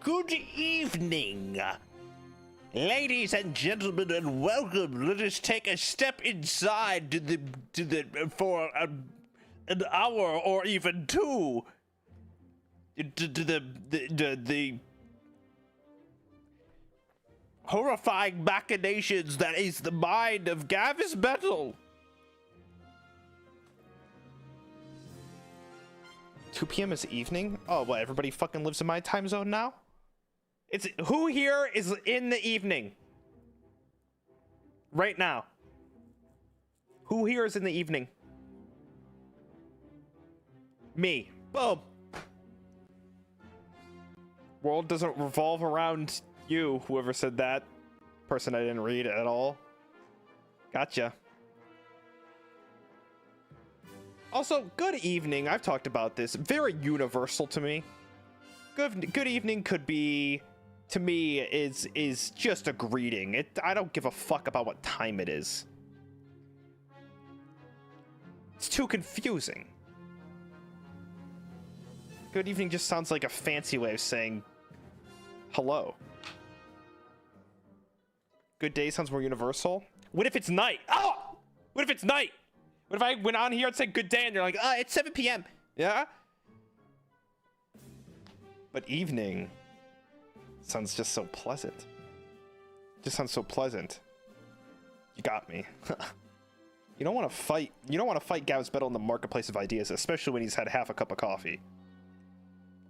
Good evening, ladies and gentlemen, and welcome. Let us take a step inside for an hour or even two to the horrifying machinations that is the mind of Gavis Bettel. 2 p.m. is evening? Oh, what, everybody fucking lives in my time zone now? It's who here is in the evening? Right now. Who here is in the evening? Me. Boom. World doesn't revolve around you, whoever said that. Person I didn't read at all. Gotcha. Also, good evening. I've talked about this. Very universal to me. Good evening could be, to me, is just a greeting. I don't give a fuck about what time it is. It's too confusing. Good evening just sounds like a fancy way of saying hello. Good day sounds more universal. What if it's night? Oh! What if it's night? What if I went on here and said good day and they're like, it's 7 p.m. Yeah? But evening sounds just so pleasant. Just sounds so pleasant. You got me. You don't want to fight. You don't want to fight Gavis Bettel in the marketplace of ideas, especially when he's had half a cup of coffee.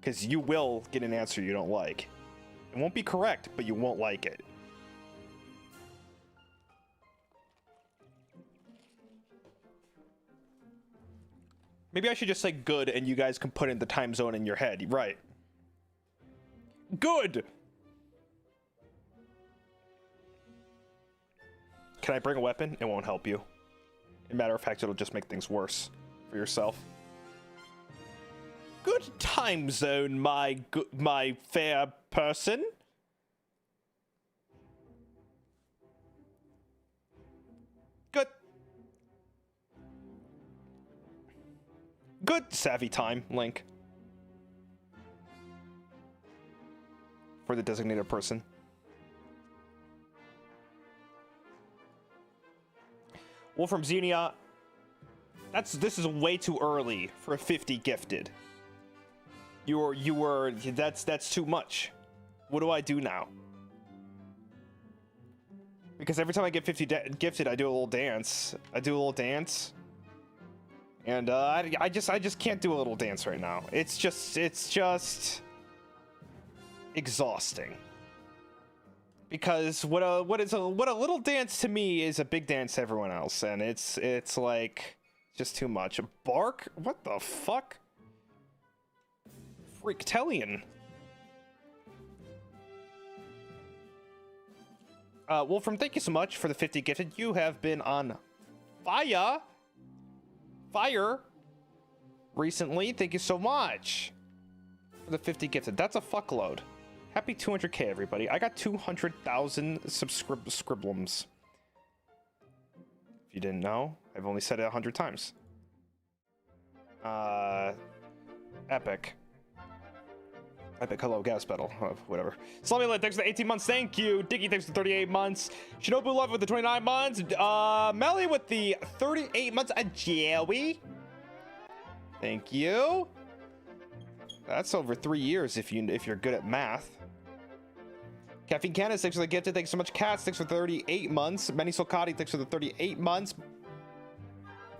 Because you will get an answer you don't like. It won't be correct, but you won't like it. Maybe I should just say good and you guys can put in the time zone in your head. Right. Good! Can I bring a weapon? It won't help you. As a matter of fact, it'll just make things worse for yourself. Good time zone, my fair person. Good. Good savvy time, Link. For the designated person. Wolfram Xenia, this is way too early for a 50 gifted. That's too much. What do I do now? Because every time I get 50 gifted, I do a little dance. And I just can't do a little dance right now. It's just exhausting. Because what a little dance to me is a big dance to everyone else, and it's like just too much. A bark? What the fuck? Freaktellian. Wolfram, thank you so much for the 50 gifted. You have been on fire recently. Thank you so much for the 50 gifted. That's a fuckload. Happy 200k, everybody. I got 200,000 subscribblums. If you didn't know, I've only said it 100 times. Epic. I think hello, Gavis Bettel. Whatever. Slummy thanks for the 18 months. Thank you. Dicky, thanks for 38 months. Shinobu Love with the 29 months. Melly with the 38 months. Joey. Thank you. That's over 3 years if you're good at math. Caffeine Candace, thanks for the gifted. Thanks so much. Cats, thanks for 38 months. Manny Solcati, thanks for the 38 months.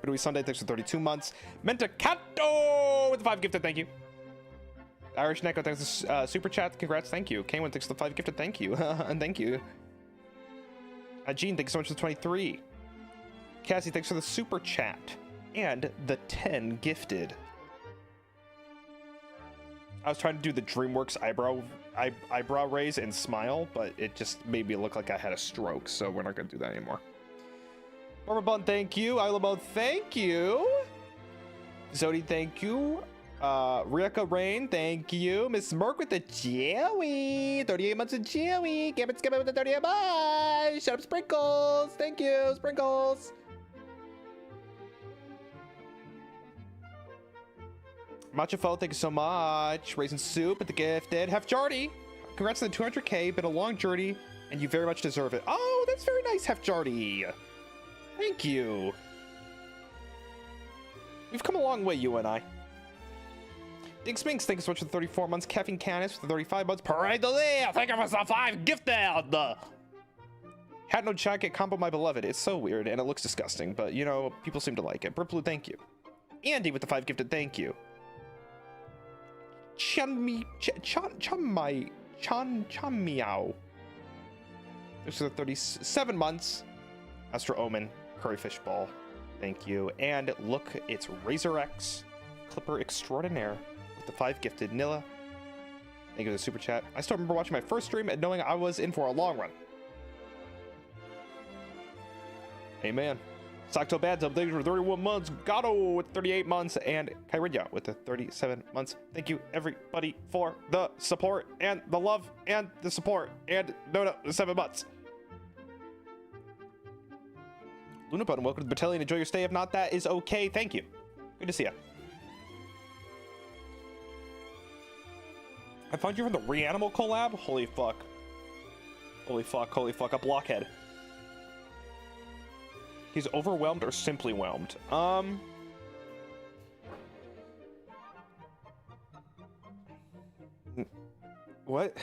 Badui Sunday, thanks for 32 months. Mentacato with the 5 gifted. Thank you. Irish Neko, thanks for super chat. Congrats. Thank you. K1, thanks for the 5 gifted. Thank you. And thank you. Gene, thanks so much for the 23. Cassie, thanks for the super chat. And the 10 gifted. I was trying to do the DreamWorks eyebrow raise and smile, but it just made me look like I had a stroke, so we're not going to do that anymore. Barbara Bun, thank you. Ilamo, thank you. Zodi, thank you. Rieka Rain, thank you. Miss Merck with the Joey. 38 months of Joey. Gambit with the 38 months. Shut up, Sprinkles. Thank you, Sprinkles. Machafo, thank you so much. Raisin Soup with the gifted. Hef Jardy, congrats on the 200K. Been a long journey, and you very much deserve it. Oh, that's very nice, Hef Jardy. Thank you. We've come a long way, you and I. Dink Spinks, thank you so much for the 34 months. Caffeine Canis for the 35 months. Parade de Lia, thank you for the 5 gifted. Had no jacket combo, my beloved. It's so weird, and it looks disgusting, but, you know, people seem to like it. Blue, thank you. Andy with the 5 gifted, thank you. Chan Meow. This is the 37 months. Astro Omen, Curry Fish Ball. Thank you. And look, it's Razor X, Clipper Extraordinaire with the 5 gifted. Nilla, thank you for the super chat. I still remember watching my first stream and knowing I was in for a long run. Amen. Sakto Badub, thank you for 31 months. Gato with 38 months. And Kyrinya with the 37 months. Thank you, everybody, for the support and the love and the support. And no, the 7 months. Luna Button, welcome to the battalion. Enjoy your stay. If not, that is okay. Thank you. Good to see you. I found you from the Reanimal collab? Holy fuck. Holy fuck, holy fuck. A blockhead. He's overwhelmed or simply whelmed. What?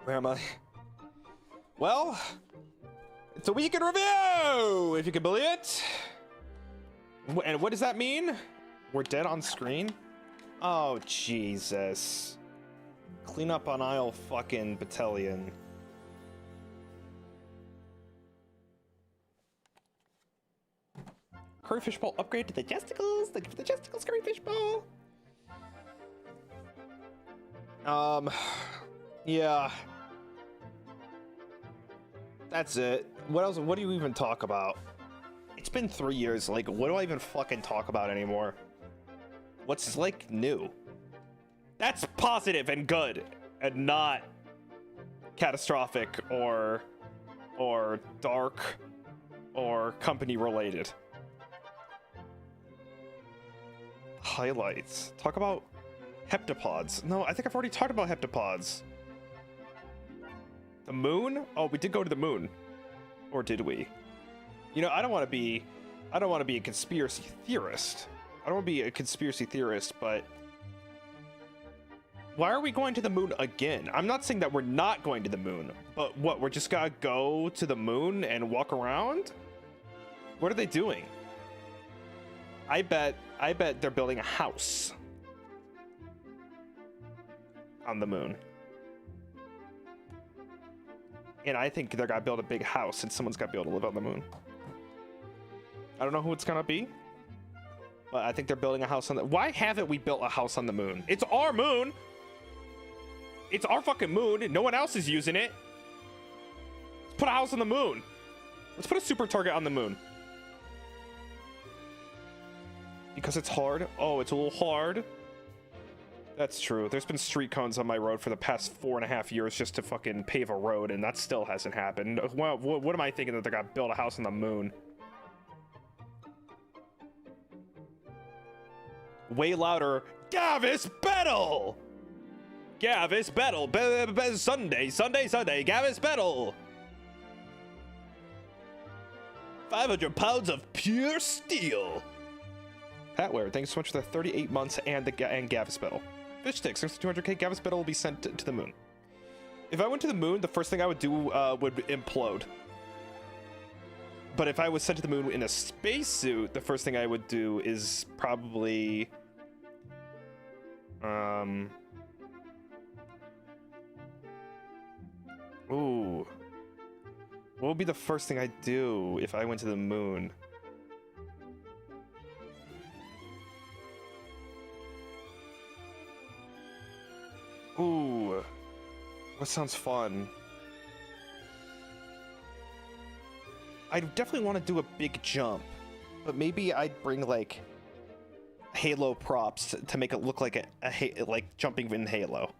Where am I? Well, it's a week in review, if you can believe it. And what does that mean? We're dead on screen? Oh, Jesus. Clean up on aisle fucking battalion. Curry Fish Ball upgrade to the Jesticles. Thank you for the Jesticles, Curry Fish Ball. Yeah. That's it. What else? What do you even talk about? It's been 3 years. Like, what do I even fucking talk about anymore? What's, like, new? That's positive and good and not catastrophic or dark or company related. Highlights. Talk about heptapods. No, I think I've already talked about heptapods. The moon? Oh, we did go to the moon. Or did we? You know, I don't want to be a conspiracy theorist. I don't want to be a conspiracy theorist, but why are we going to the moon again? I'm not saying that we're not going to the moon, but what, we're just gonna go to the moon and walk around? What are they doing? I bet they're building a house on the moon. And I think they're gonna build a big house and someone's gotta be able to live on the moon. I don't know who it's gonna be, but I think they're building a house on the... Why haven't we built a house on the moon? It's our moon! It's our fucking moon. No one else is using it. Let's put a house on the moon. Let's put a super target on the moon. Because it's hard? Oh, it's a little hard? That's true. There's been street cones on my road for the past 4.5 years just to fucking pave a road, and that still hasn't happened. Well, what am I thinking that they're gonna build a house on the moon? Way louder. Gavis Bettel! Gavis Bettel. Sunday. Gavis Bettel. 500 pounds of pure steel. Patware, thanks so much for the 38 months and Gavis Bettel. Fish sticks, thanks to 200k. Gavis Bettel will be sent to the moon. If I went to the moon, the first thing I would do would implode. But if I was sent to the moon in a spacesuit, the first thing I would do is probably... Ooh. What would be the first thing I'd do if I went to the moon? Ooh. What sounds fun? I definitely want to do a big jump, but maybe I'd bring like Halo props to make it look like like jumping in Halo.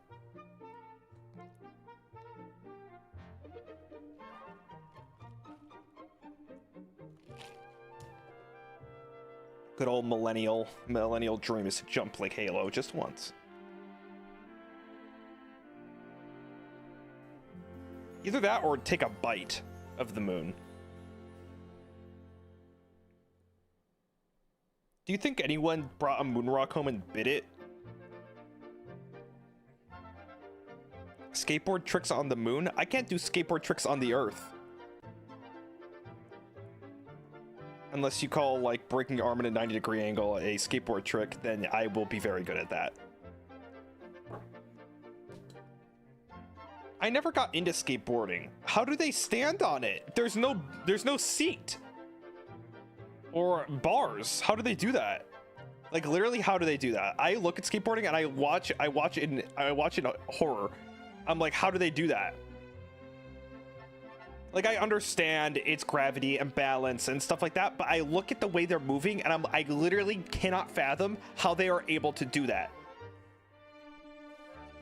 Good old millennial dream is to jump like Halo just once. Either that or take a bite of the moon. Do you think anyone brought a moon rock home and bit it? Skateboard tricks on the moon? I can't do skateboard tricks on the Earth. Unless you call, like, breaking your arm at a 90-degree angle a skateboard trick, then I will be very good at that. I never got into skateboarding. How do they stand on it? There's no seat. Or bars. How do they do that? Like, literally, how do they do that? I look at skateboarding and I watch it in horror. I'm like, how do they do that? Like, I understand it's gravity and balance and stuff like that, but I look at the way they're moving and I literally cannot fathom how they are able to do that.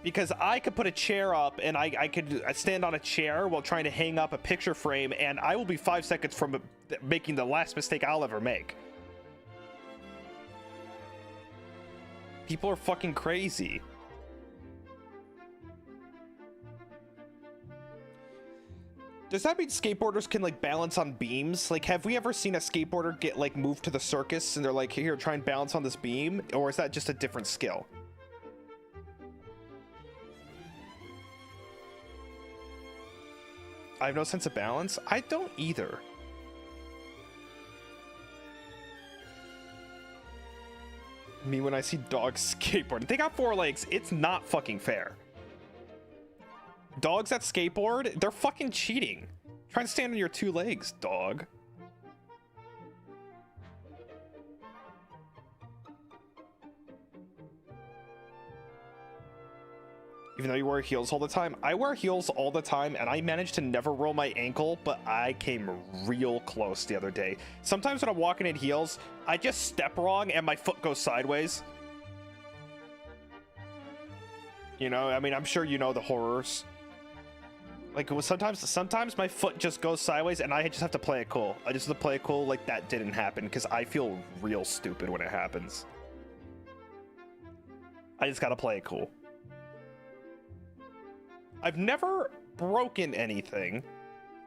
Because I could put a chair up and I could stand on a chair while trying to hang up a picture frame, and I will be 5 seconds from making the last mistake I'll ever make. People are fucking crazy. Does that mean skateboarders can, like, balance on beams? Like, have we ever seen a skateboarder get, like, moved to the circus and they're like, here, try and balance on this beam? Or is that just a different skill? I have no sense of balance. I don't either. Me when I see dogs skateboarding. They got 4 legs. It's not fucking fair. Dogs that skateboard, they're fucking cheating. Try and stand on your 2 legs, dog. Even though you wear heels all the time? I wear heels all the time, and I managed to never roll my ankle, but I came real close the other day. Sometimes when I'm walking in heels, I just step wrong and my foot goes sideways. You know, I mean, I'm sure you know the horrors. Like, sometimes my foot just goes sideways, and I just have to play it cool. I just have to play it cool like that didn't happen, because I feel real stupid when it happens. I just gotta play it cool. I've never broken anything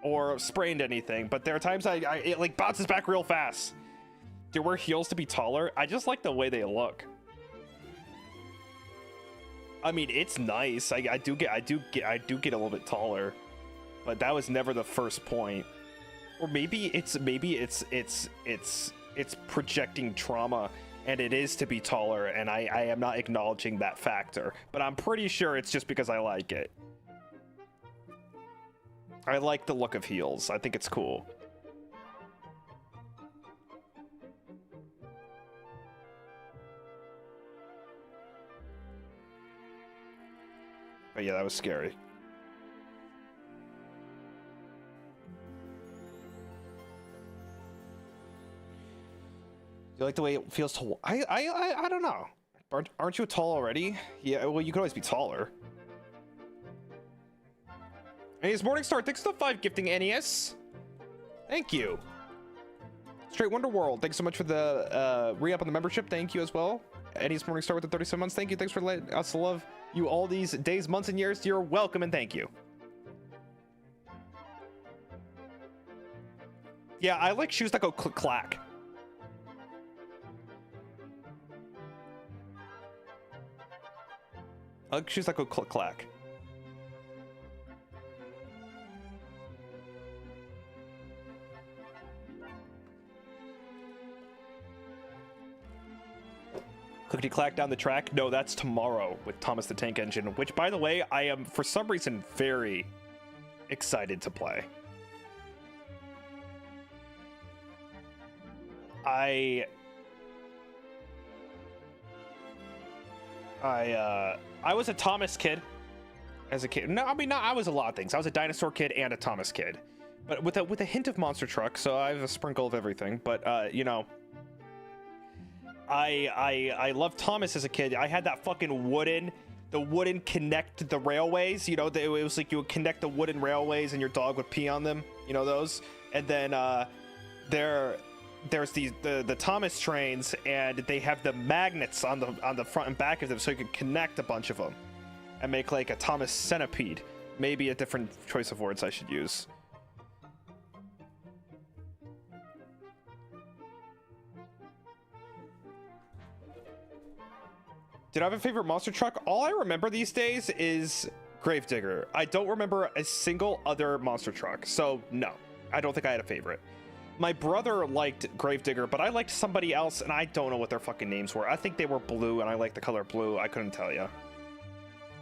or sprained anything, but there are times it like bounces back real fast. Do you wear heels to be taller? I just like the way they look. I mean, it's nice. I do get a little bit taller, but that was never the first point. Or maybe it's projecting trauma, and it is to be taller, and I am not acknowledging that factor. But I'm pretty sure it's just because I like it. I like the look of heels. I think it's cool. But yeah, that was scary. You like the way it feels to... I don't know. Aren't you tall already? Yeah, well, you could always be taller. NES Morningstar, thanks for the 5 gifting, NES. Thank you. Straight Wonder World, thanks so much for the re-up on the membership. Thank you as well. Eddie's Morningstar with the 37 months. Thank you. Thanks for letting us love you all these days, months, and years. You're welcome, and thank you. Yeah, I like shoes that go click-clack. I like shoes that go click-clack. Clickety-clack down the track? No, that's tomorrow with Thomas the Tank Engine, which, by the way, I am, for some reason, very excited to play. I was a Thomas kid as a kid. No, I mean, no, I was a lot of things. I was a dinosaur kid and a Thomas kid, but with a hint of monster truck. So I have a sprinkle of everything. But you know, I loved Thomas as a kid. I had that fucking wooden connect the railways. You know, it was like you would connect the wooden railways and your dog would pee on them. You know those. And then there's the Thomas trains, and they have the magnets on the front and back of them, so you can connect a bunch of them and make like a Thomas centipede. Maybe a different choice of words I should use. Did I have a favorite monster truck? All I remember these days is Gravedigger. I don't remember a single other monster truck, so no, I don't think I had a favorite. My brother liked Gravedigger, but I liked somebody else, and I don't know what their fucking names were. I think they were blue, and I liked the color blue. I couldn't tell you.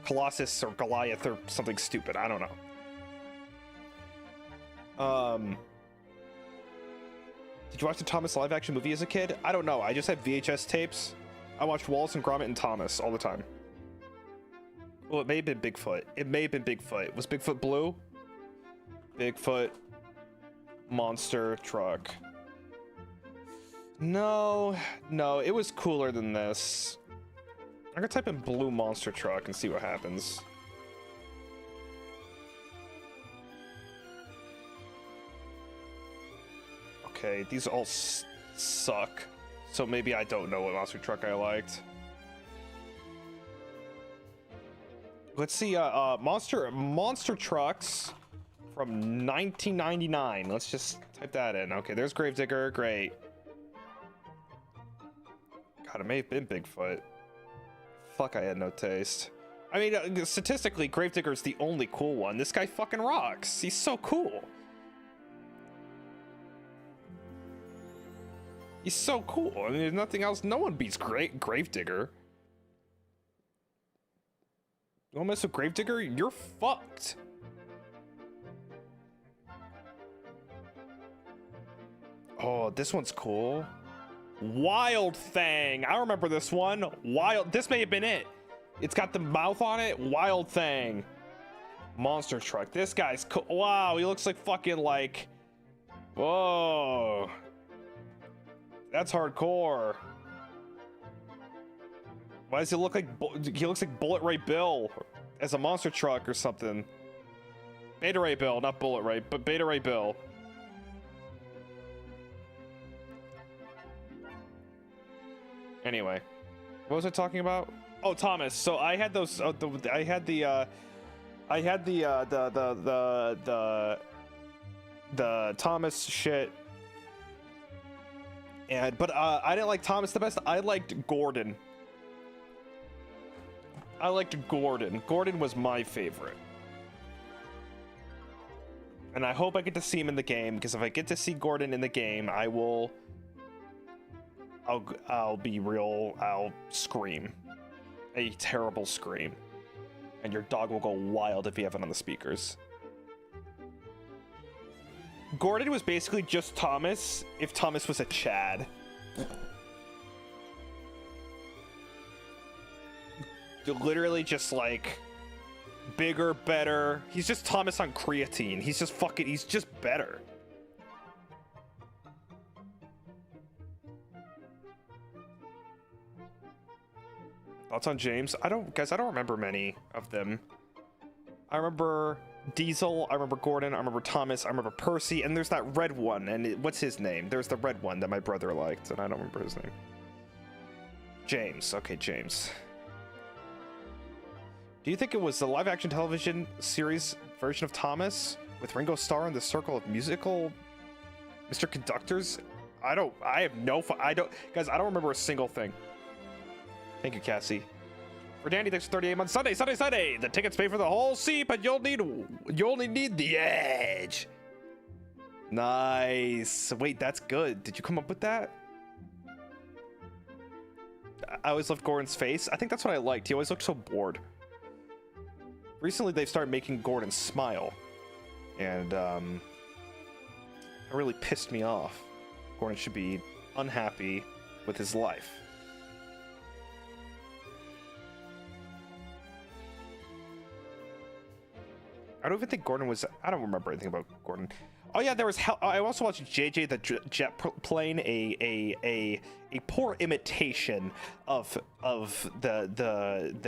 Colossus or Goliath or something stupid. I don't know. Did you watch the Thomas live-action movie as a kid? I don't know. I just had VHS tapes. I watched Wallace and Gromit and Thomas all the time. Well, it may have been Bigfoot. It may have been Bigfoot. Was Bigfoot blue? Bigfoot. Monster truck. No, it was cooler than this. I'm gonna type in blue monster truck and see what happens. Okay, these all suck. So maybe I don't know what monster truck I liked. Let's see, monster trucks from 1999. Let's just type that in. Okay, there's Gravedigger. Great. God, it may have been Bigfoot. Fuck, I had no taste. I mean, statistically, Gravedigger is the only cool one. This guy fucking rocks. He's so cool. He's so cool. I mean, there's nothing else. No one beats Gravedigger. You wanna mess with Gravedigger? You're fucked. Oh, this one's cool. Wild Thing. I remember this one. This may have been it. It's got the mouth on it. Wild Thing. Monster truck. This guy's cool. Wow, he looks like fucking like. Whoa. That's hardcore. Why does he look like? He looks like Bullet Ray Bill as a monster truck or something. Beta Ray Bill, not Bullet Ray, but Beta Ray Bill. Anyway, what was I talking about? Oh, Thomas. So I had those. I had the Thomas shit. But I didn't like Thomas the best. I liked Gordon. Gordon was my favorite. And I hope I get to see him in the game, because if I get to see Gordon in the game, I'll be real. I'll scream. A terrible scream. And your dog will go wild if you have it on the speakers. Gordon was basically just Thomas if Thomas was a Chad. Literally just like bigger, better. He's just Thomas on creatine. He's just fucking, he's just better. Thoughts on James? I don't remember many of them. I remember Diesel, I remember Gordon, I remember Thomas, I remember Percy, and there's that red one, and what's his name? There's the red one that my brother liked, and I don't remember his name. James. Okay, James. Do you think it was the live-action television series version of Thomas with Ringo Starr in the circle of musical Mr. Conductors? Guys, I don't remember a single thing. Thank you, Cassie. For Danny, thanks for 38 months. Sunday. The tickets pay for the whole seat, but you only need the edge. Nice. Wait, that's good. Did you come up with that? I always loved Gordon's face. I think that's what I liked. He always looked so bored. Recently, they've started making Gordon smile. And, it really pissed me off. Gordon should be unhappy with his life. I don't even think Gordon was... I don't remember anything about Gordon. Oh yeah, there was... I also watched JJ the Jet Plane, a poor imitation of the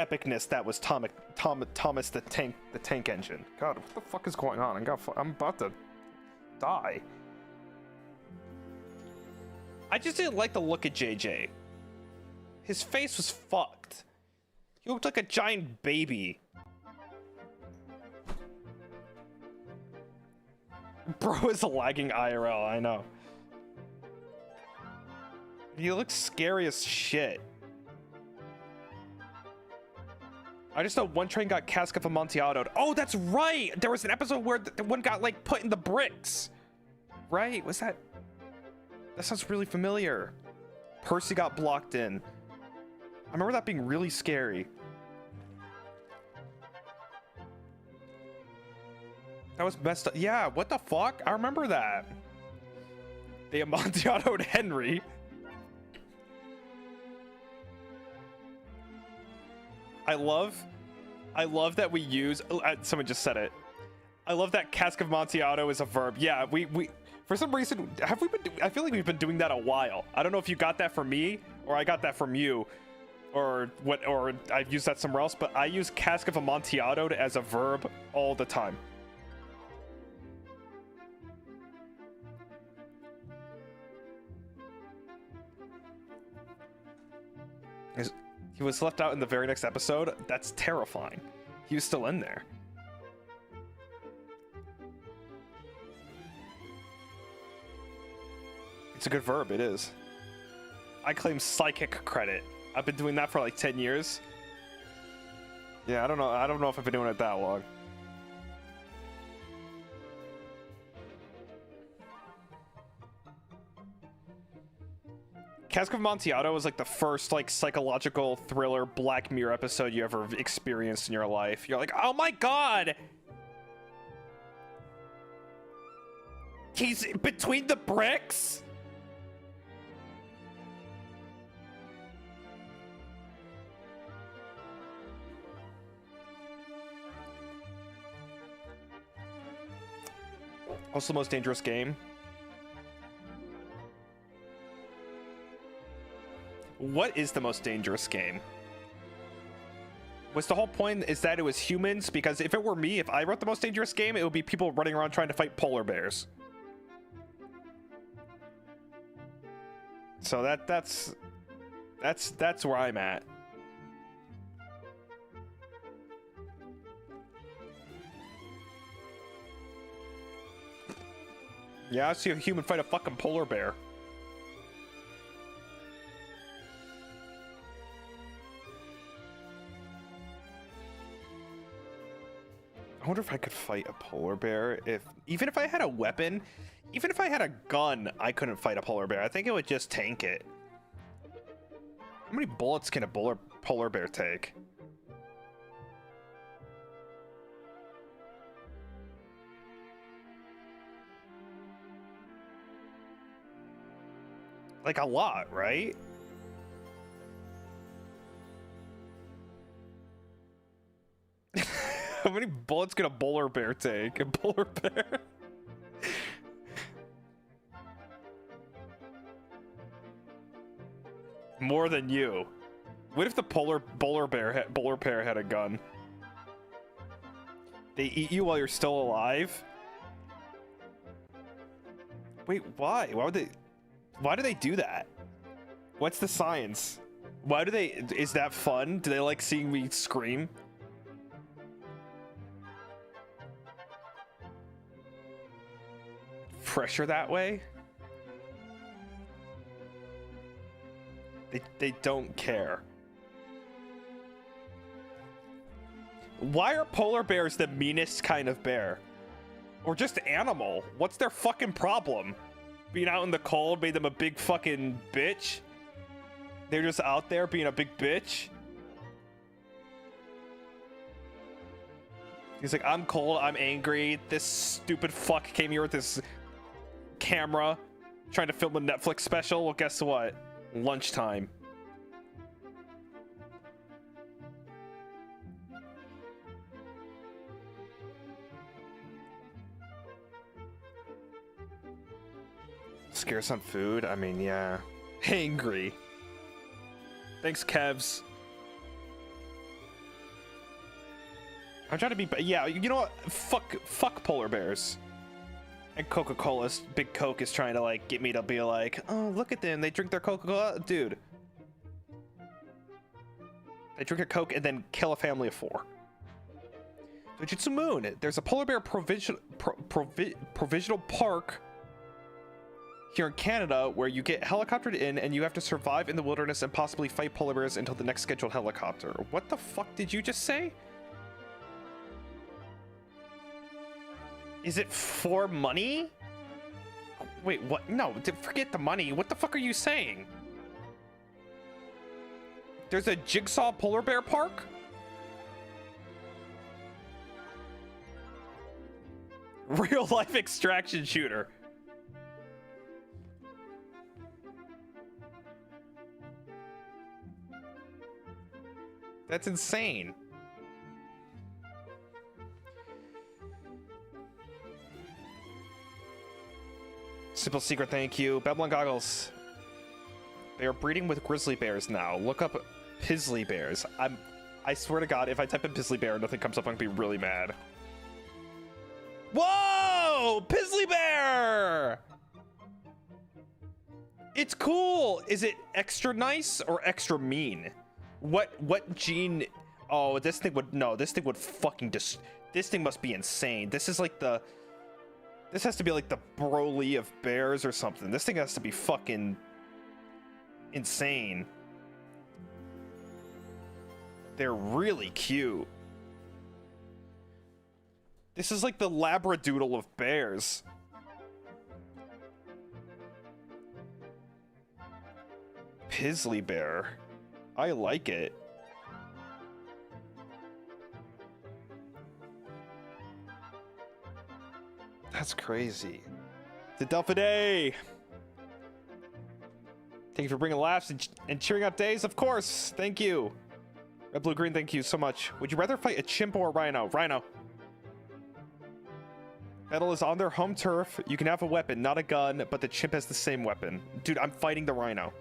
epicness that was Thomas the Tank Engine. God, what the fuck is going on? I'm about to die. I just didn't like the look of JJ. His face was fucked. He looked like a giant baby. Bro is a lagging IRL, I know. He looks scary as shit. I just know one train got cask of Amontillado. Oh, that's right! There was an episode where the one got, like, put in the bricks. Right? Was that... That sounds really familiar. Percy got blocked in. I remember that being really scary. That was messed up. Yeah, what the fuck? I remember that. They Amontillado Henry. I love that we use... someone just said it. I love that cask of Amontillado is a verb. Yeah, we for some reason, have we been... I feel like we've been doing that a while. I don't know if you got that from me or I got that from you. Or what, or I've used that somewhere else, but I use cask of Amontillado as a verb all the time. He was left out in the very next episode. That's terrifying. He was still in there. It's a good verb, it is. I claim psychic credit. I've been doing that for like 10 years. Yeah, I don't know if I've been doing it that long. Cask of Amontillado was like the first like psychological thriller Black Mirror episode you ever experienced in your life. You're like, oh my god! He's between the bricks? What's the most dangerous game? What is the most dangerous game? Was the whole point is that it was humans? Because if it were me, if I wrote the most dangerous game, it would be people running around trying to fight polar bears. So that's where I'm at. Yeah, I see a human fight a fucking polar bear. I wonder if I could fight a polar bear even if I had a weapon, even if I had a gun, I couldn't fight a polar bear. I think it would just tank it. How many bullets can a polar bear take? Like a lot, right? How many bullets can a polar bear take? A polar bear? More than you. What if the polar bear had a gun? They eat you while you're still alive? Wait, why? Why do they do that? What's the science? Why do they... Is that fun? Do they like seeing me scream? Pressure that way? They don't care. Why are polar bears the meanest kind of bear? Or just animal? What's their fucking problem? Being out in the cold made them a big fucking bitch? They're just out there being a big bitch? He's like, I'm cold, I'm angry. This stupid fuck came here with this camera trying to film a Netflix special. Well, guess what? Lunchtime. Scarce on food? I mean, yeah. Hangry. Thanks, Kevs. I'm trying to be... Yeah, you know what? Fuck polar bears. And Coca-Cola's Big Coke is trying to, like, get me to be like, oh, look at them. They drink their Coca-Cola. Dude. They drink a Coke and then kill a family of 4. Fujitsu Moon. There's a polar bear provisional park here in Canada where you get helicoptered in and you have to survive in the wilderness and possibly fight polar bears until the next scheduled helicopter. What the fuck did you just say? Is it for money? Wait, what? No, forget the money. What the fuck are you saying? There's a Jigsaw polar bear park? Real life extraction shooter. That's insane. Simple secret, thank you. Babylon Goggles. They are breeding with grizzly bears now. Look up Pizzly bears. I swear to God, if I type in Pizzly bear and nothing comes up, I'm gonna be really mad. Whoa! Pizzly bear! It's cool! Is it extra nice or extra mean? What gene? Oh, this thing would... No, this thing would fucking this thing must be insane. This is like the... This has to be like the Broly of bears or something. This thing has to be fucking insane. They're really cute. This is like the Labradoodle of bears. Pizzly bear. I like it. That's crazy. The Delphin Day! Thank you for bringing laughs and cheering up days, of course. Thank you. Red, blue, green, thank you so much. Would you rather fight a chimp or a rhino? Rhino. Battle is on their home turf. You can have a weapon, not a gun, but the chimp has the same weapon. Dude, I'm fighting the rhino.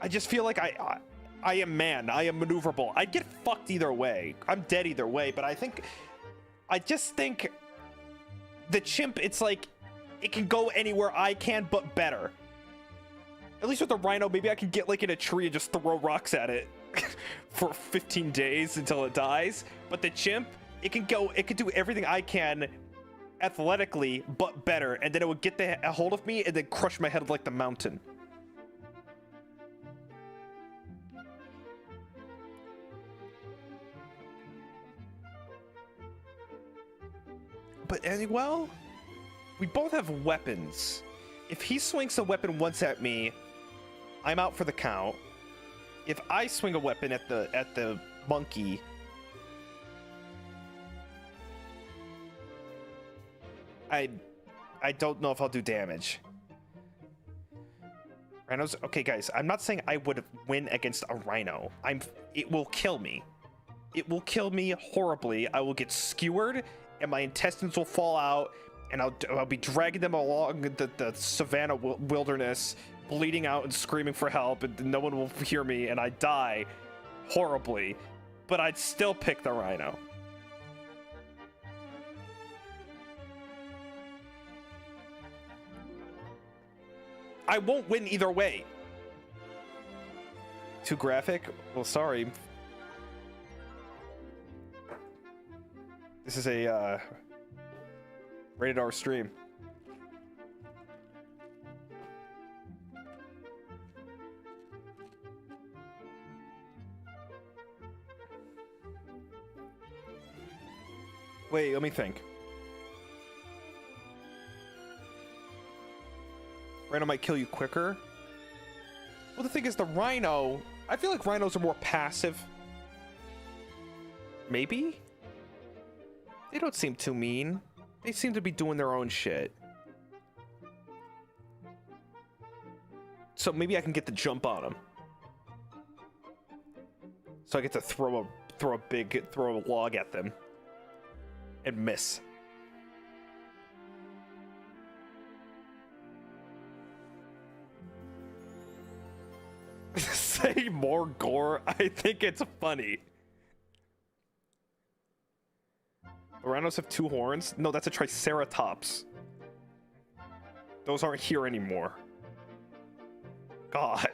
I just feel like I am man. I am maneuverable. I'd get fucked either way. I'm dead either way, but I just think the chimp, it's like, it can go anywhere I can, but better. At least with the rhino, maybe I can get like in a tree and just throw rocks at it for 15 days until it dies. But the chimp, it can do everything I can athletically, but better. And then it would get a hold of me and then crush my head like the mountain. But well, we both have weapons. If he swings a weapon once at me, I'm out for the count. If I swing a weapon at the monkey, I don't know if I'll do damage. Rhinos, okay guys, I'm not saying I would win against a rhino. It will kill me. It will kill me horribly. I will get skewered and my intestines will fall out, and I'll be dragging them along the savannah wilderness, bleeding out and screaming for help, and no one will hear me, and I die horribly. But I'd still pick the rhino. I won't win either way. Too graphic? Well, sorry. This is a rated R stream. Wait, let me think. Rhino might kill you quicker. Well, the thing is, the rhino... I feel like rhinos are more passive. Maybe? They don't seem too mean. They seem to be doing their own shit. So maybe I can get the jump on them. So I get to throw a log at them. And miss. Say more gore. I think it's funny. The rhinos have 2 horns? No, that's a triceratops. Those aren't here anymore. God.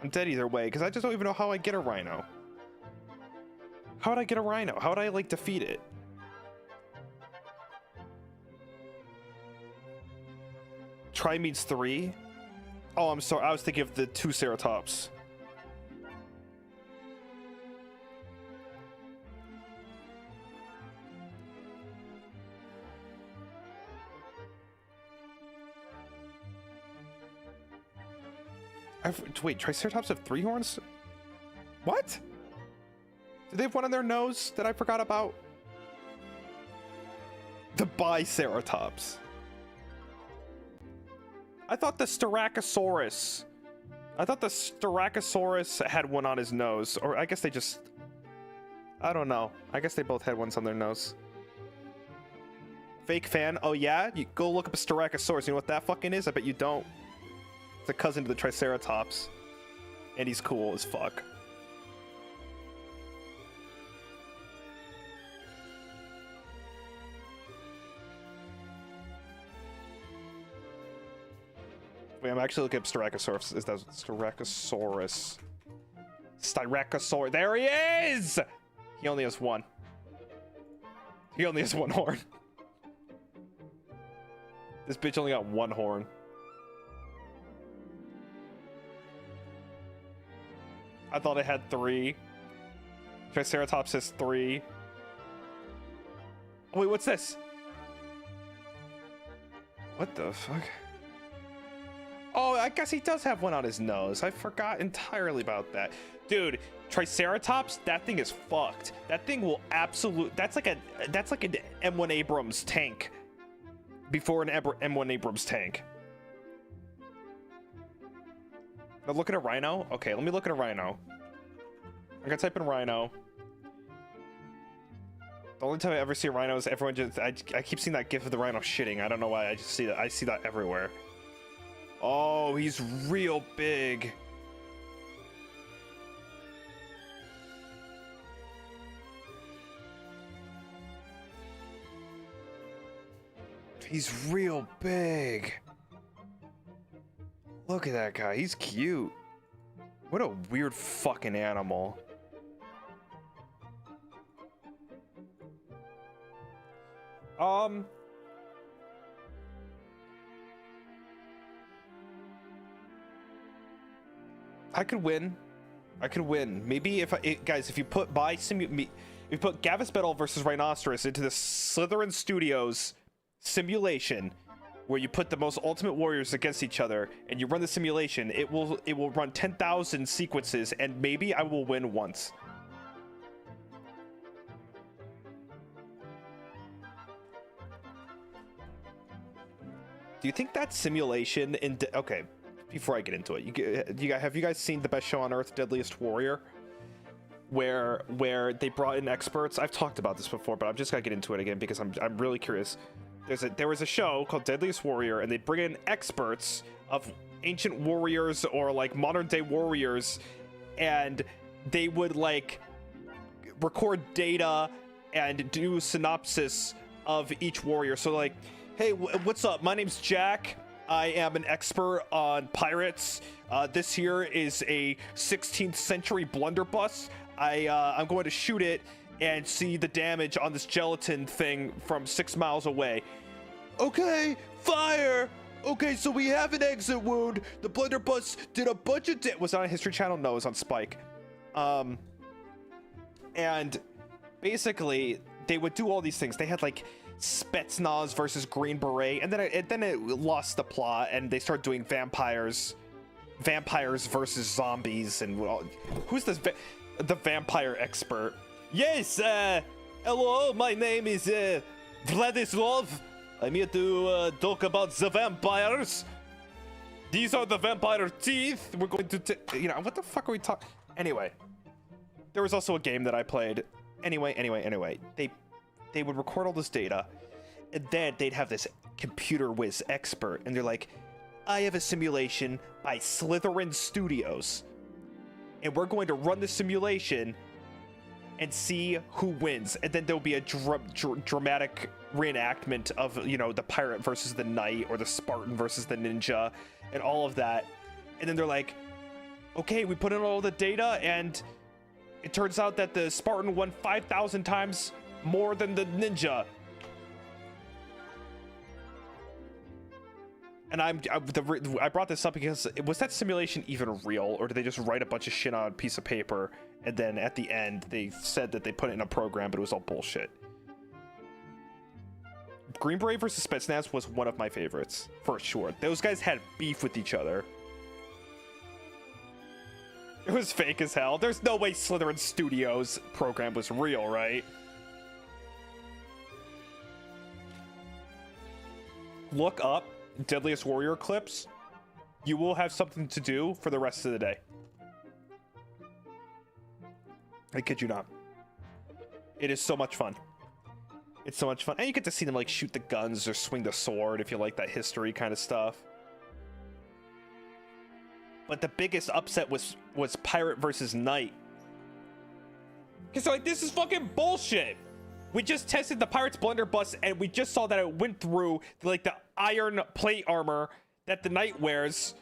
I'm dead either way, because I just don't even know how I get a rhino. How would I get a rhino? How would I, like, defeat it? Try means 3? Oh, I'm sorry. I was thinking of the 2 ceratops. Wait, Triceratops have 3 horns? What? Do they have one on their nose that I forgot about? The Biceratops. I thought the Styracosaurus... I thought the Styracosaurus had one on his nose. Or I guess they just... I don't know. I guess they both had ones on their nose. Fake fan? Oh yeah? You go look up a Styracosaurus. You know what that fucking is? I bet you don't. It's a cousin to the Triceratops. And he's cool as fuck. Wait, I'm actually looking up Styracosaurus. Is that Styracosaurus? Styracosaurus. There he is! He only has 1. He only has 1 horn. This bitch only got 1 horn. I thought it had 3. Triceratops has 3. Oh, wait, what's this? What the fuck? Oh, I guess he does have one on his nose. I forgot entirely about that. Dude, Triceratops, that thing is fucked. That thing will that's like an M1 Abrams tank. Before an M1 Abrams tank. Now look at a rhino. Okay, let me look at a rhino. I'm gonna type in rhino. The only time I ever see a rhino is everyone just I keep seeing that gif of the rhino shitting. I don't know why. I just see that. I see that everywhere. Oh, he's real big. He's real big. Look at that guy. He's cute. What a weird fucking animal. I could win. I could win. Maybe if guys, if you put if you put Gavis Bettel versus Rhinoceros into the Slytherin Studios simulation, where you put the most ultimate warriors against each other, and you run the simulation, it will run 10,000 sequences, and maybe I will win once. Do you think that simulation okay? Before I get into it, have you guys seen the best show on earth, Deadliest Warrior? Where they brought in experts. I've talked about this before, but I'm just gonna get into it again because I'm really curious. There was a show called Deadliest Warrior, and they bring in experts of ancient warriors or like modern day warriors, and they would like record data and do synopsis of each warrior. So like, hey, what's up? My name's Jack. I am an expert on pirates. This here is a 16th century blunderbuss. I'm going to shoot it and see the damage on this gelatin thing from 6 miles away. Okay, fire. Okay, so we have an exit wound. The blunderbuss did a bunch of was it on History Channel? No, it was on Spike. And basically they would do all these things. They had like Spetsnaz versus Green Beret, and then it lost the plot, and they started doing vampires versus zombies. And who's this the vampire expert? Yes, hello, my name is Vladislav. I'm here to talk about the vampires. These are the vampire teeth. We're going to you know, what the fuck are we talking? Anyway, there was also a game that I played. Anyway, they would record all this data, and then they'd have this computer whiz expert, and they're like, I have a simulation by Slytherin Studios, and we're going to run the simulation and see who wins. And then there'll be a dramatic reenactment of, you know, the pirate versus the knight, or the Spartan versus the ninja, and all of that. And then they're like, okay, we put in all the data, and it turns out that the Spartan won 5,000 times more than the ninja. And I brought this up because, was that simulation even real, or did they just write a bunch of shit on a piece of paper, and then at the end they said that they put it in a program, but it was all bullshit? Green Beret versus Spetsnaz was one of my favorites, for sure. Those guys had beef with each other. It was fake as hell. There's no way Slytherin Studios program was real, right? Look up Deadliest Warrior clips. You will have something to do for the rest of the day. I kid you not. It is so much fun. It's so much fun. And you get to see them like shoot the guns or swing the sword if you like that history kind of stuff. But the biggest upset was pirate versus knight. Because they're like, this is fucking bullshit. We just tested the pirate's blunderbuss, and we just saw that it went through like the iron plate armor that the knight wears.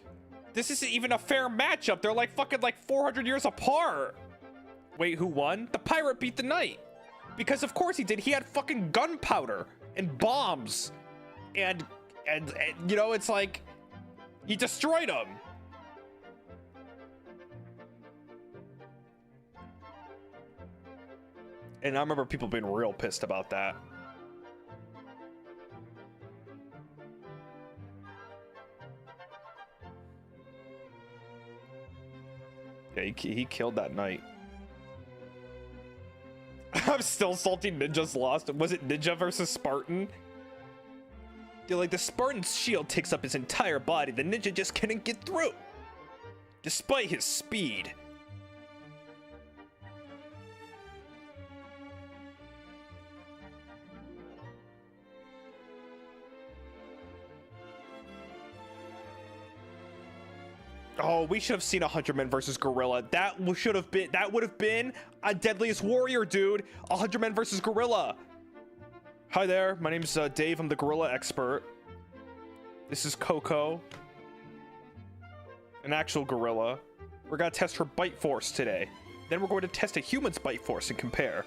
This isn't even a fair matchup. They're like fucking like 400 years apart. Wait, who won? The pirate beat the knight. Because of course he did. He had fucking gunpowder and bombs. And you know, it's like, he destroyed them. And I remember people being real pissed about that. Yeah, he killed that knight. I'm still salty Ninja's lost. Was it Ninja versus Spartan? They're like, the Spartan's shield takes up his entire body. The Ninja just couldn't get through, despite his speed. Oh, we should have seen 100 Men versus Gorilla. That would have been a Deadliest Warrior, dude. 100 Men versus Gorilla. Hi there, my name's Dave. I'm the gorilla expert. This is Coco, an actual gorilla. We're gonna test her bite force today. Then we're going to test a human's bite force and compare.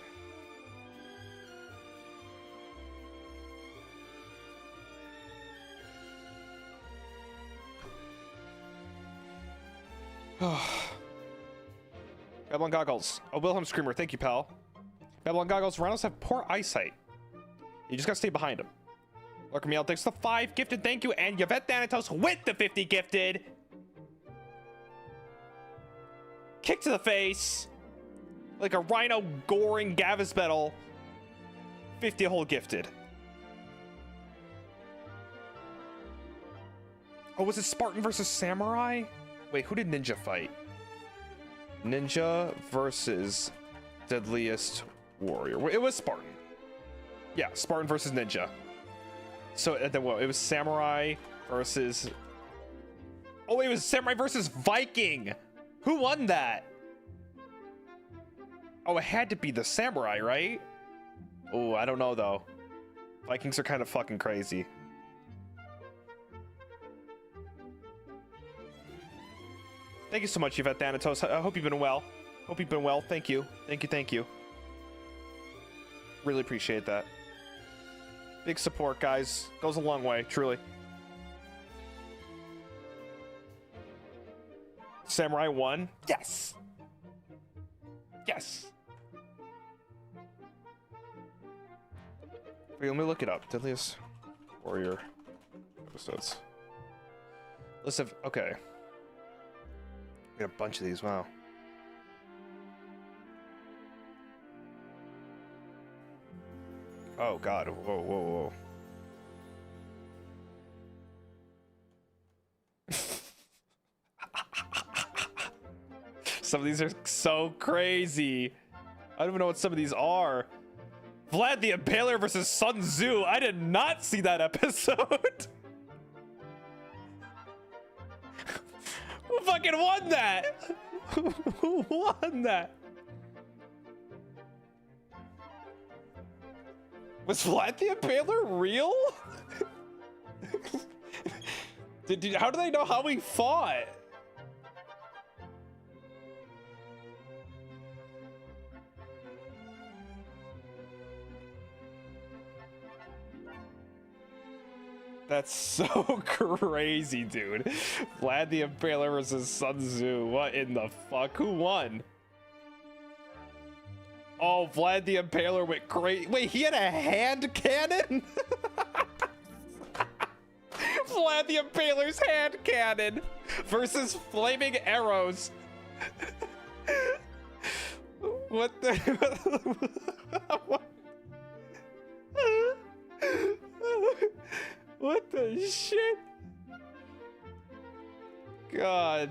Babylon Goggles. Oh, Wilhelm Screamer. Thank you, pal. Babylon Goggles. Rhinos have poor eyesight. You just gotta stay behind them. Lurk Meow, thanks for the 5 gifted. Thank you. And Yvette Thanatos with the 50 gifted. Kick to the face. Like a rhino goring Gavis Bettel. 50 whole gifted. Oh, was it Spartan versus Samurai? Wait, who did Ninja fight? Ninja versus Deadliest Warrior. It was Spartan. Yeah, Spartan versus Ninja. So then what? It was Samurai versus... Oh, it was Samurai versus Viking. Who won that? Oh, it had to be the Samurai, right? Oh, I don't know though. Vikings are kind of fucking crazy. Thank you so much, Yvette Thanatos. I hope you've been well. Hope you've been well. Thank you. Thank you. Thank you. Really appreciate that. Big support, guys. Goes a long way, truly. Samurai won. Yes. Yes. Wait, let me look it up. Deadliest Warrior episodes. List of, okay. We got a bunch of these, wow. Oh god, whoa, whoa, whoa. Some of these are so crazy. I don't even know what some of these are. Vlad the Impaler versus Sun Tzu. I did not see that episode. Who fucking won that? Who won that? Was Vlad the Impaler real? How do they know how he fought? That's so crazy, dude. Vlad the Impaler versus Sun Tzu. What in the fuck? Who won? Oh, Vlad the Impaler went crazy. Wait, he had a hand cannon? Vlad the Impaler's hand cannon versus flaming arrows. What the? What? What the shit? God.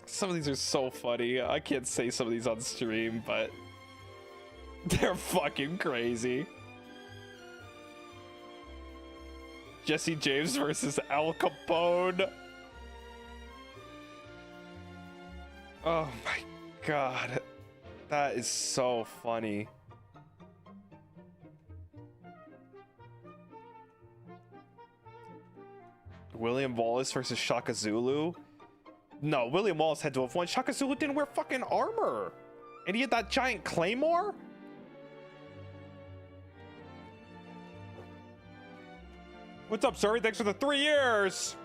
Some of these are so funny. I can't say some of these on stream, but they're fucking crazy. Jesse James versus Al Capone. Oh my god. That is so funny. William Wallace versus Shaka Zulu. No, William Wallace had to have won. Shaka Zulu didn't wear fucking armor. And he had that giant claymore? What's up, Surrey? Thanks for the 3 years.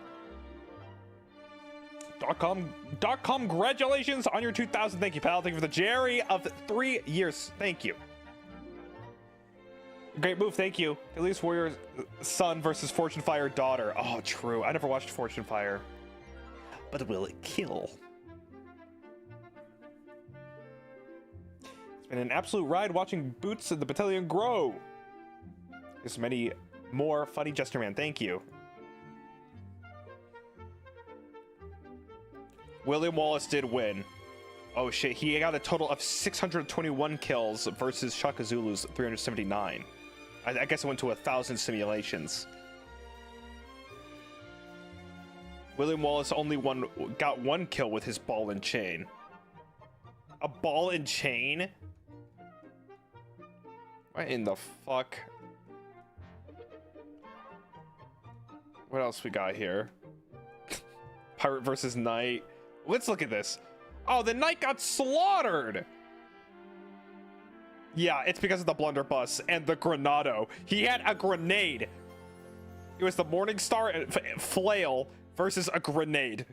.com, congratulations on your 2,000. Thank you, pal. Thank you for the Jerry of 3 years. Thank you. Great move, thank you. Deadliest Warrior son versus Fortune Fire daughter. Oh, true. I never watched Fortune Fire. But will it kill? It's been an absolute ride watching Boots and the Battalion grow. There's many more funny Jester Man. Thank you. William Wallace did win. Oh shit, he got a total of 621 kills versus Shaka Zulu's 379. I guess it went to 1,000 simulations. William Wallace only got 1 kill with his ball and chain. A ball and chain? What in the fuck? What else we got here? Pirate versus Knight. Let's look at this. Oh, the Knight got slaughtered! Yeah, it's because of the blunderbuss and the granado. He had a grenade. It was the Morningstar and flail versus a grenade.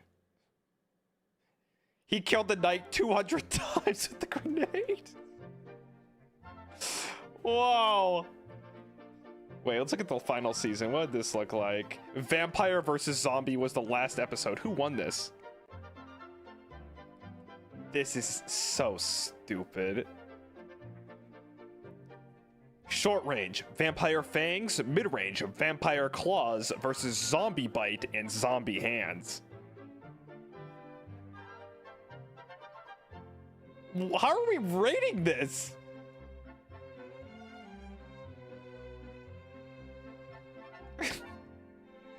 He killed the Knight 200 times with the grenade. Whoa. Wait, let's look at the final season. What did this look like? Vampire versus Zombie was the last episode. Who won this? This is so stupid. Short range, Vampire Fangs. Mid range, Vampire Claws versus Zombie Bite and Zombie Hands. How are we rating this?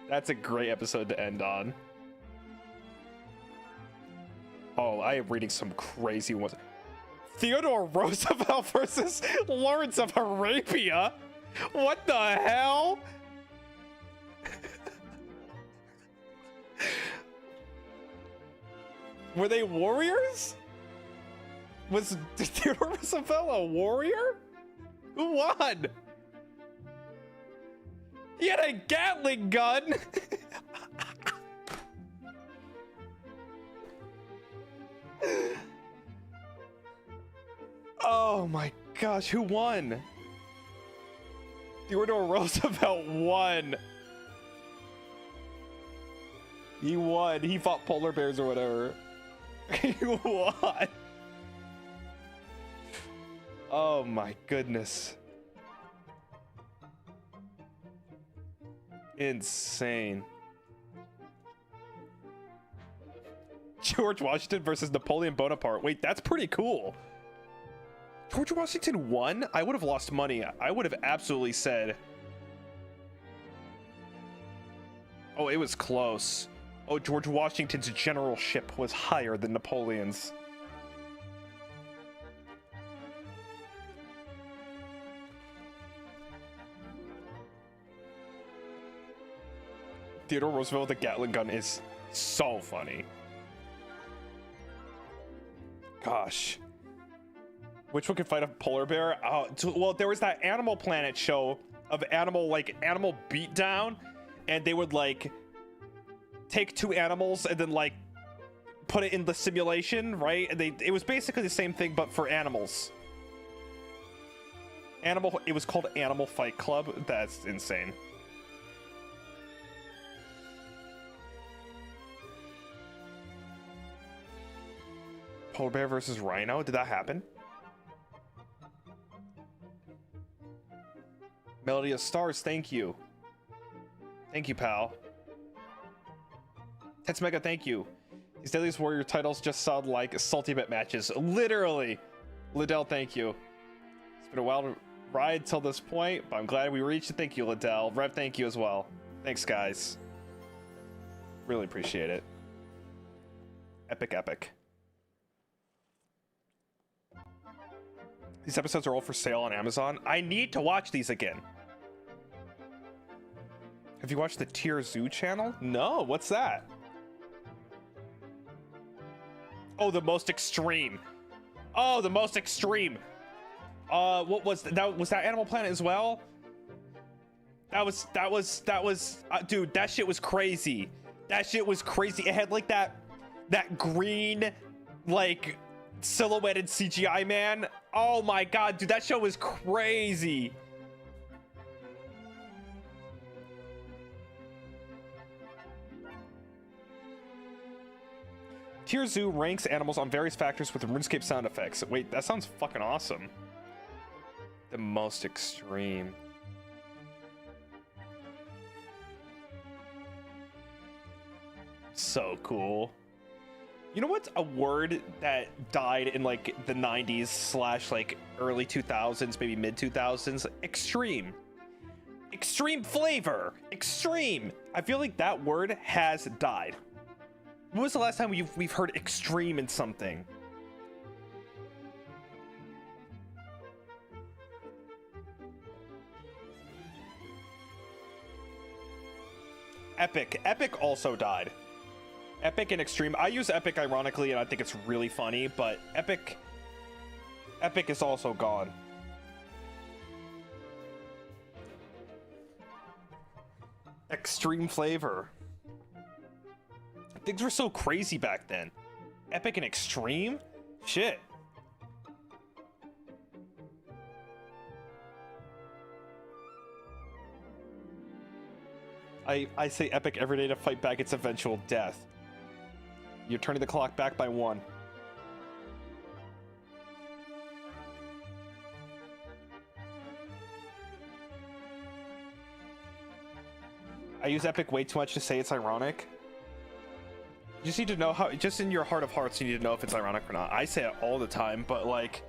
That's a great episode to end on. Oh, I am reading some crazy ones. Theodore Roosevelt versus Lawrence of Arabia? What the hell? Were they warriors? Was Theodore Roosevelt a warrior? Who won? He had a Gatling gun. Oh my gosh, who won? Theodore Roosevelt won. He won. He fought polar bears or whatever. He won. Oh my goodness. Insane. George Washington versus Napoleon Bonaparte. Wait, that's pretty cool. George Washington won? I would have lost money. I would have absolutely said... Oh, it was close. Oh, George Washington's generalship was higher than Napoleon's. Theodore Roosevelt with a Gatling gun is so funny. Gosh. Which one could fight a polar bear? Well, there was that Animal Planet show of animal beatdown, and they would like take two animals and then like put it in the simulation, right? And it was basically the same thing but for animals. It was called Animal Fight Club. That's insane. Polar bear versus rhino? Did that happen? Melody of Stars, thank you. Thank you, pal. Mega, thank you. These Deadliest Warrior titles just sound like salty bit matches. Literally. Liddell, thank you. It's been a wild ride till this point, but I'm glad we reached it. Thank you, Liddell. Rev, thank you as well. Thanks, guys. Really appreciate it. Epic, epic. These episodes are all for sale on Amazon. I need to watch these again. Have you watched the Tier Zoo channel? No, what's that? Oh, the most extreme. Oh, the most extreme. What was that? Was that Animal Planet as well? That was dude, that shit was crazy. That shit was crazy. It had like that green, like silhouetted CGI man. Oh my god, dude, that show was crazy. Tier Zoo ranks animals on various factors with RuneScape sound effects. Wait, that sounds fucking awesome. The most extreme. So cool. You know what's a word that died in like the 90s slash like early 2000s, maybe mid 2000s? Extreme. Extreme flavor. Extreme. I feel like that word has died. When was the last time we've heard extreme in something? Epic. Epic also died. Epic and extreme. I use epic ironically, and I think it's really funny, but epic is also gone. Extreme flavor. Things were so crazy back then. Epic and extreme? Shit. I say epic every day to fight back its eventual death. You're turning the clock back by 1. I use epic way too much to say it's ironic. You just need to know how, just in your heart of hearts, you need to know if it's ironic or not. I say it all the time, but like,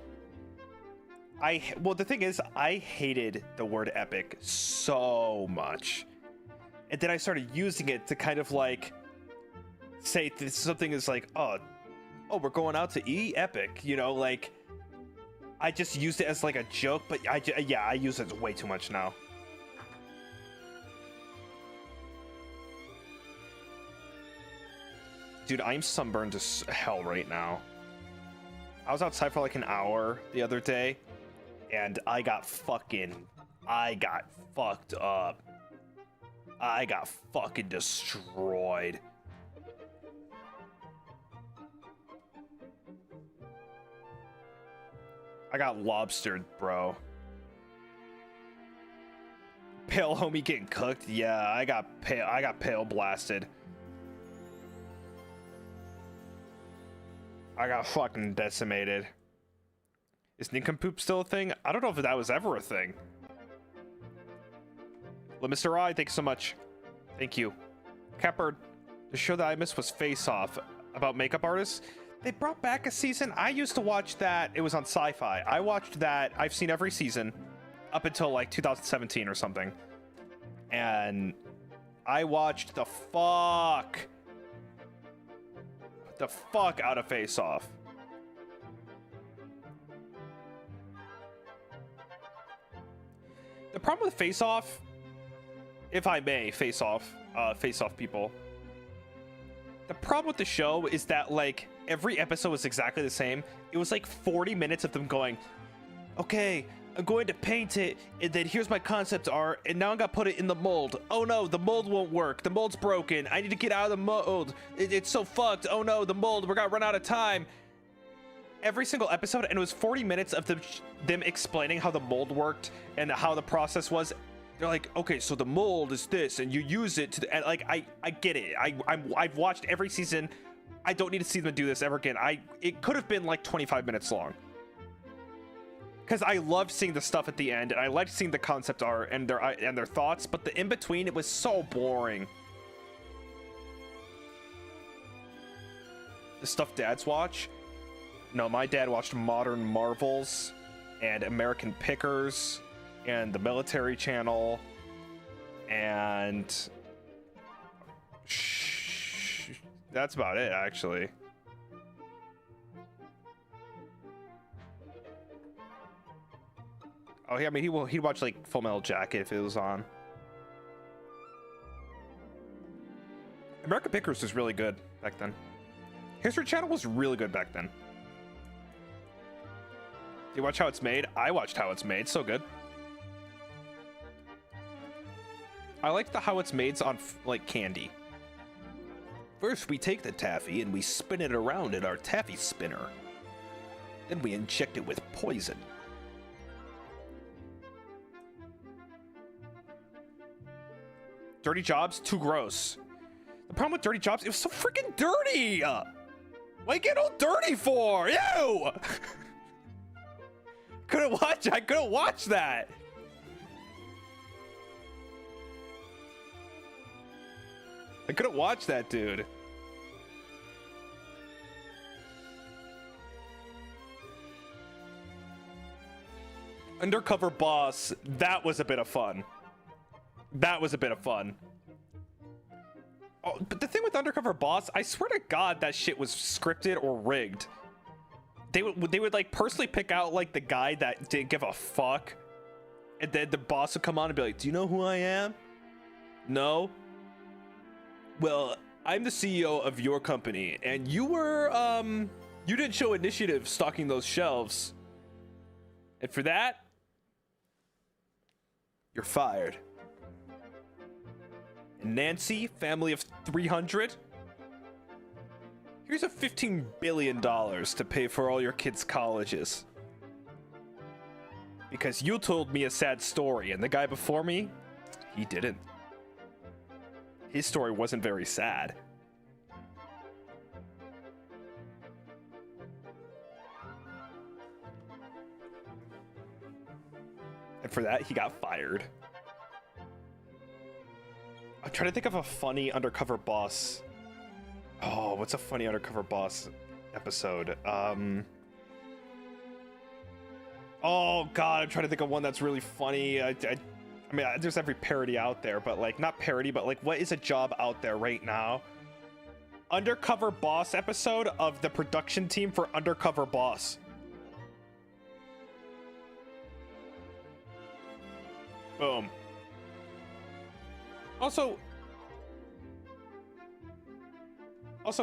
well, the thing is, I hated the word epic so much. And then I started using it to kind of like, say something is like, oh, oh, we're going out to eat, epic, you know, like I just used it as like a joke, but I use it way too much now. Dude, I'm sunburned as hell right now. I was outside for like an hour the other day, and I got fucked up. I got fucking destroyed. I got lobstered, bro. Pale homie getting cooked? Yeah, I got pale blasted. I got fucking decimated. Is nincompoop still a thing? I don't know if that was ever a thing. Well, Mr. I, thanks so much. Thank you. Catbird, the show that I missed was Face Off, about makeup artists. They brought back a season. I used to watch that. It was on Sci-Fi. I watched that. I've seen every season up until like 2017 or something. And I watched the fuck out of Face Off. The problem with Face Off, if I may, Face Off people. The problem with the show is that like every episode was exactly the same. It was like 40 minutes of them going, okay, I'm going to paint it, and then here's my concept art, and now I'm gonna put it in the mold. Oh no, the mold won't work. The mold's broken. I need to get out of the mold. It's so fucked. Oh no, the mold, we're gonna run out of time. Every single episode, and it was 40 minutes of them explaining how the mold worked and how the process was. They're like, okay, so the mold is this, and you use it to, and like, I get it. I've watched every season. I don't need to see them do this ever again. It could have been like 25 minutes long. Because I loved seeing the stuff at the end, and I liked seeing the concept art and their thoughts, but the in-between, it was so boring. The stuff dads watch? No, my dad watched Modern Marvels and American Pickers and the Military Channel and that's about it, actually. Oh yeah, I mean he'd watch like Full Metal Jacket if it was on. American Pickers was really good back then. History Channel was really good back then. You watch How It's Made? I watched How It's Made. So good. I like the How It's Made's on like candy. First, we take the taffy and we spin it around in our taffy spinner. Then we inject it with poison. Dirty Jobs, too gross. The problem with Dirty Jobs, it was so freaking dirty. What you get all dirty for? Ew! I couldn't watch that. I couldn't watch that, dude. Undercover Boss, that was a bit of fun. That was a bit of fun. Oh, but the thing with Undercover Boss, I swear to God, that shit was scripted or rigged. They would like personally pick out like the guy that didn't give a fuck, and then the boss would come on and be like, "Do you know who I am? No? Well, I'm the CEO of your company, and you were you didn't show initiative stocking those shelves, and for that, you're fired." Nancy, family of 300. Here's a $15 billion to pay for all your kids' colleges. Because you told me a sad story, and the guy before me, he didn't. His story wasn't very sad. And for that, he got fired. I'm trying to think of a funny Undercover Boss. Oh, what's a funny Undercover Boss episode? Oh God, I'm trying to think of one that's really funny. I mean, there's every parody out there, but like not parody, but like what is a job out there right now? undercover boss episode of the production team for Undercover Boss. Boom. Also,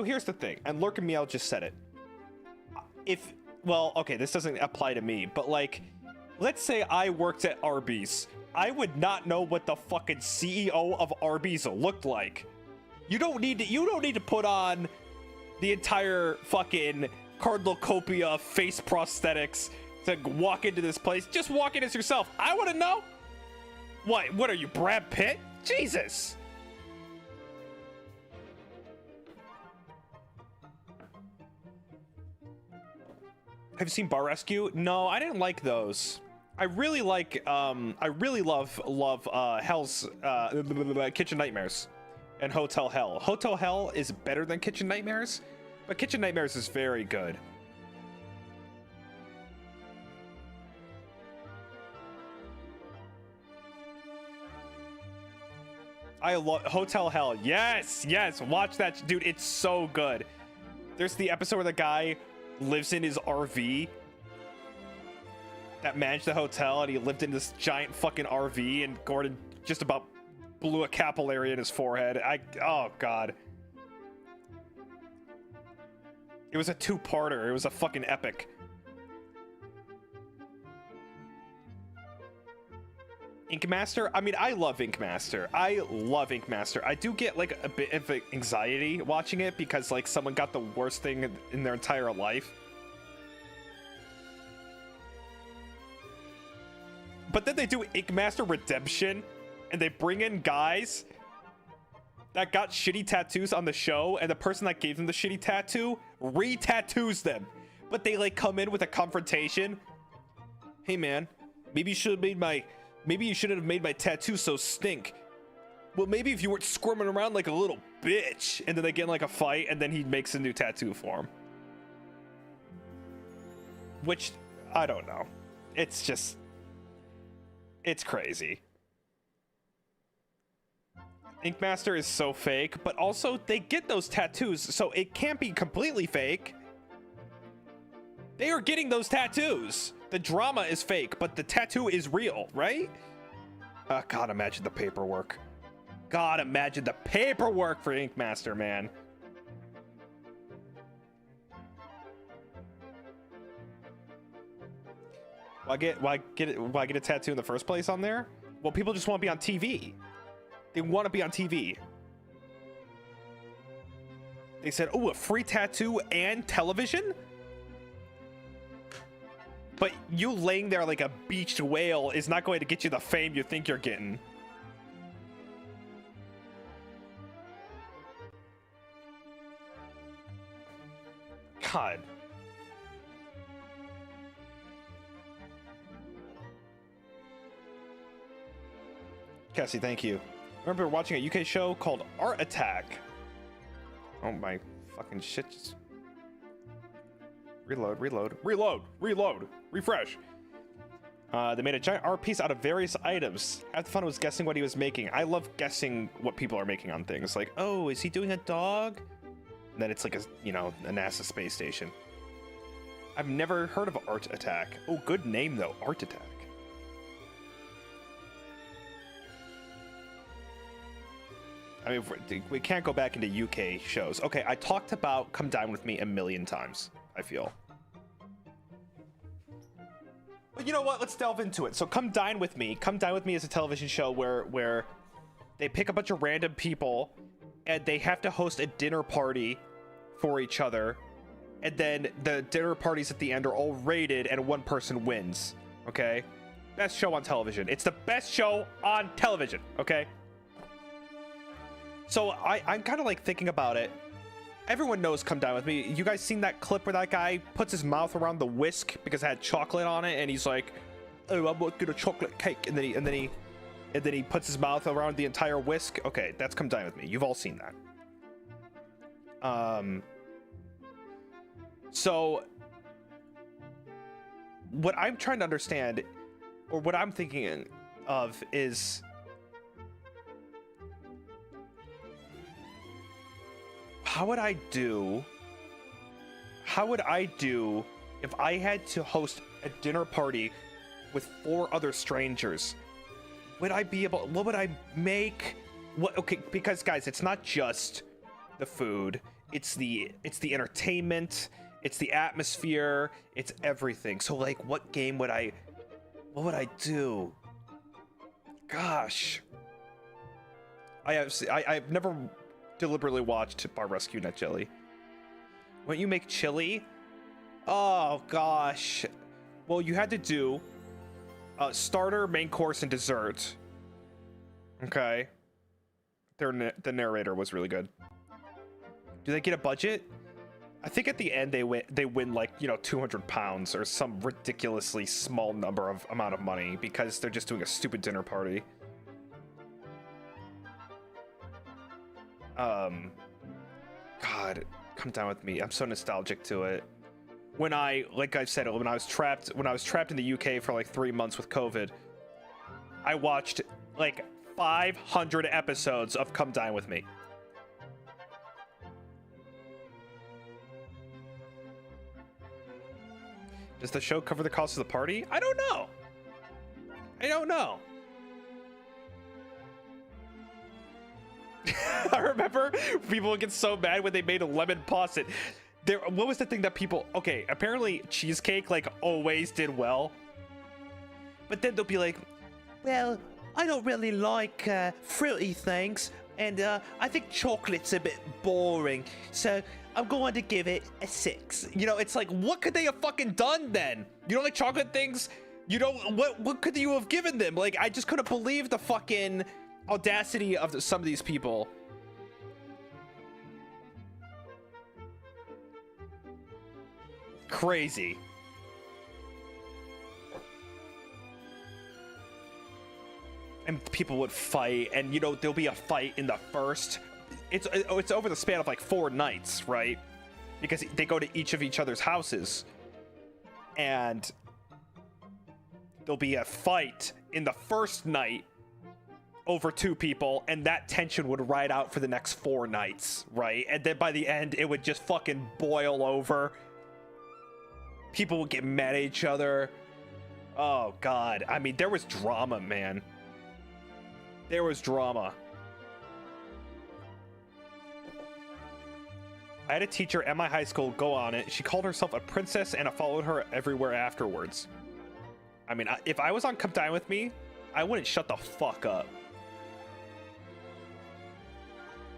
here's the thing, and Lurk and Meow just said it. Well, okay, this doesn't apply to me, but like, let's say I worked at Arby's. I would not know what the fucking CEO of Arby's looked like. You don't need to put on the entire fucking cornucopia of face prosthetics to walk into this place. Just walk in as yourself. I want to know. What are you, Brad Pitt? Jesus. Have you seen Bar Rescue? No, I didn't like those. I really like, I really love Hell's, Kitchen Nightmares and Hotel Hell. Hotel Hell is better than Kitchen Nightmares, but Kitchen Nightmares is very good. I love Hotel Hell. Yes, yes, watch that, dude. It's so good. There's the episode where the guy lives in his RV that managed the hotel, and he lived in this giant fucking RV, and Gordon just about blew a capillary in his forehead. Oh god. It was a two-parter. It was a fucking epic. Ink Master? I mean, I love Ink Master. I love Ink Master. I do get like a bit of anxiety watching it because like someone got the worst thing in their entire life. But then they do Ink Master Redemption and they bring in guys that got shitty tattoos on the show, and the person that gave them the shitty tattoo re-tattoos them. But they like come in with a confrontation. Hey man, maybe you should have made my tattoo so stink. Well, maybe if you weren't squirming around like a little bitch. And then they get in like a fight, and then he makes a new tattoo for him. Which, I don't know. It's just, it's crazy. Ink Master is so fake, but also they get those tattoos, so it can't be completely fake. They are getting those tattoos. The drama is fake, but the tattoo is real, right? God, imagine the paperwork. God, imagine the paperwork for Ink Master, man. Why get a tattoo in the first place on there? Well, people just want to be on TV. They want to be on TV. They said, oh, a free tattoo and television? But you laying there like a beached whale is not going to get you the fame you think you're getting. God. Cassie, thank you. I remember watching a UK show called Art Attack. Oh my fucking shit. Just reload, refresh. They made a giant art piece out of various items. Half the fun was guessing what he was making. I love guessing what people are making on things. Like, oh, is he doing a dog? And then it's like a NASA space station. I've never heard of Art Attack. Oh, good name though, Art Attack. I mean, we can't go back into UK shows. Okay, I talked about Come Dine With Me a million times, I feel. But you know what? Let's delve into it. So Come Dine With Me. Come Dine With Me is a television show where they pick a bunch of random people and they have to host a dinner party for each other. And then the dinner parties at the end are all rated and one person wins. Okay? Best show on television. It's the best show on television. Okay? So I'm kind of like thinking about it. Everyone knows Come Dine With Me. You guys seen that clip where that guy puts his mouth around the whisk because it had chocolate on it, and he's like, "Oh, I'm gonna get a chocolate cake," and then he puts his mouth around the entire whisk. Okay, that's Come Dine With Me. You've all seen that. So what I'm trying to understand, or what I'm thinking of, is How would I do? How would I do if I had to host a dinner party with 4 other strangers? Would I be able? What would I make? What? Okay, because guys, it's not just the food. It's the entertainment. It's the atmosphere. It's everything. So like, what game would I? What would I do? Gosh, I've never deliberately watched Bar Rescue Net Jelly. When you make chili, oh gosh, well you had to do starter, main course, and dessert. Okay, the narrator was really good. Do they get a budget? I think at the end they win like, you know, 200 pounds or some ridiculously small amount of money because they're just doing a stupid dinner party. God, come down with me. I'm so nostalgic to it. When like I said, when I was trapped in the UK for like 3 months with COVID, I watched like 500 episodes of Come Dine With Me. Does the show cover the cost of the party? I don't know. I don't know. I remember people would get so mad when they made a lemon posset. What was the thing that people... Okay, apparently cheesecake, like, always did well. But then they'll be like, well, I don't really like fruity things. And I think chocolate's a bit boring. So I'm going to give it a 6. You know, it's like, what could they have fucking done then? You don't like chocolate things? You don't... What could you have given them? Like, I just couldn't believe the fucking audacity of some of these people. Crazy. And people would fight, and you know, there'll be a fight in the first. It's over the span of like 4 nights, right? Because they go to each other's houses, and there'll be a fight in the first night over 2 people, and that tension would ride out for the next 4 nights, right? And then by the end, it would just fucking boil over. People would get mad at each other. Oh God, I mean, there was drama, man. There was drama. I had a teacher at my high school go on it. She called herself a princess, and I followed her everywhere afterwards. I mean, if I was on Come Dine With Me, I wouldn't shut the fuck up.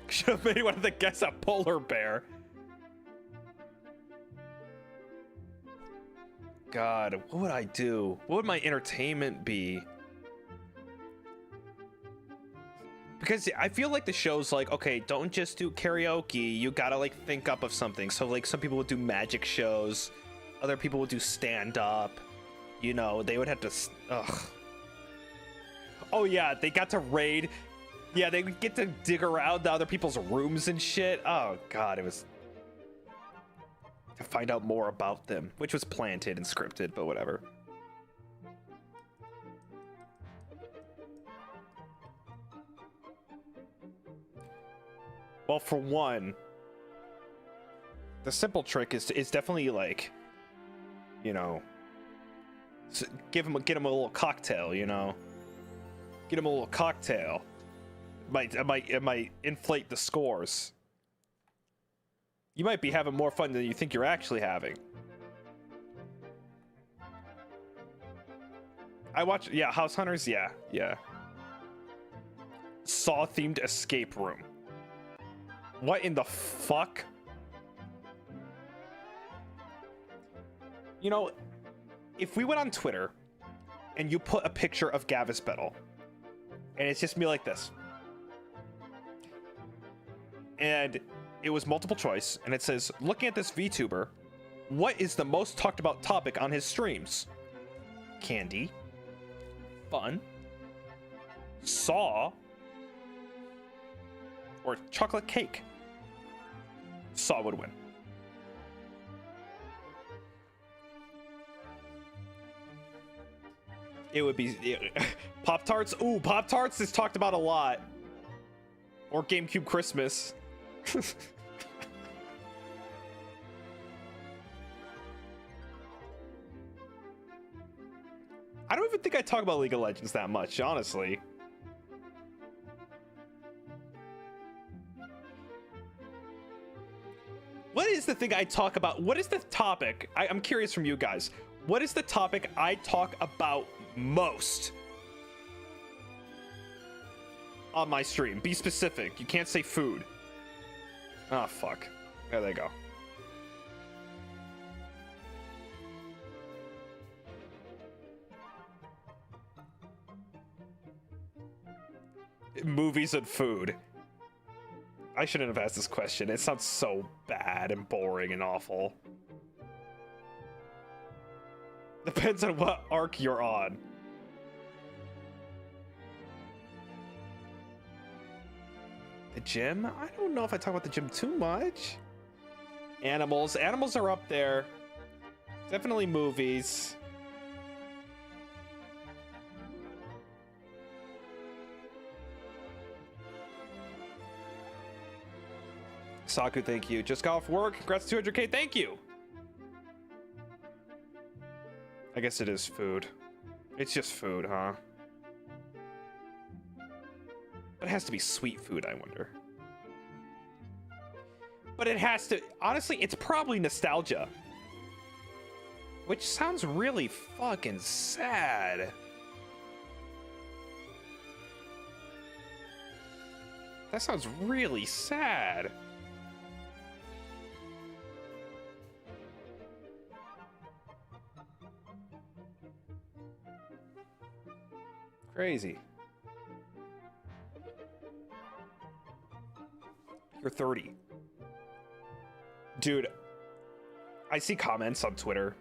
Should have made one of the guests a polar bear. God, what would I do? What would my entertainment be? Because I feel like the show's like, okay, don't just do karaoke. You gotta like think up of something. So like some people would do magic shows. Other people would do stand-up. You know, they would have to... Ugh. Oh yeah, they got to raid. Yeah, they would get to dig around the other people's rooms and shit. Oh God, it was... to find out more about them, which was planted and scripted, but whatever. Well, for one, the simple trick is definitely like, you know, get him a little cocktail, you know, get him a little cocktail. It might inflate the scores. You might be having more fun than you think you're actually having. I watch, yeah, House Hunters, yeah. Saw-themed escape room. What in the fuck? You know, if we went on Twitter and you put a picture of Gavis Bettel, and it's just me like this, and it was multiple choice, and it says, looking at this VTuber, what is the most talked about topic on his streams? Candy, fun, Saw, or chocolate cake? Saw would win. It would be Pop-Tarts. Ooh, Pop-Tarts is talked about a lot. Or GameCube Christmas. I don't even think I talk about League of Legends that much, honestly. What is the thing I talk about? What is the topic? I'm curious from you guys. What is the topic I talk about most on my stream? Be specific. You can't say food. Oh, fuck. There they go. Movies and food. I shouldn't have asked this question. It sounds so bad and boring and awful. Depends on what arc you're on. The gym? I don't know if I talk about the gym too much. Animals. Animals are up there. Definitely movies. Saku, thank you. Just got off work. Congrats, 200K. Thank you. I guess it is food. It's just food, huh? But it has to be sweet food, I wonder. But it has to... Honestly, it's probably nostalgia. Which sounds really fucking sad. That sounds really sad. Crazy. You're 30. Dude, I see comments on Twitter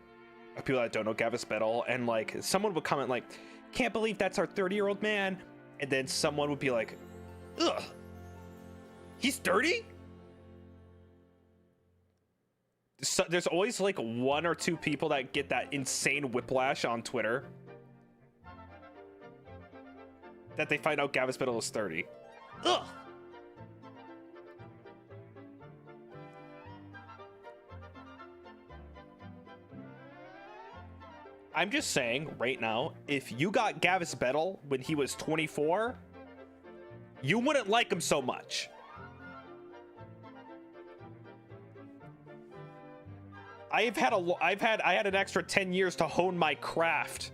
of people that don't know Gavis Bettel, and like someone would comment like, can't believe that's our 30-year-old man, and then someone would be like, ugh, he's 30? So, there's always like one or two people that get that insane whiplash on Twitter that they find out Gavis Bettel is 30. Ugh. I'm just saying right now, if you got Gavis Bettel when he was 24, you wouldn't like him so much. I had an extra 10 years to hone my craft.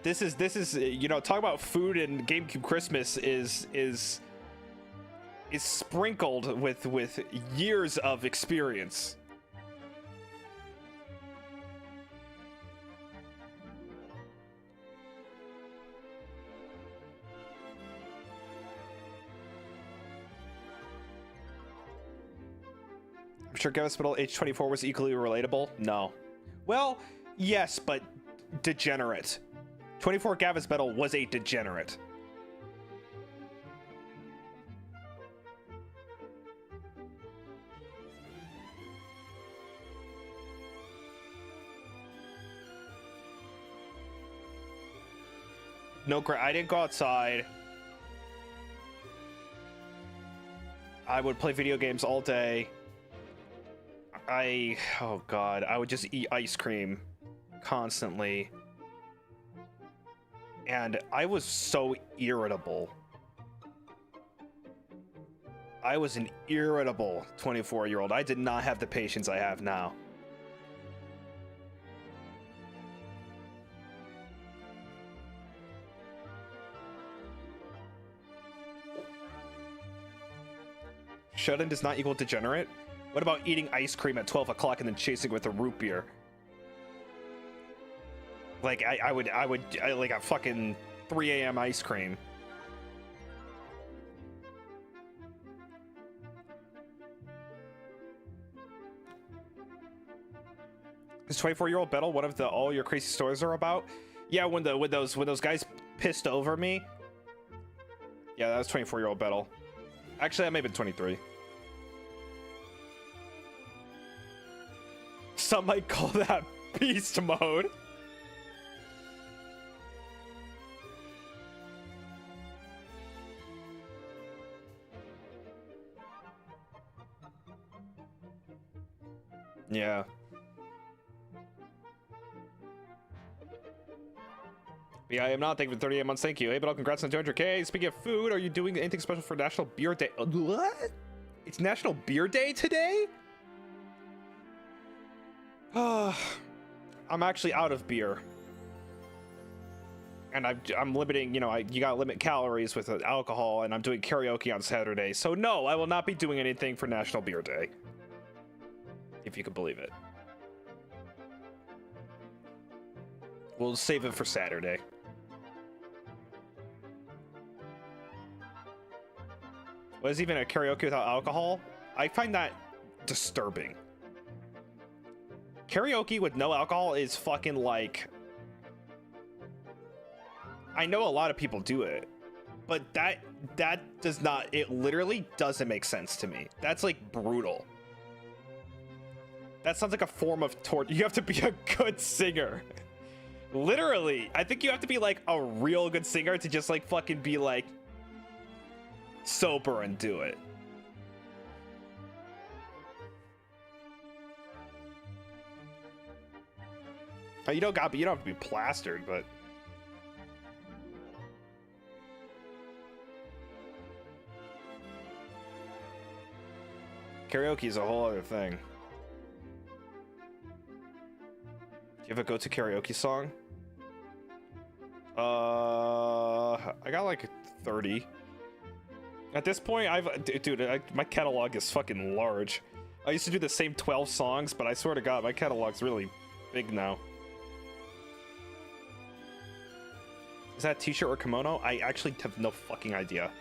This is you know, talk about food and GameCube Christmas is sprinkled with years of experience. I'm sure Gavis Bettel age 24 was equally relatable. No. Well, yes, but degenerate. 24 Gavis Bettel was a degenerate. No, I didn't go outside. I would play video games all day. Oh God, I would just eat ice cream constantly. And I was so irritable. I was an irritable 24-year-old. I did not have the patience I have now. Shut-in does not equal degenerate? What about eating ice cream at 12 o'clock and then chasing with a root beer? Like, I would like a fucking 3 a.m. ice cream. Is 24-year-old Bettel one of the all your crazy stories are about? Yeah, when those guys pissed over me. Yeah, that was 24-year-old Bettel. Actually, I may have been 23. Some might call that beast mode. Yeah. Yeah, I am not. Thank you for 38 months. Thank you. Hey, but congrats on 200K. Speaking of food, are you doing anything special for National Beer Day? What? It's National Beer Day today? I'm actually out of beer. And I'm limiting, you know, you gotta limit calories with alcohol, and I'm doing karaoke on Saturday. So no, I will not be doing anything for National Beer Day. If you can believe it. We'll save it for Saturday. What is even a karaoke without alcohol? I find that disturbing. Karaoke with no alcohol is fucking like... I know a lot of people do it, but that does not... It literally doesn't make sense to me. That's like brutal. That sounds like a form of torture. You have to be a good singer. Literally. I think you have to be like a real good singer to just like fucking be like sober and do it. You don't have to be plastered, but karaoke is a whole other thing. Do you have a go-to karaoke song? I got like 30. At this point, my catalog is fucking large. I used to do the same 12 songs, but I swear to God, my catalog's really big now. Is that a t-shirt or kimono? I actually have no fucking idea.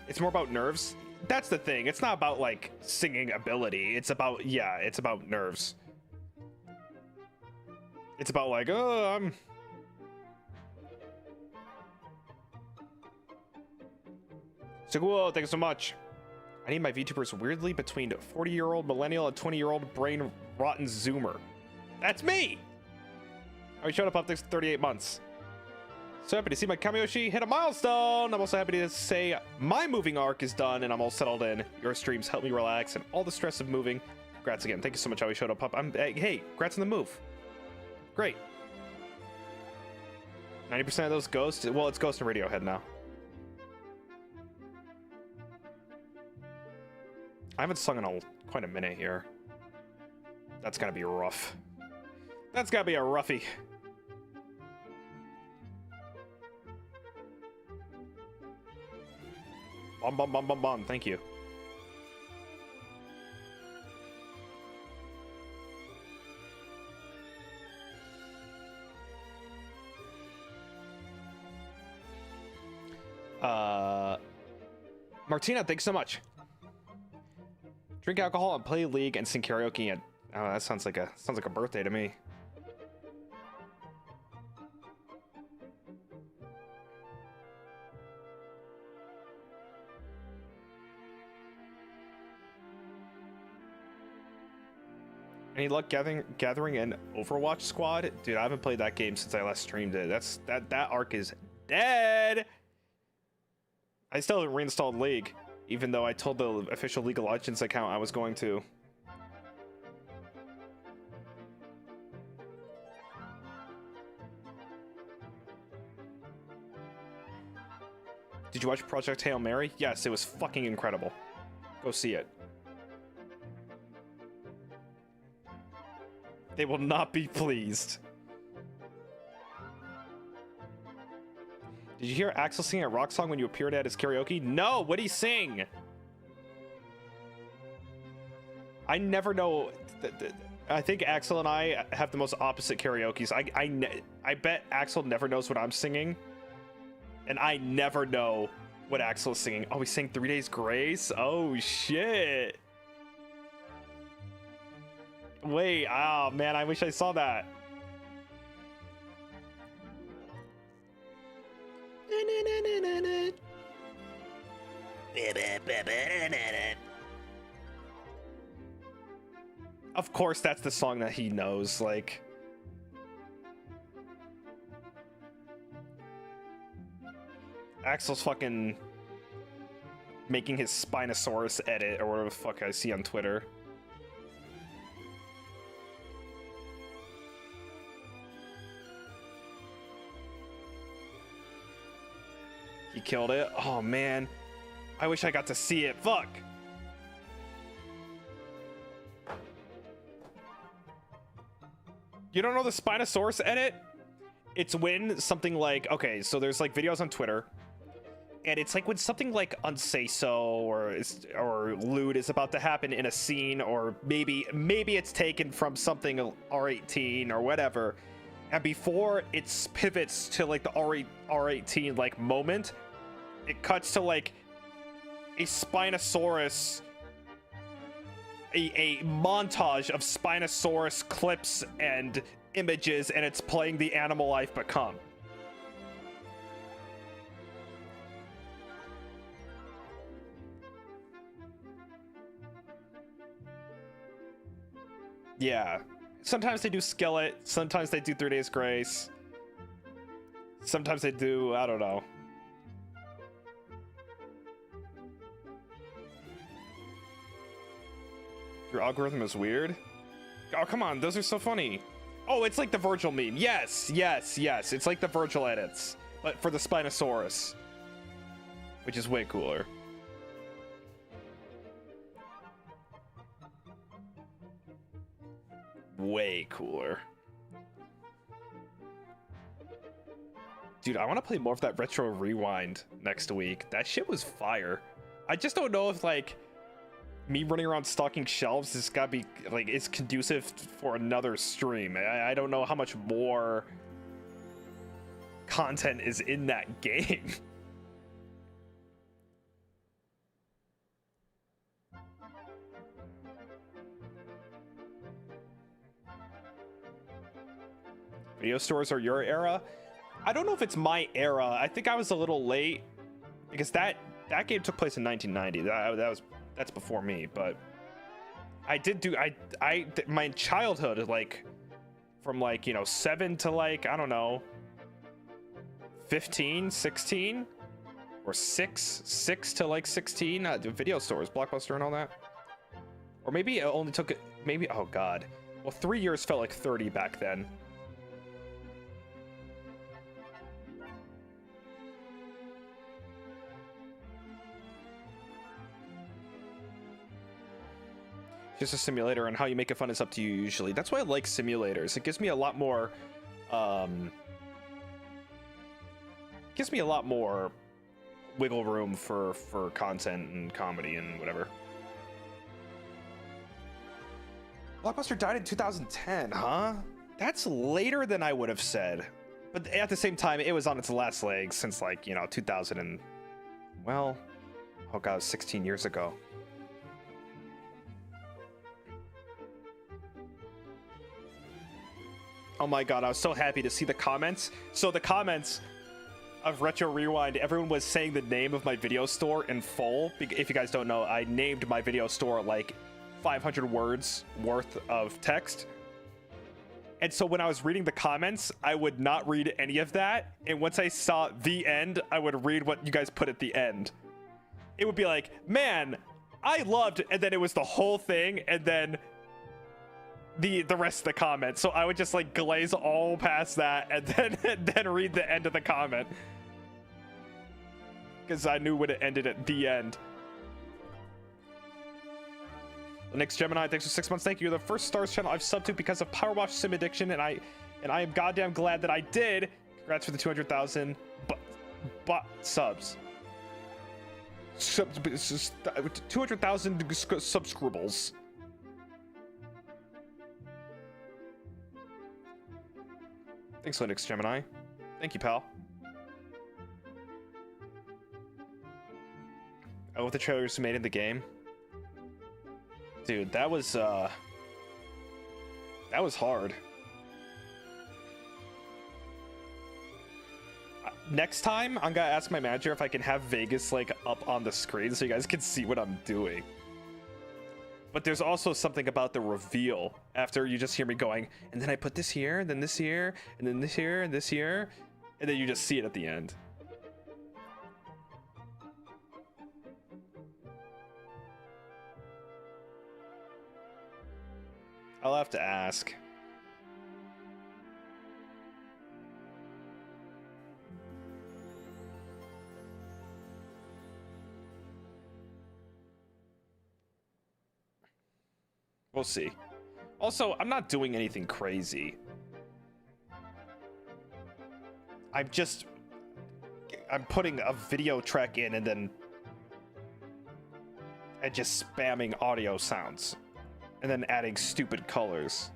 It's more about nerves. That's the thing. It's not about like singing ability. It's about, yeah, it's about nerves. It's about like, oh, I'm... So cool, thanks so much. I need my VTubers weirdly between 40-year-old millennial and 20-year-old brain rotten zoomer. That's me! I showed up next 38 months. So happy to see my Kamiyoshi hit a milestone. I'm also happy to say my moving arc is done and I'm all settled in. Your streams help me relax and all the stress of moving. Congrats again. Thank you so much how you showed up. Hey, congrats on the move. Great. 90% of those ghosts. Well, it's Ghost and Radiohead now. I haven't sung in quite a minute here. That's gotta be rough. That's gotta be a roughie. Bum bum bum bum bum. Thank you. Martina, thanks so much. Drink alcohol and play League and sing karaoke and oh, that sounds like a birthday to me. Any luck gathering an Overwatch squad? Dude, I haven't played that game since I last streamed it. That arc is dead. I still haven't reinstalled League, even though I told the official League of Legends account I was going to. Did you watch Project Hail Mary? Yes, it was fucking incredible. Go see it. They will not be pleased. Did you hear Axel sing a rock song when you appeared at his karaoke? No, what'd he sing? I never know. I think Axel and I have the most opposite karaokes. I bet Axel never knows what I'm singing. And I never know what Axel is singing. Oh, he sang 3 Days Grace? Oh, shit. Wait, oh man, I wish I saw that. Of course, that's the song that he knows, like. Axel's fucking making his Spinosaurus edit or whatever the fuck I see on Twitter. He killed it. Oh man, I wish I got to see it. Fuck. You don't know the Spinosaurus edit? It's when something like, okay, so there's like videos on Twitter, and it's like when something like unsay so or lewd is about to happen in a scene, or maybe it's taken from something R18 or whatever, and before it pivots to like the R18 like moment, it cuts to like a Spinosaurus, a montage of Spinosaurus clips and images, and it's playing the Animal Life Become. Yeah. Sometimes they do Skillet, sometimes they do 3 Days Grace. Sometimes they do, I don't know. Your algorithm is weird? Oh, come on, those are so funny. Oh, it's like the Virgil meme. Yes, yes, yes. It's like the Virgil edits, but for the Spinosaurus, which is way cooler. Way cooler. Dude, I want to play more of that Retro Rewind next week. That shit was fire. I just don't know if, like, me running around stocking shelves has got to be, like, is conducive for another stream. I don't know how much more content is in that game. Video stores are your era? I don't know if it's my era. I think I was a little late because that game took place in 1990. That's before me, but I did do my childhood, like from like, you know, 7 to like, I don't know, 15, 16, or 6 to like 16. Video stores, Blockbuster and all that. Or maybe it only took, maybe, oh god, well, 3 years felt like 30 back then. Just a simulator, and how you make it fun is up to you usually. That's why I like simulators. It gives me a lot more wiggle room for content and comedy and whatever. Blockbuster died in 2010, huh? That's later than I would have said. But at the same time, it was on its last legs since, like, you know, 2000 and, well, oh god, 16 years ago. Oh my god, I was so happy to see the comments. So the comments of Retro Rewind, everyone was saying the name of my video store in full. If you guys don't know, I named my video store like 500 words worth of text. And so when I was reading the comments, I would not read any of that. And once I saw the end, I would read what you guys put at the end. It would be like, man, I loved, and then it was the whole thing, and then the rest of the comment. So I would just like glaze all past that and then read the end of the comment, because I knew when it ended at the end. The next Gemini, thanks for 6 months. Thank you. You're the first Stars channel I've subbed to because of Power Wash Sim Addiction, and I am goddamn glad that I did. Congrats for the 200,000 subs. 200,000 subscribbles. Thanks, Linux Gemini. Thank you, pal. Oh, the trailers made in the game. Dude, that was hard. Next time, I'm gonna ask my manager if I can have Vegas like up on the screen so you guys can see what I'm doing. But there's also something about the reveal after you just hear me going, and then I put this here, and then this here, and then this here, and this here, and then you just see it at the end. I'll have to ask. We'll see. Also, I'm not doing anything crazy. I'm putting a video track in and just spamming audio sounds and then adding stupid colors.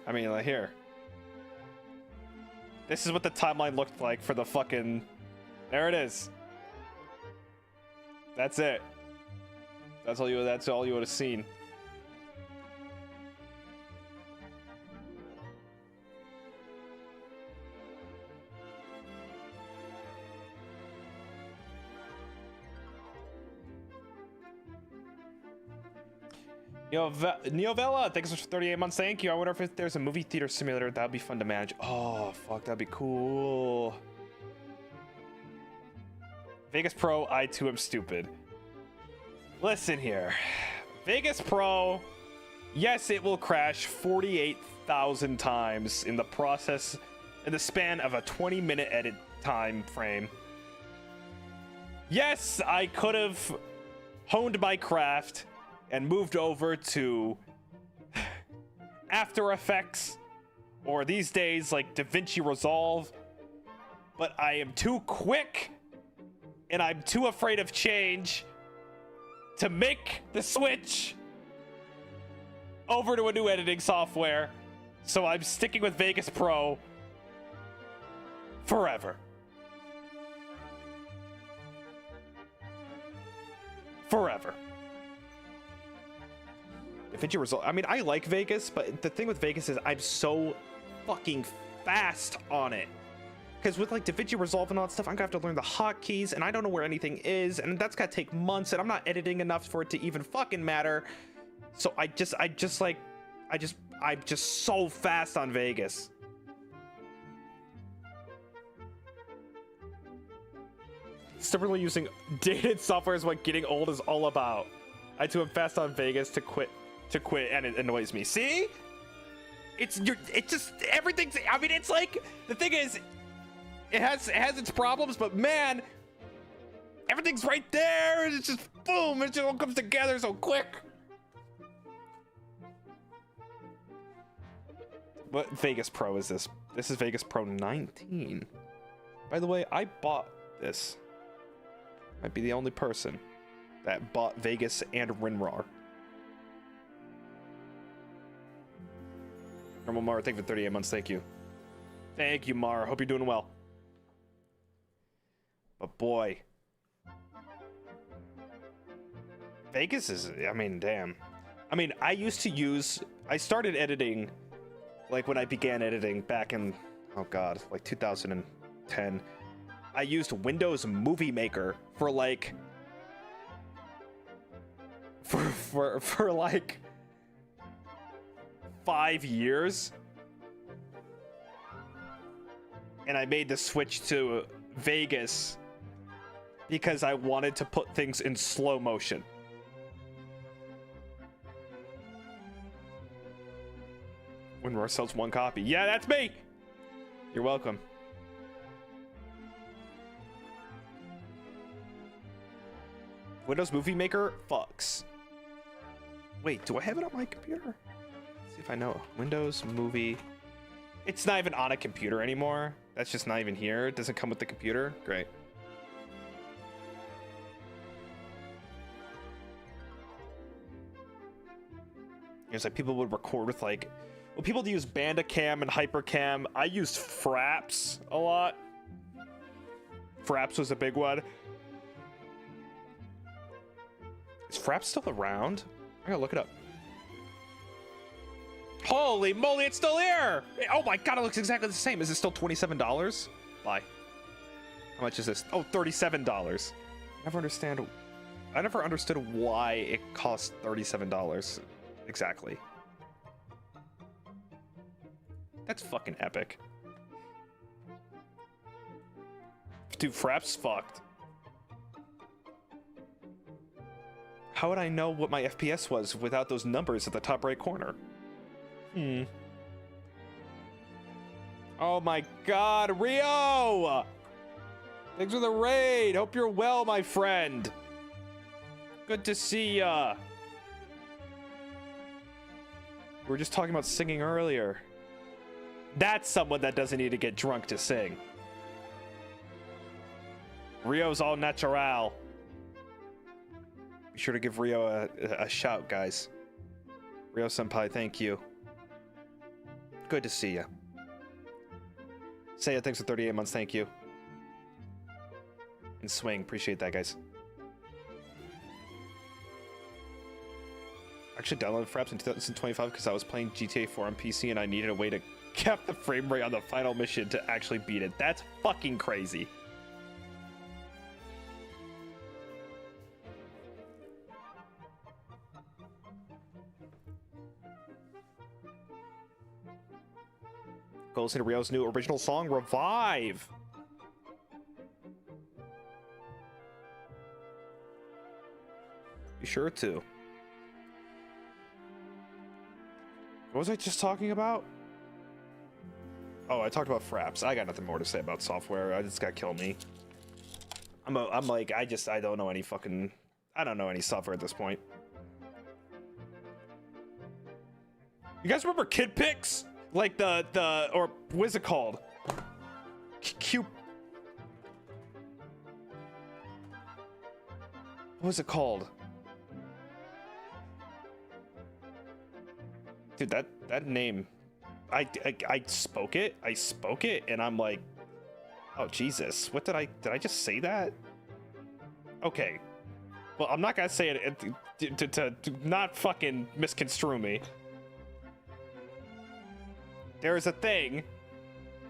I mean, like here. This is what the timeline looked like for the fucking... There it is. That's it. That's all you would have seen. Neovella, thanks for 38 months. Thank you. I wonder if there's a movie theater simulator. That'd be fun to manage. Oh, fuck. That'd be cool. Vegas Pro, I too am stupid. Listen here. Vegas Pro, yes, it will crash 48,000 times in the span of a 20-minute edit time frame. Yes, I could have honed my craft and moved over to After Effects, or these days like DaVinci Resolve, but I am too quick and I'm too afraid of change to make the switch over to a new editing software, so I'm sticking with Vegas Pro forever. Forever. DaVinci Resolve. I mean, I like Vegas, but the thing with Vegas is I'm so fucking fast on it. Because with like DaVinci Resolve and all that stuff, I'm gonna have to learn the hotkeys, and I don't know where anything is, and that's gonna take months, and I'm not editing enough for it to even fucking matter. So I'm just so fast on Vegas. Stubbornly using dated software is what getting old is all about. I too am fast on Vegas to quit, and it annoys me. See? It's just everything's. I mean, it's like the thing is, it has its problems, but man, everything's right there. It's just boom. It just all comes together so quick. What Vegas Pro is this? This is Vegas Pro 19. By the way, I bought this. Might be the only person that bought Vegas and WinRAR. Normal Mara, thank you for 38 months. Thank you. Thank you, Mara. Hope you're doing well. But boy, Vegas is, I mean, damn. I mean, I started editing, like when I began editing back in, oh God, like 2010. I used Windows Movie Maker for like, for like 5 years. And I made the switch to Vegas because I wanted to put things in slow motion. WinRAR sells one copy. Yeah, that's me. You're welcome. Windows Movie Maker fucks. Wait, do I have it on my computer? Let's see if I know. Windows Movie. It's not even on a computer anymore. That's just not even here. It doesn't come with the computer. Great. It's like people would record with like, well, people use Bandicam and Hypercam. I used Fraps a lot. Fraps was a big one. Is Fraps still around? I gotta look it up. Holy moly, it's still here! Oh my God, it looks exactly the same. Is it still $27? Bye. How much is this? Oh, $37. I never understood why it cost $37 exactly. That's fucking epic. Dude, Frapp's fucked. How would I know what my FPS was without those numbers at the top right corner? Oh my god, Rio! Thanks for the raid! Hope you're well, my friend! Good to see ya! We were just talking about singing earlier. That's someone that doesn't need to get drunk to sing. Rio's all natural. Be sure to give Rio a shout, guys. Rio senpai, thank you. Good to see you. Saya, thanks for 38 months, thank you. And Swing, appreciate that, guys. Actually downloaded Fraps in 2025 because I was playing GTA 4 on PC and I needed a way to cap the frame rate on the final mission to actually beat it. That's fucking crazy. Go listen to Rio's new original song, Revive. Be sure to. What was I just talking about? Oh, I talked about Fraps. I got nothing more to say about software. I just got kill me. I'm like, I don't know any fucking... I don't know any software at this point. You guys remember Kid Pix? Like or what's it called? Q... What was it called? Dude, that name, I spoke it, and I'm like, oh Jesus, what did I just say that? Okay, well, I'm not gonna say it to not fucking misconstrue me. There is a thing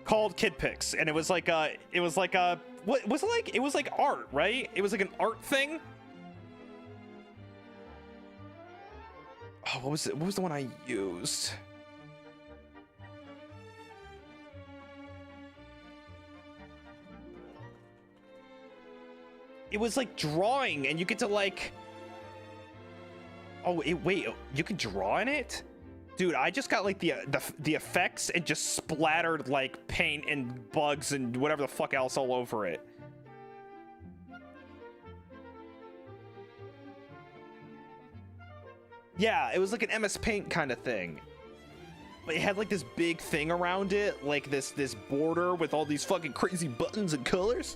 called Kid Pix, and it was like what was it like? It was like art, right? It was like an art thing. Oh, what was it? What was the one I used? It was like drawing, and you get to like... Oh, wait, you can draw in it? Dude, I just got like the effects and just splattered like paint and bugs and whatever the fuck else all over it. Yeah, it was like an MS Paint kind of thing. But it had like this big thing around it, like this border with all these fucking crazy buttons and colors.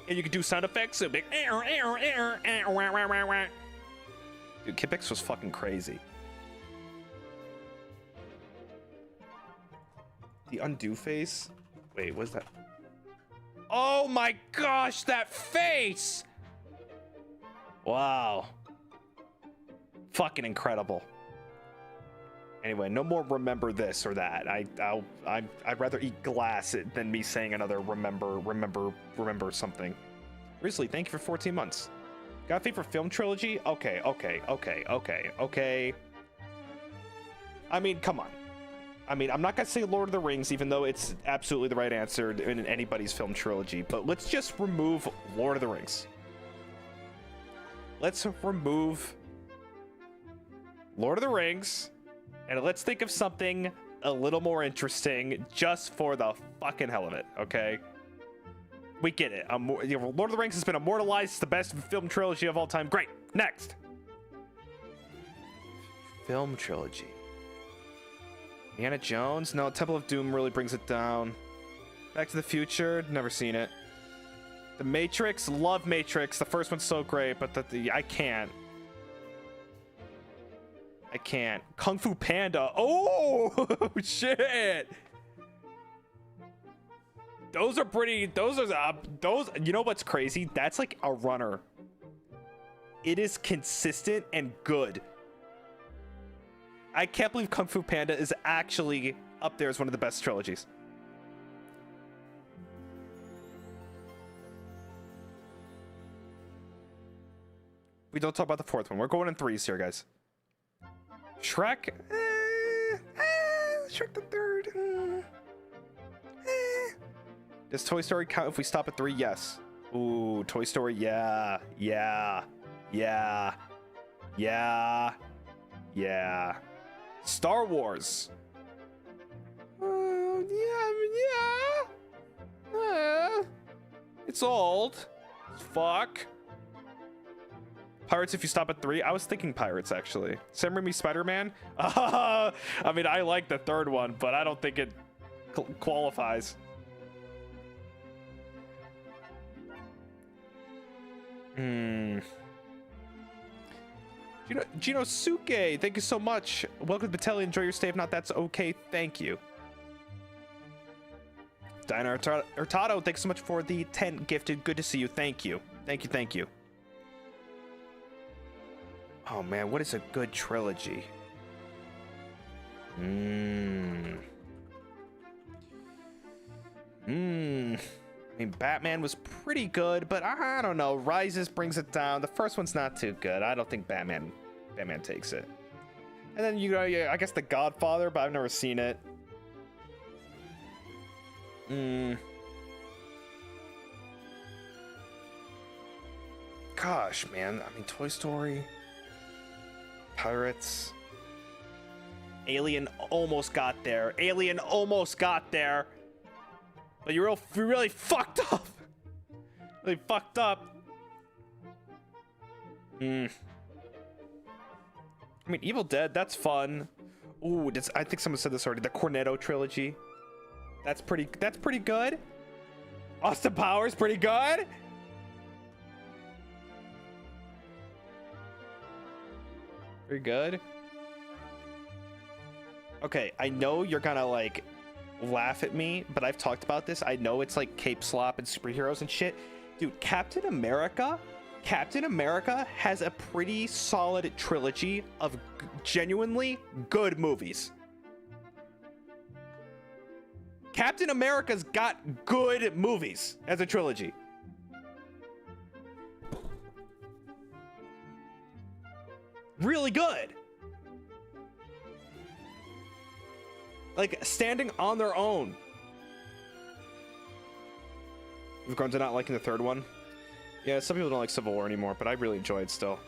And you could do sound effects, so it'd be like, dude, Kid Pix was fucking crazy. The undo face? Wait, what's that? Oh my gosh, that face! Wow. Fucking incredible. Anyway, no more remember this or that. I'd rather eat glass than me saying another remember something. Grizzly, thank you for 14 months. Got a favorite film trilogy? Okay. I mean, come on. I mean, I'm not gonna say Lord of the Rings, even though it's absolutely the right answer in anybody's film trilogy, but let's just remove Lord of the Rings. Let's remove Lord of the Rings, and let's think of something a little more interesting just for the fucking hell of it, okay? We get it. Lord of the Rings has been immortalized. It's the best film trilogy of all time. Great. Next. Film trilogy. Indiana Jones? No, Temple of Doom really brings it down. Back to the Future? Never seen it. The Matrix? Love Matrix. The first one's so great, but I can't. I can't. Kung Fu Panda. Oh, shit. Those are pretty. Those. You know what's crazy? That's like a runner. It is consistent and good. I can't believe Kung Fu Panda is actually up there as one of the best trilogies. We don't talk about the fourth one. We're going in threes here, guys. Shrek? Shrek the third. Does Toy Story count if we stop at 3? Yes. Ooh, Toy Story. Yeah. Yeah. Yeah. Yeah. Yeah. Star Wars. Yeah. It's old. Fuck. Pirates if you stop at 3. I was thinking Pirates, actually. Sam Raimi Spider-Man? I mean, I like the third one, but I don't think it qualifies. Ginosuke, thank you so much. Welcome to Bettel. Enjoy your stay. If not, that's okay. Thank you. Diana Hurtado, thanks so much for the 10 gifted. Good to see you. Thank you. Thank you. Thank you. Oh man, what is a good trilogy? I mean, Batman was pretty good, but I don't know. Rises brings it down. The first one's not too good. I don't think Batman takes it. And then you know, I guess The Godfather, but I've never seen it. Gosh, man. I mean, Toy Story, Pirates, Alien almost got there. Alien almost got there. But you really fucked up. Really fucked up. I mean, Evil Dead, that's fun. Ooh, I think someone said this already. The Cornetto trilogy. That's pretty good. Austin Powers, pretty good. Very good. Okay, I know you're gonna like laugh at me, but I've talked about this. I know it's like cape slop and superheroes and shit. Dude, Captain America has a pretty solid trilogy of genuinely good movies. Captain America's got good movies as a trilogy. Really good. Like, standing on their own. We've grown to not liking the third one. Yeah, some people don't like Civil War anymore, but I really enjoy it still.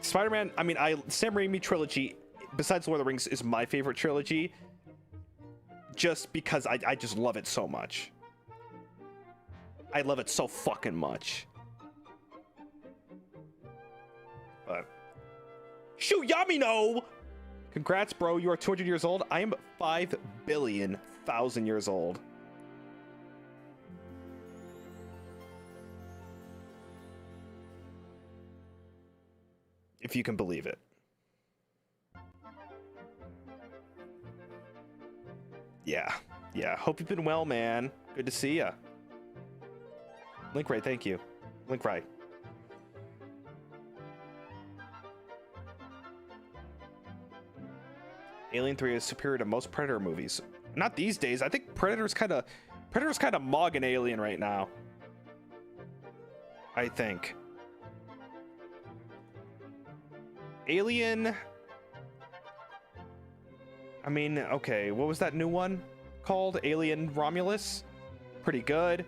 Spider-Man, I mean, Sam Raimi trilogy, besides Lord of the Rings, is my favorite trilogy. Just because I just love it so much. I love it so fucking much. But shoot, Yamino! Congrats, bro. You are 200 years old. I am 5,000,000,000 years old. If you can believe it. Yeah. Hope you've been well, man. Good to see ya. Link right, thank you. Link right. Alien 3 is superior to most Predator movies. Not these days. I think Predator's kind of mogging Alien right now. I think. Alien. I mean, okay, what was that new one called? Alien Romulus? Pretty good.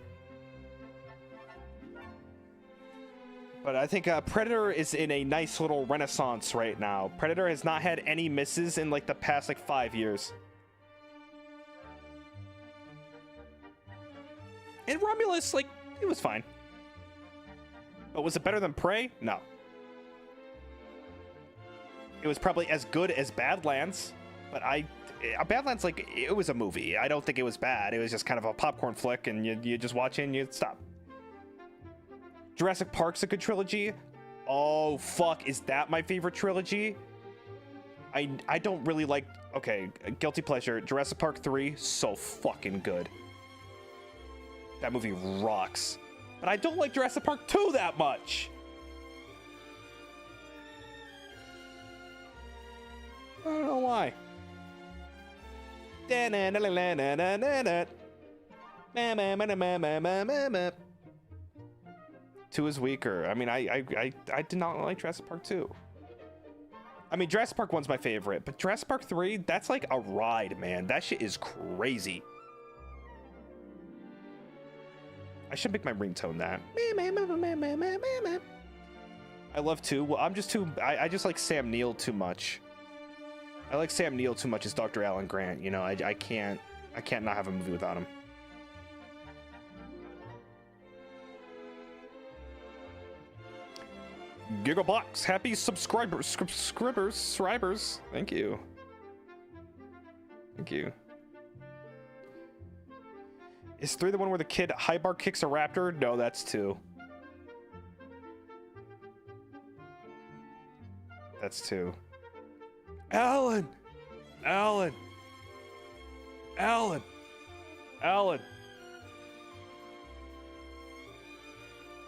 But I think Predator is in a nice little renaissance right now. Predator has not had any misses in like the past like 5 years. And Romulus, like, it was fine. But was it better than Prey? No. It was probably as good as Badlands. But Badlands, like, it was a movie. I don't think it was bad. It was just kind of a popcorn flick, and you just watch it and you stop. Jurassic Park's a good trilogy. Oh, fuck. Is that my favorite trilogy? I don't really like... Okay, guilty pleasure. Jurassic Park 3, so fucking good. That movie rocks. But I don't like Jurassic Park 2 that much. I don't know why. 2 is weaker. I mean, I did not like Jurassic Park 2. I mean, Jurassic Park 1's my favorite, but Jurassic Park 3, that's like a ride, man. That shit is crazy. I should make my ringtone that. I love 2. Well, I'm just too... I just like Sam Neill too much. I like Sam Neill too much as Dr. Alan Grant. You know, I can't not have a movie without him. Gigglebox, happy subscribers. Thank you. Thank you. Is 3 the one where the kid high bar kicks a raptor? No, that's 2. That's 2. Alan! Alan! Alan! Alan!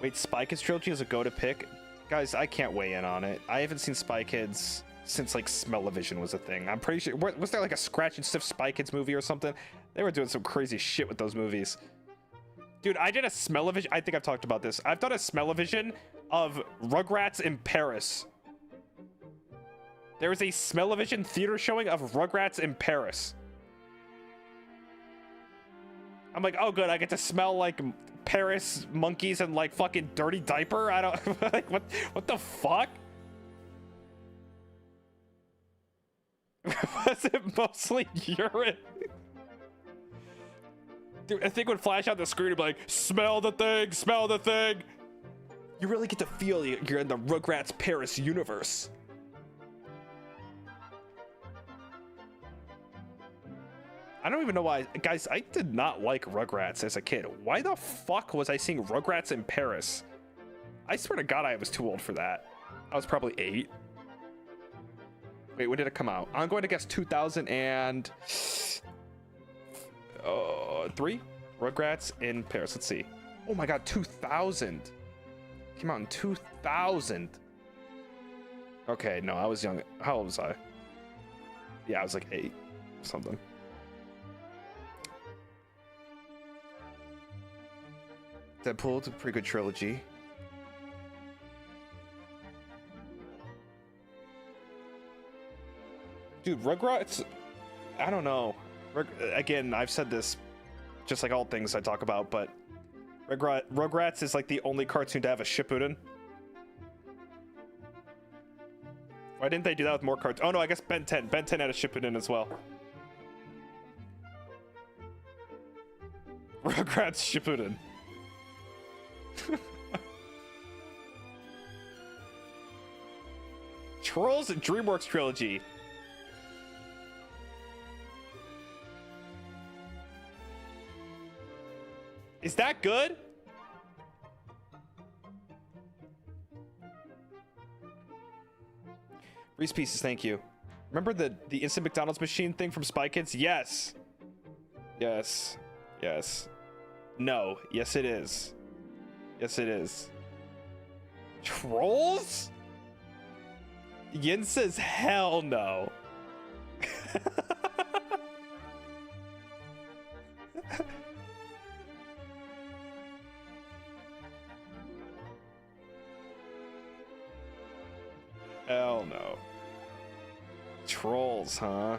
Wait, Spy Kids trilogy is a go to pick? Guys, I can't weigh in on it. I haven't seen Spy Kids since like Smell-O-Vision was a thing. I'm pretty sure. Was there like a Scratch and Sniff Spy Kids movie or something? They were doing some crazy shit with those movies. Dude, I did a Smell-O-Vision. I think I've talked about this. I've done a Smell-O-Vision of Rugrats in Paris. There is a Smell-O-Vision theater showing of Rugrats in Paris. I'm like, oh good, I get to smell like Paris monkeys and like fucking dirty diaper. I don't like what the fuck? Was it mostly urine? Dude, I think would flash out the screen and be like, smell the thing, smell the thing. You really get to feel you're in the Rugrats Paris universe. I don't even know why. Guys, I did not like Rugrats as a kid. Why the fuck was I seeing Rugrats in Paris? I swear to God I was too old for that. I was probably 8. Wait, when did it come out? I'm going to guess 2003? Rugrats in Paris. Let's see. Oh my God, 2000. Came out in 2000. Okay, no, I was young. How old was I? Yeah, I was like 8 or something. Deadpool, it's a pretty good trilogy. Dude, Rugrats, I don't know. Again, I've said this just like all things I talk about, but Rugrats is like the only cartoon to have a Shippuden. Why didn't they do that with more cartoons? Oh no, I guess Ben 10. Ben 10 had a Shippuden as well. Rugrats Shippuden. Trolls DreamWorks trilogy. Is that good? Reese Pieces, thank you. Remember the instant McDonald's machine thing from Spy Kids? Yes. Yes. Yes. No. Yes, it is. Yes, it is. Trolls? Yin says hell no. Hell no. Trolls, huh?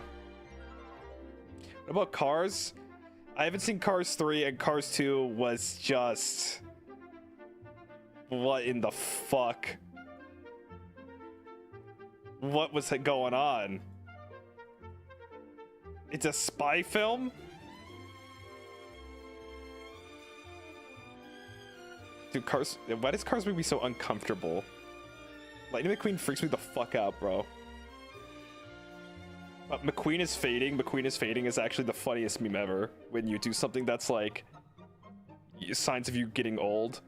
What about Cars? I haven't seen Cars 3, and Cars 2 was just... What in the fuck? What was going on? It's a spy film? Dude, Cars... Why does Cars make me so uncomfortable? Lightning McQueen freaks me the fuck out, bro. McQueen is fading. McQueen is fading is actually the funniest meme ever. When you do something that's like... signs of you getting old.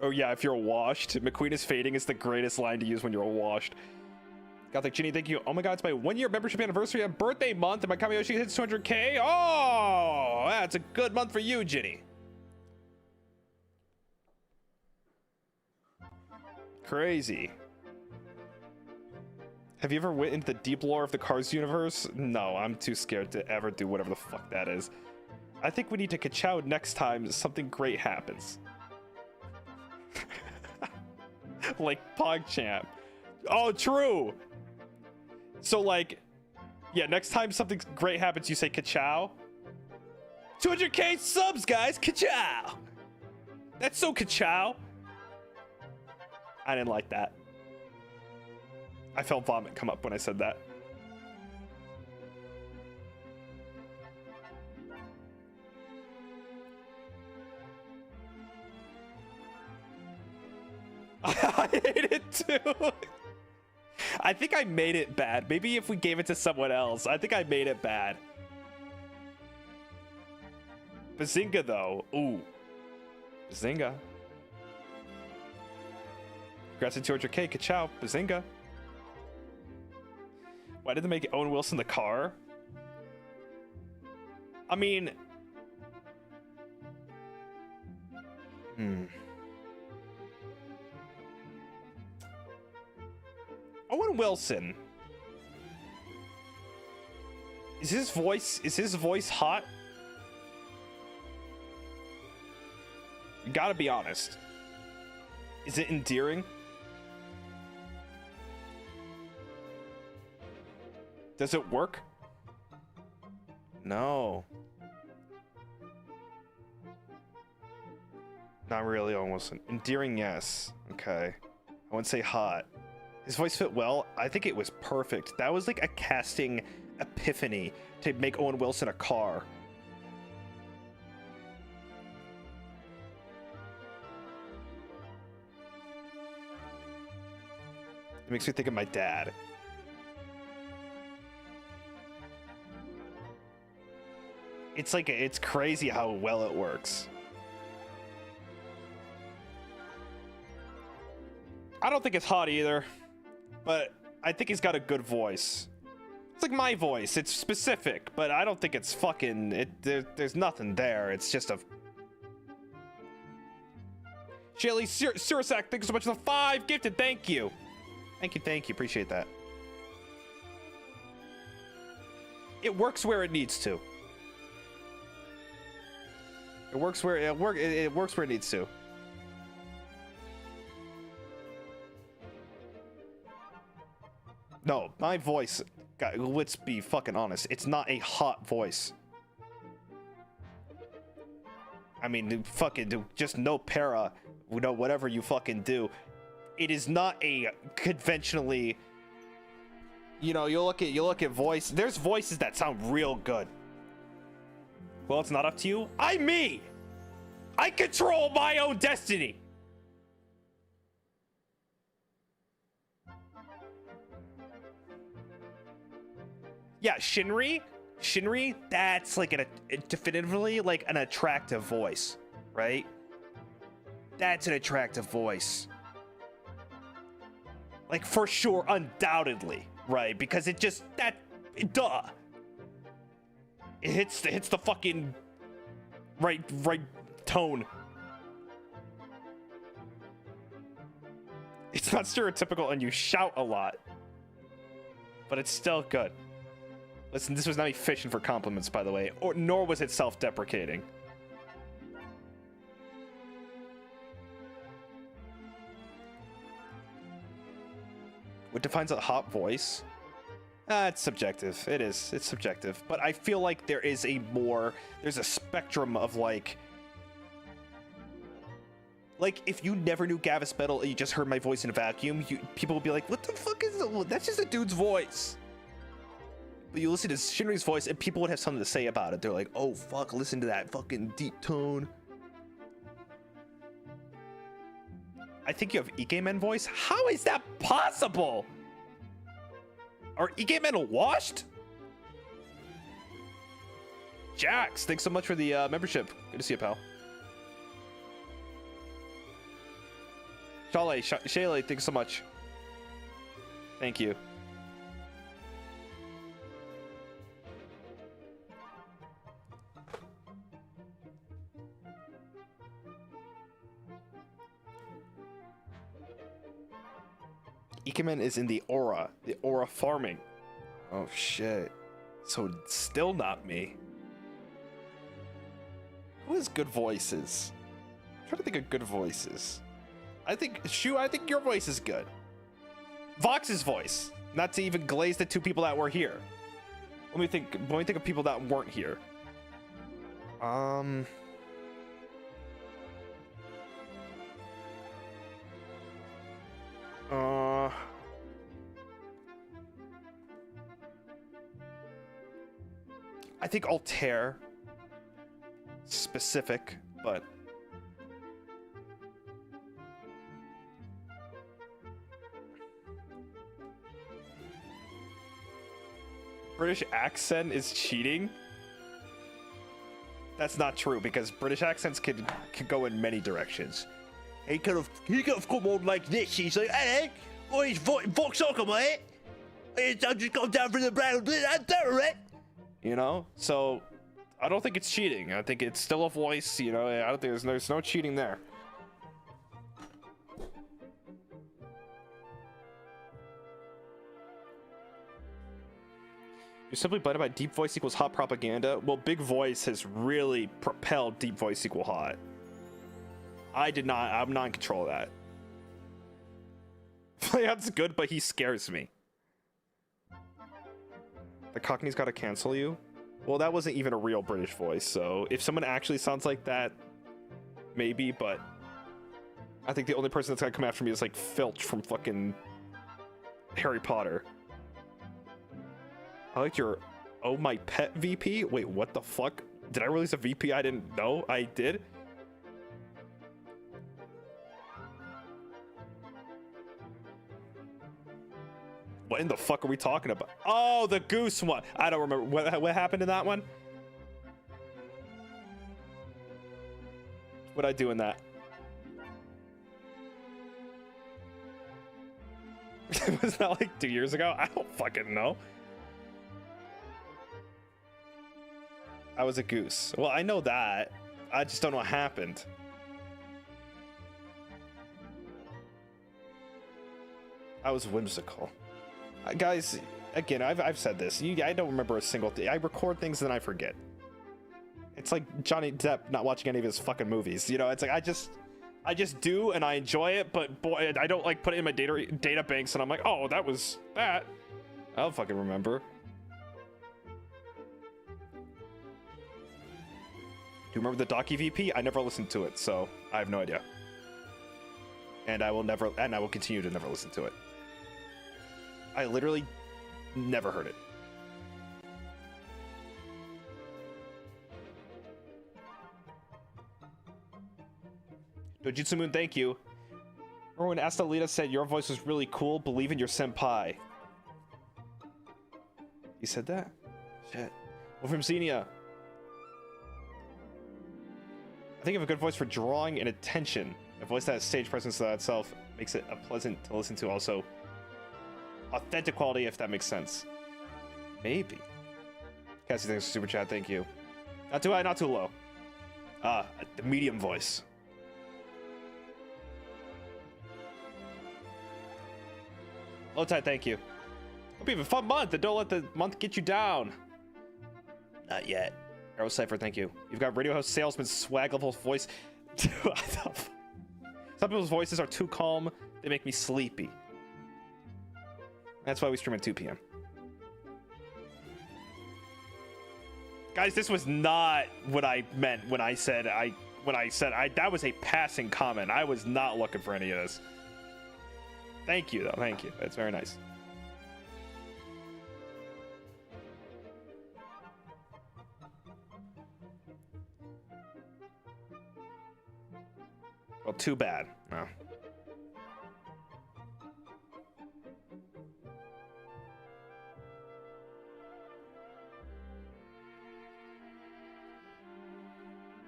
Oh yeah, if you're washed. McQueen is fading is the greatest line to use when you're washed. Gothic Ginny, thank you. Oh my God, it's my 1-year membership anniversary and birthday month, and my Kamiyoshi hits 200K. Oh, that's a good month for you, Ginny. Crazy. Have you ever went into the deep lore of the Cars universe? No, I'm too scared to ever do whatever the fuck that is. I think we need to ka-chow next time something great happens. Like PogChamp. Oh, true! So, like, yeah, next time something great happens, you say ka-chow. 200k subs, guys! Ka-chow! That's so ka-chow. I didn't like that. I felt vomit come up when I said that. I hate it too. I think I made it bad. Maybe if we gave it to someone else. I think I made it bad. Bazinga though. Ooh. Bazinga. Congrats on 200k. Ka-chow. Bazinga. Why did they make Owen Wilson the car? I mean... Owen Wilson. Is his voice hot? You gotta be honest. Is it endearing? Does it work? No. Not really, almost. Endearing, yes. Okay. I wouldn't say hot. His voice fit well. I think it was perfect. That was like a casting epiphany to make Owen Wilson a car. It makes me think of my dad. It's like, it's crazy how well it works. I don't think it's hot either, but I think he's got a good voice. It's like my voice. It's specific, but I don't think it's fucking... There's nothing there. It's just a... Shelly Surasak, thank you so much for the 5 gifted. Thank you. Thank you. Appreciate that. It works where it needs to. It works where it works where it needs to. No, my voice, God, let's be fucking honest. It's not a hot voice. I mean, fucking just no para, whatever you fucking do. It is not a conventionally, you look at voice. There's voices that sound real good. Well, it's not up to you. I'm me. I control my own destiny. Yeah, Shinri, that's like definitively like an attractive voice, right? That's an attractive voice. Like for sure, undoubtedly, right? Because it just duh. It hits the fucking right tone. It's not stereotypical and you shout a lot, but it's still good. Listen, this was not me fishing for compliments, by the way, nor was it self-deprecating. What defines a hot voice? It's subjective. It is. It's subjective. But I feel like there's a spectrum of like if you never knew Gavis Bettel and you just heard my voice in a vacuum, people would be like, what the fuck is that? That's just a dude's voice. But you listen to Shinri's voice and people would have something to say about it. They're like, oh fuck, listen to that fucking deep tone. I think you have Ikemen voice? How is that possible? Are Ikemen washed? Jax, thanks so much for the membership. Good to see you, pal. Shayla, thanks so much. Thank you. Ikemen is in the aura farming. Oh shit. So it's still not me. Who has good voices? I'm trying to think of good voices. I think your voice is good. Vox's voice. Not to even glaze the two people that were here. Let me think of people that weren't here. I think Altair specific, but British accent is cheating. That's not true because British accents could go in many directions. He could have come on like this. He's like, hey, boys, Vox soccer, mate. I just got down from the ground. You know, so I don't think it's cheating. I think it's still a voice. You know, I don't think there's no cheating there. You're simply blinded by deep voice equals hot propaganda. Well, big voice has really propelled deep voice equal hot. I'm not in control of that. Flayon's good, but he scares me. The Cockney's gotta cancel you. Well, that wasn't even a real British voice, so if someone actually sounds like that, maybe, but I think the only person that's gonna come after me is like Filch from fucking Harry Potter. I like your Oh My Pet VP? Wait, what the fuck? Did I release a VP I didn't know I did? What in the fuck are we talking about? Oh, the goose one. I don't remember. What happened in that one? What'd I do in that? Was that like 2 years ago? I don't fucking know. I was a goose. Well, I know that. I just don't know what happened. I was whimsical. Guys, again, I've said this. I don't remember a single thing. I record things and then I forget. It's like Johnny Depp not watching any of his fucking movies. You know, it's like I just do and I enjoy it, but boy, I don't like put it in my data banks and I'm like, oh, that was that. I don't fucking remember. Do you remember the Docu VP? I never listened to it, so I have no idea. And I will continue to never listen to it. I literally never heard it. Dojutsu Moon, thank you. Remember when Astalita said your voice was really cool? Believe in your senpai. You said that? Shit. Wolfram Xenia. I think of a good voice for drawing and attention. A voice that has stage presence to itself makes it a pleasant to listen to. Also, authentic quality, if that makes sense. Maybe. Cassie, thanks for super chat. Thank you. Not too high, not too low. The medium voice. Low tide, thank you. Hope you have a fun month and don't let the month get you down. Not yet. Arrow Cypher, thank you. You've got radio host salesman swag level voice. Some people's voices are too calm. They make me sleepy. That's why we stream at 2 p.m. Guys, this was not what I meant when I said that was a passing comment. I was not looking for any of this. Thank you, though. Thank you. That's very nice. Well, too bad. No.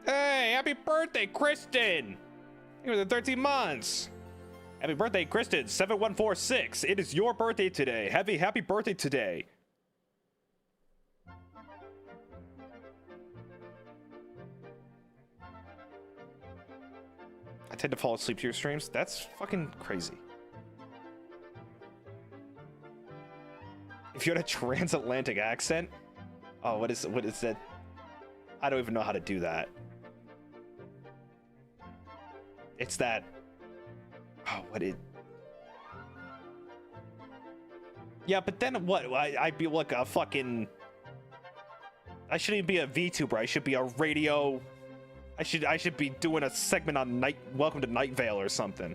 Hey, happy birthday, Kristen! You're the 13 months. Happy birthday, Kristen, 7146. It is your birthday today. Happy birthday today. I tend to fall asleep to your streams. That's fucking crazy. you had a transatlantic accent? Oh, what is that? I don't even know how to do that. It's that. Oh, what it? Yeah, but then what? I'd be like a fucking. I shouldn't even be a VTuber. I should be a radio. I should be doing a segment on Welcome to Night Vale or something.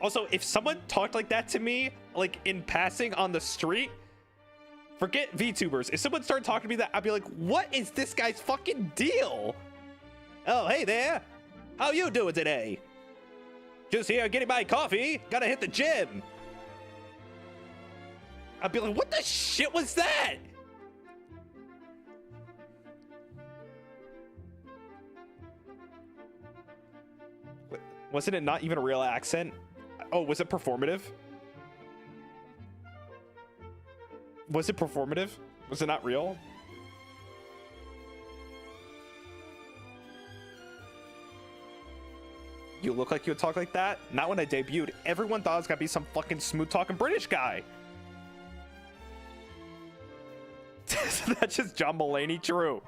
Also, if someone talked like that to me, like in passing on the street, forget VTubers. If someone started talking to me that, I'd be like, what is this guy's fucking deal? Oh, hey there. How you doing today? Just here getting my coffee. Gotta hit the gym. I'd be like, what the shit was that? Wasn't it not even a real accent? Oh, was it performative? Was it performative? Was it not real? You look like you would talk like that? Not when I debuted. Everyone thought I was gonna be some fucking smooth talking British guy. That's just John Mulaney true.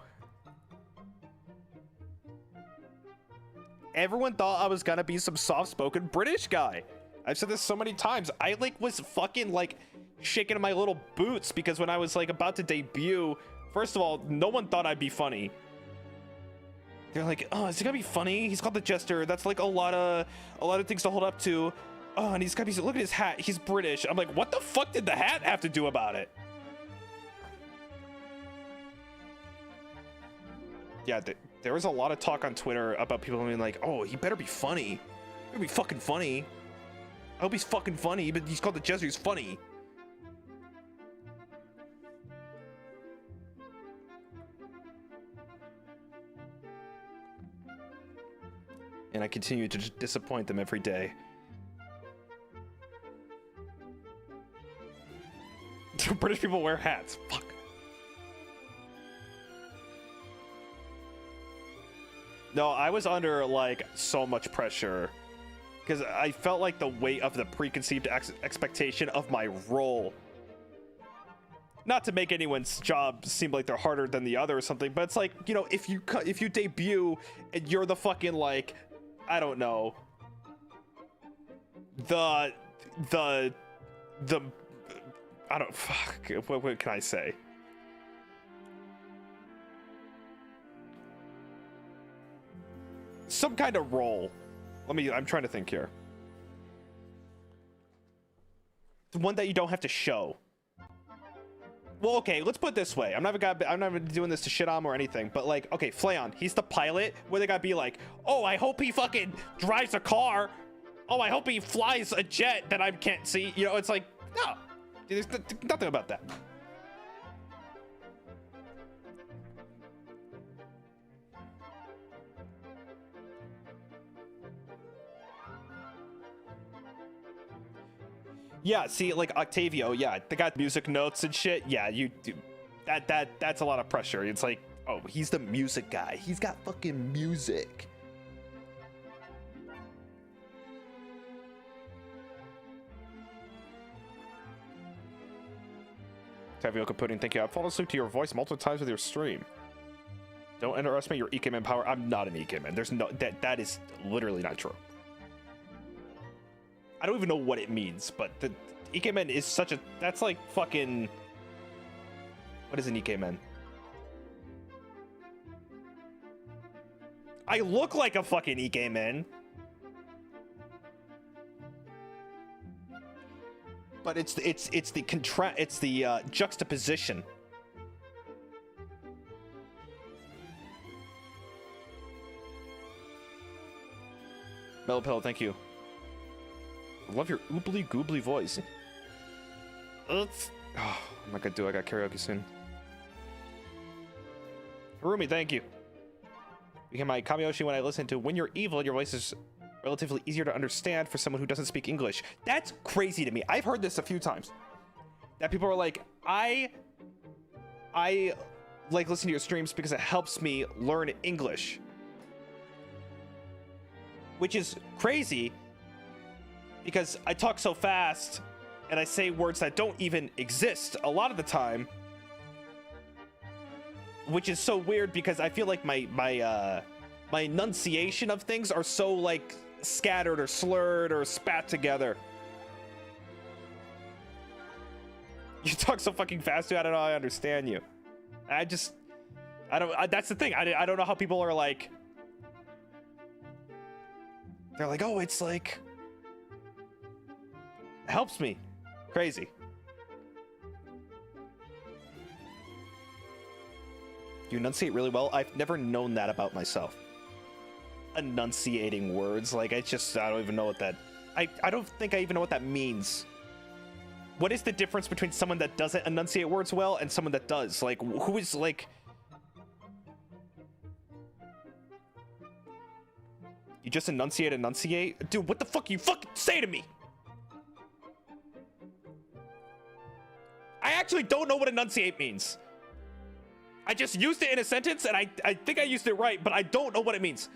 Everyone thought I was gonna be some soft-spoken British guy. I've said this so many times. I like was fucking like shaking in my little boots because when I was like about to debut, first of all, no one thought I'd be funny. They're like, oh, is he gonna be funny? He's called the Jester. That's like a lot of things to hold up to. Oh, and he's gotta be, look at his hat. He's British. I'm like, what the fuck did the hat have to do about it? Yeah, there was a lot of talk on Twitter about people being like, oh, he better be funny. He better be fucking funny. I hope he's fucking funny, but he's called the Jester. He's funny. And I continue to just disappoint them every day. British people wear hats. Fuck. No, I was under like so much pressure because I felt like the weight of the preconceived expectation of my role. Not to make anyone's job seem like they're harder than the other or something, but it's like, you know, if you debut and you're the fucking like, I don't know, the I don't, fuck, what can I say? Some kind of role. I'm trying to think here. The one that you don't have to show. Well, okay, let's put it this way. I'm not doing this to shit on him or anything, but like, okay, Flayon, he's the pilot, where they gotta be like, oh, I hope he fucking drives a car. Oh, I hope he flies a jet that I can't see. You know, it's like, no, there's nothing about that. Yeah, see, like Octavio, yeah, they got music notes and shit. Yeah, you do that's a lot of pressure. It's like, oh, he's the music guy. He's got fucking music. Tapioca Pudding, thank you. I've fallen asleep to your voice multiple times with your stream. Don't underestimate your EK-Man power. I'm not an EK-Man. There's no, that is literally not true. I don't even know what it means, but the EK-Man is such a, that's like fucking, what is an EK-Man? I look like a fucking EK-Man. But it's the juxtaposition. Mellow Pillow, thank you. I love your oobly goobly voice. Oh, I'm not gonna do it. I got karaoke soon. Harumi, thank you. Became my Kamiyoshi when I listen to When You're Evil, your voice is relatively easier to understand for someone who doesn't speak English. That's crazy to me. I've heard this a few times. That people are like, I like listening to your streams because it helps me learn English. Which is crazy. because I talk so fast and I say words that don't even exist a lot of the time, which is so weird because I feel like my enunciation of things are so like scattered or slurred or spat together. You talk so fucking fast, dude. I don't know how I understand you. That's the thing. I don't know how people are like, they're like, oh, it's like, it helps me. Crazy. You enunciate really well. I've never known that about myself. Enunciating words. Like, I don't even know what that, I don't think I even know what that means. What is the difference between someone that doesn't enunciate words well and someone that does? Like, who is like... You just enunciate? Dude, what the fuck you fucking say to me? I actually don't know what enunciate means. I just used it in a sentence and I think I used it right, but I don't know what it means.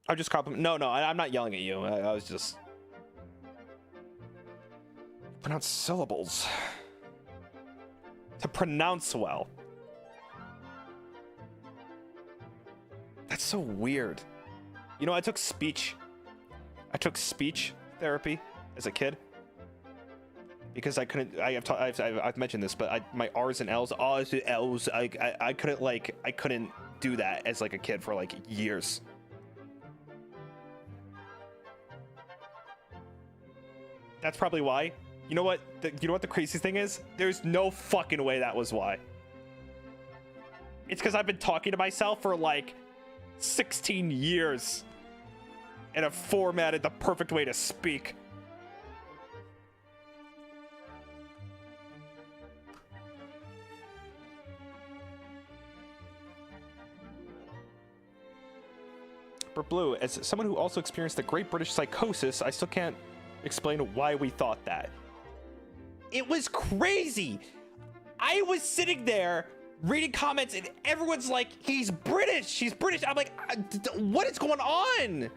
I'm just complimenting. No, I'm not yelling at you. I was just... Pronounce syllables. To pronounce well. That's so weird. You know, I took speech therapy as a kid because I couldn't. I've mentioned this, but my R's and L's, I couldn't do that as like a kid for like years. That's probably why. You know what? You know what the craziest thing is? There's no fucking way that was why. It's because I've been talking to myself for like 16 years and have formatted the perfect way to speak. But Blue, as someone who also experienced the Great British Psychosis, I still can't explain why we thought that. It was crazy. I was sitting there reading comments and everyone's like, he's British, she's British. I'm like, what is going on?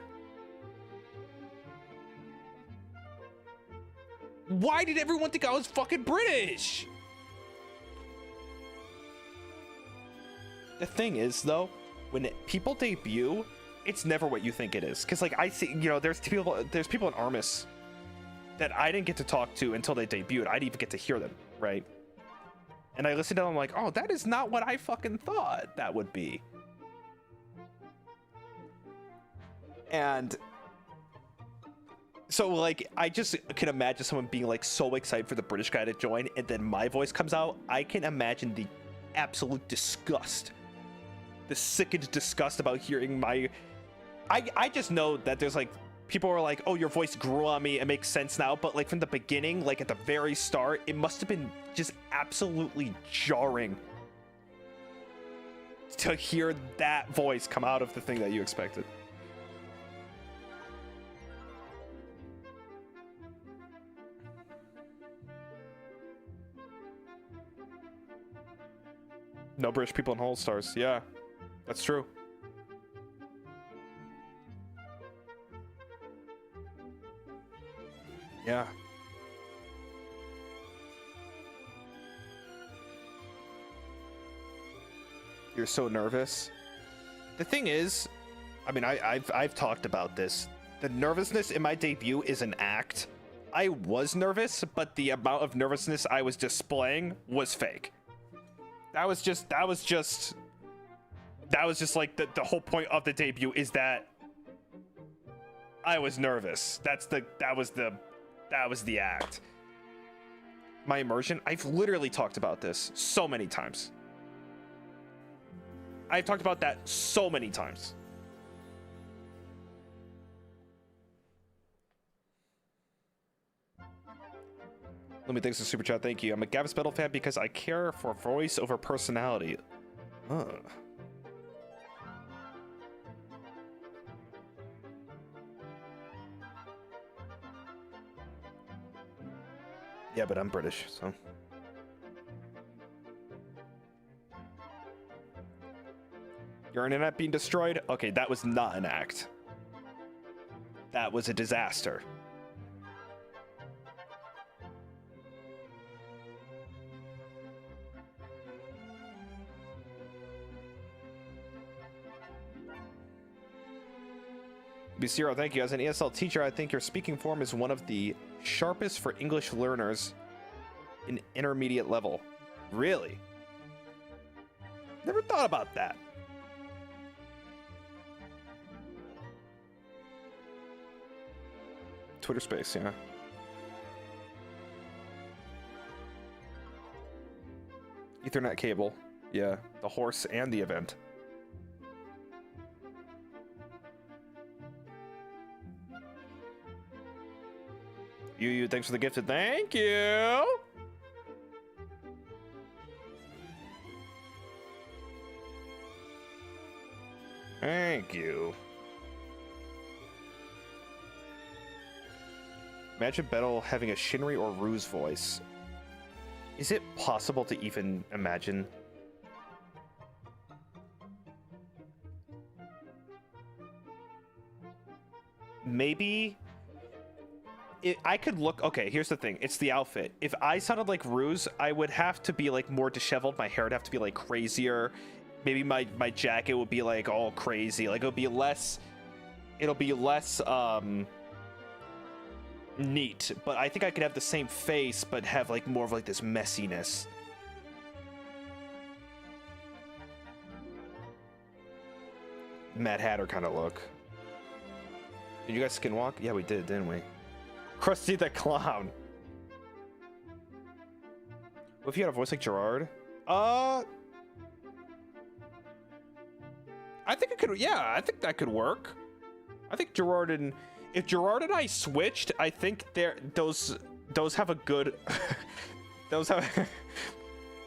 Why did everyone think I was fucking British? The thing is though, when people debut, it's never what you think it is. Cause like I see, you know, there's people in Armis that I didn't get to talk to until they debuted. I didn't even get to hear them, right? And I listened to them like, oh, that is not what I fucking thought that would be. And so like, I just can imagine someone being like so excited for the British guy to join, and then my voice comes out. I can imagine the absolute disgust, the sickened disgust about hearing my, I just know that there's like, people are like, oh, your voice grew on me, it makes sense now. But like from the beginning, like at the very start, it must have been just absolutely jarring to hear that voice come out of the thing that you expected. No British people in HOLOSTARS. Yeah, that's true. Yeah. You're so nervous. The thing is, I mean, I've talked about this. The nervousness in my debut is an act. I was nervous, but the amount of nervousness I was displaying was fake. That was just like the whole point of the debut is that I was nervous. That was the act. My immersion, I've literally talked about this so many times. I've talked about that so many times. Let me thanks for super chat. Thank you. I'm a Gavis Bettel fan because I care for voice over personality. Yeah, but I'm British, so. Your internet being destroyed? Okay, that was not an act. That was a disaster. B0, thank you. As an ESL teacher, I think your speaking form is one of the sharpest for English learners in intermediate level. Really? Never thought about that. Twitter space, yeah. Ethernet cable, yeah. The horse and the event. You, thanks for the gifted. Thank you. Thank you. Imagine Bettel having a Shinri or Ruse voice. Is it possible to even imagine? Maybe I could look. Okay, here's the thing. It's the outfit. If I sounded like Ruse, I would have to be like more disheveled. My hair would have to be like crazier. Maybe my jacket would be like all crazy. Like it'll be less neat. But I think I could have the same face, but have like more of like this messiness. Mad Hatter kind of look. Did you guys skinwalk? Yeah, we did, didn't we? Krusty the Clown. What if you had a voice like Gerard? I think it could. Yeah, I think that could work. I think Gerard and if Gerard and I switched, I think those have a good. Those have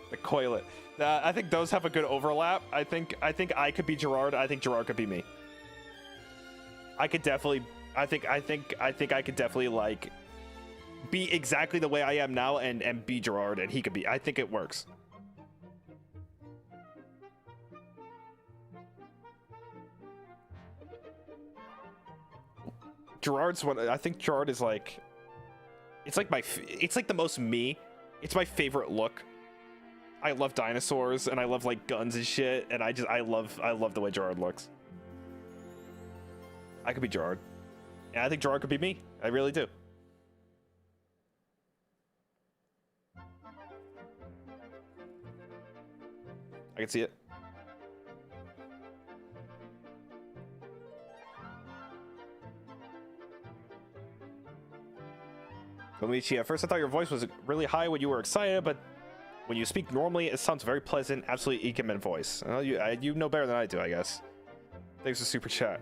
the coilet. I think those have a good overlap. I think I could be Gerard. I think Gerard could be me. I could definitely. I think I could definitely like be exactly the way I am now and be Gerard and he could be. I think it works. Gerard's one. I think Gerard is like, it's like the most me. It's my favorite look. I love dinosaurs and I love like guns and shit and I love the way Gerard looks. I could be Gerard. Yeah, I think Gerard could be me. I really do. I can see it. Luigi, at first I thought your voice was really high when you were excited, but when you speak normally, it sounds very pleasant. Absolutely Ikemen voice. You know better than I do, I guess. Thanks for super chat.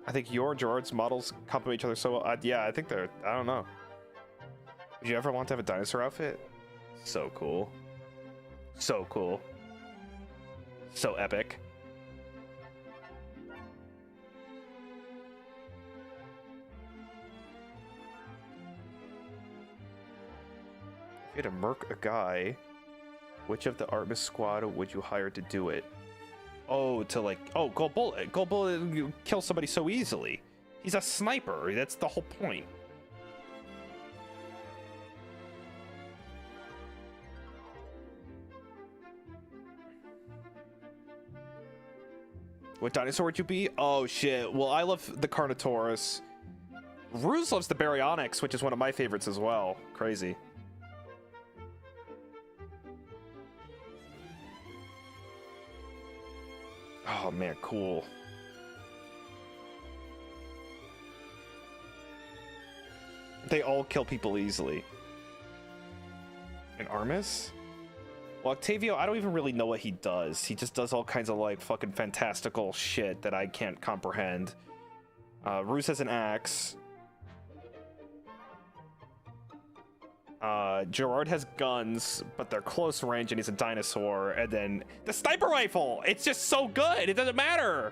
I think your and Gerard's models complement each other so well. Yeah, I think they're. I don't know. Would you ever want to have a dinosaur outfit? So cool. So cool. So epic. If you had to murk a guy, which of the Artemis squad would you hire to do it? Oh, to like, oh, Gold Bullet. Gold Bullet, you kill somebody so easily. He's a sniper. That's the whole point. What dinosaur would you be? Oh, shit. Well, I love the Carnotaurus. Ruse loves the Baryonyx, which is one of my favorites as well. Crazy. Oh man, cool. They all kill people easily. And Artemis? Well, Octavio, I don't even really know what he does. He just does all kinds of like fucking fantastical shit that I can't comprehend. Ruse has an axe. Gerard has guns, but they're close range and he's a dinosaur. And then the sniper rifle, it's just so good. It doesn't matter.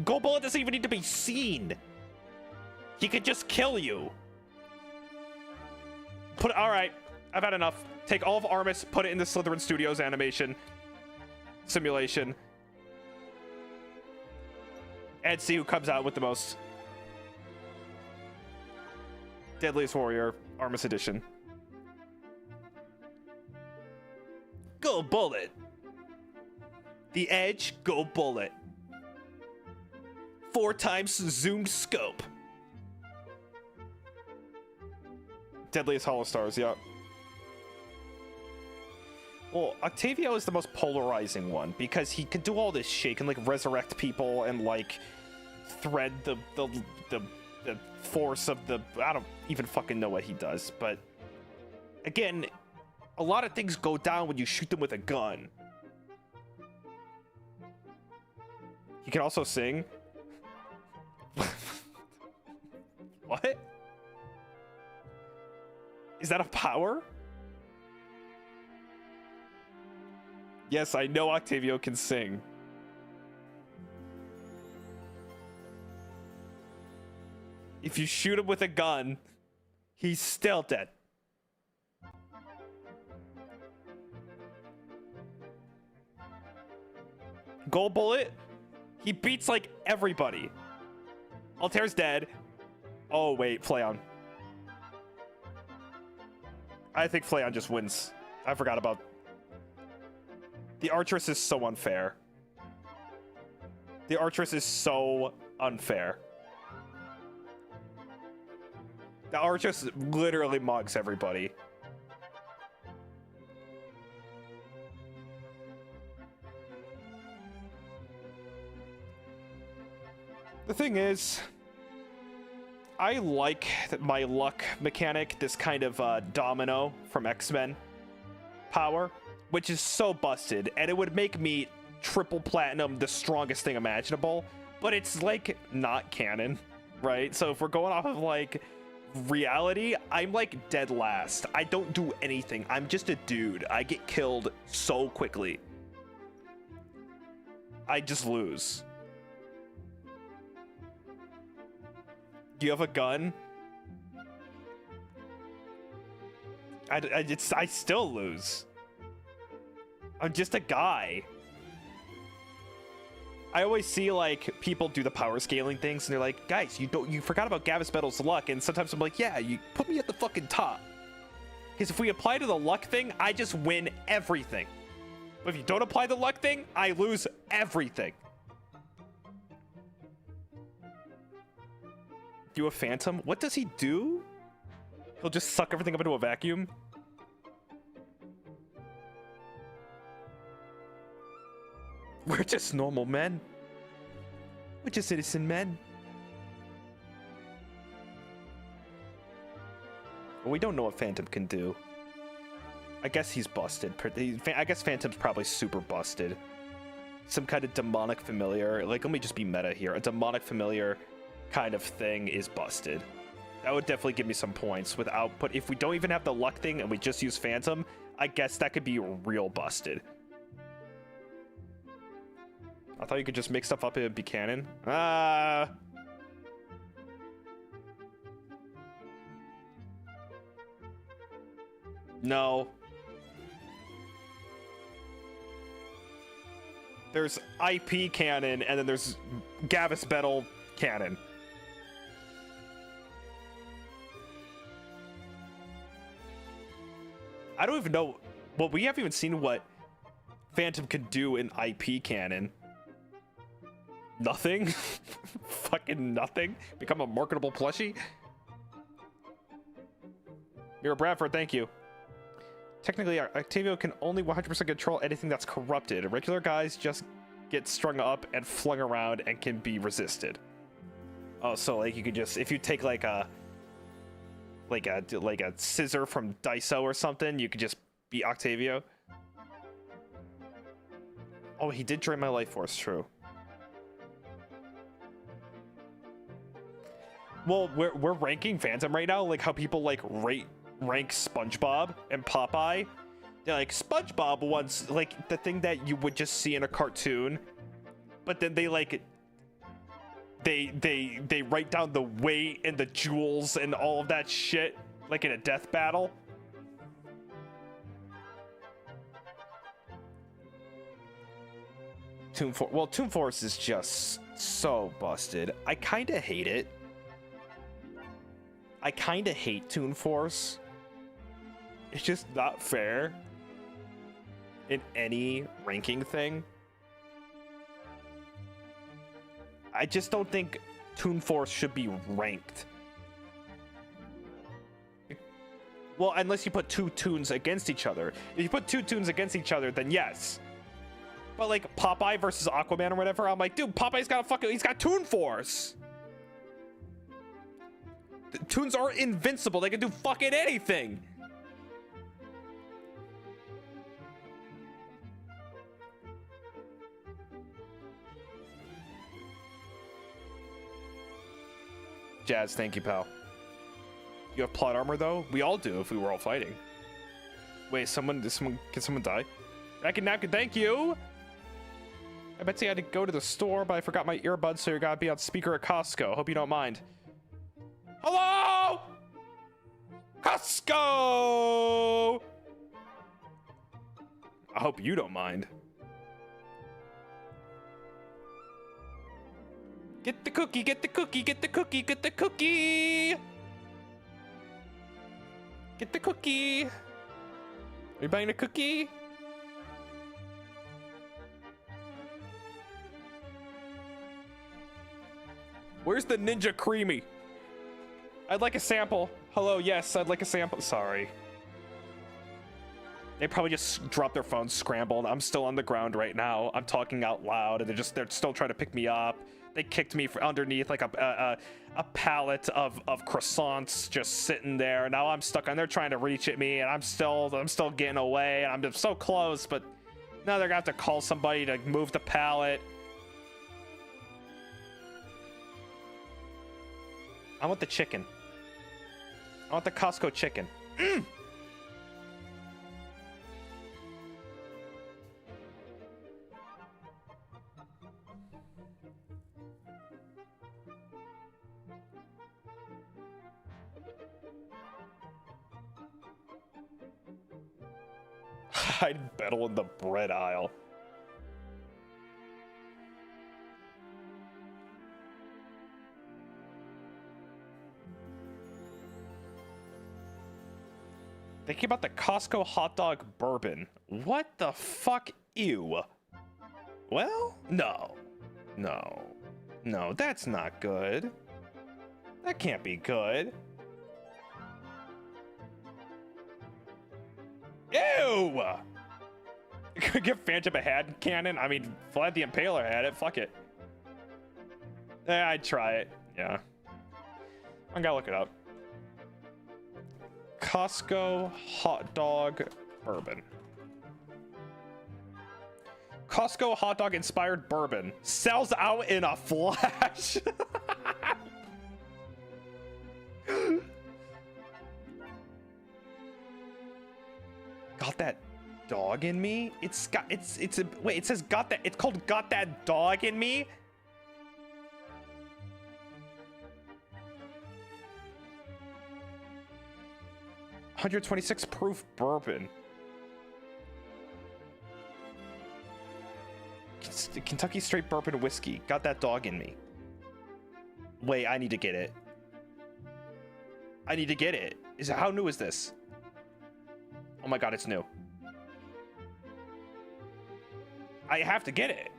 Gold Bullet doesn't even need to be seen. He could just kill you. All right, I've had enough. Take all of Artemis, put it in the Slytherin Studios animation. simulation and see who comes out with the most. Deadliest Warrior, Armus Edition. Go Bullet. The Edge, go Bullet. 4 times zoomed scope. Deadliest HOLOSTARS, yeah. Well, Octavio is the most polarizing one because he can do all this shit. He can like resurrect people and like thread the force of the, I don't even fucking know what he does, but again, a lot of things go down when you shoot them with a gun. He can also sing. What? Is that a power? Yes, I know Octavio can sing. If you shoot him with a gun, he's still dead. Gold Bullet, he beats like everybody. Altair's dead. Oh wait, Flayon. I think Flayon just wins. I forgot about. The Archeress is so unfair. The Archeress is so unfair. The Archeress literally mugs everybody. The thing is, I like my luck mechanic, this kind of domino from X-Men power, which is so busted, and it would make me triple platinum the strongest thing imaginable, but it's like not canon, right? So if we're going off of like reality, I'm like dead last. I don't do anything. I'm just a dude. I get killed so quickly. I just lose. Do you have a gun? I still lose. I'm just a guy. I always see like people do the power scaling things and they're like, guys, you forgot about Gavis Bettel's luck. And sometimes I'm like, yeah, you put me at the fucking top. Because if we apply to the luck thing, I just win everything. But if you don't apply the luck thing, I lose everything. You a Phantom? What does he do? He'll just suck everything up into a vacuum? We're just normal men. We're just innocent men. Well, we don't know what Phantom can do. I guess he's busted. I guess Phantom's probably super busted. Some kind of demonic familiar. Like, let me just be meta here. A demonic familiar kind of thing is busted. That would definitely give me some points without, but if we don't even have the luck thing and we just use Phantom, I guess that could be real busted. I thought you could just make stuff up and be canon. No. There's IP canon and then there's Gavis Bettel canon. I don't even know. Well, we haven't even seen what Phantom can do in IP canon. Nothing? Fucking nothing? Become a marketable plushie? Mira Bradford, thank you. Technically, Octavio can only 100% control anything that's corrupted. Regular guys just get strung up and flung around and can be resisted. Oh, so like you could just, if you take like a scissor from Daiso or something, you could just be Octavio. Oh, he did drain my life force, true. Well, we're ranking Phantom right now, like how people like rank SpongeBob and Popeye. They're like, SpongeBob wants like the thing that you would just see in a cartoon, but then they like they write down the weight and the jewels and all of that shit like in a death battle. Well, Toon Force is just so busted. I kind of hate it. I kind of hate Toon Force. It's just not fair in any ranking thing. I just don't think Toon Force should be ranked. Well, unless you put two tunes against each other. If you put two tunes against each other, then yes. But like Popeye versus Aquaman or whatever, I'm like, dude, Popeye's got he's got Toon Force. The tunes are invincible. They can do fucking anything. Jazz, thank you, pal. You have plot armor though? We all do if we were all fighting. Wait, can someone die? Rack and Napkin, thank you! I bet you had to go to the store, but I forgot my earbuds, so you gotta be on speaker at Costco. Hope you don't mind. Hello? Costco! I hope you don't mind. Get the cookie, get the cookie, get the cookie, get the cookie! Get the cookie! Are you buying a cookie? Where's the Ninja Creamy? I'd like a sample. Hello, yes, I'd like a sample. Sorry. They probably just dropped their phones, scrambled. I'm still on the ground right now. I'm talking out loud, and they're still trying to pick me up. They kicked me underneath like a pallet of croissants just sitting there. Now I'm stuck on. They're trying to reach at me, and I'm still getting away, and I'm just so close. But now they're gonna have to call somebody to move the pallet. I want the chicken. I want the Costco chicken. I'd Bettel in the bread aisle. Thinking about the Costco hot dog bourbon. What the fuck? Ew. Well, no. No, that's not good. That can't be good. Ew! Could give Phantom a hand cannon. I mean, Vlad the Impaler had it. Fuck it. I'd try it. Yeah. I gotta look it up. Costco hot dog bourbon. Costco hot dog inspired bourbon sells out in a flash. Got that dog in me? It says got that. It's called Got That Dog in Me. $126 proof bourbon. Kentucky straight bourbon whiskey. Got That Dog in Me. Wait, I need to get it. I need to get it. How new is this? Oh my god, it's new. I have to get it.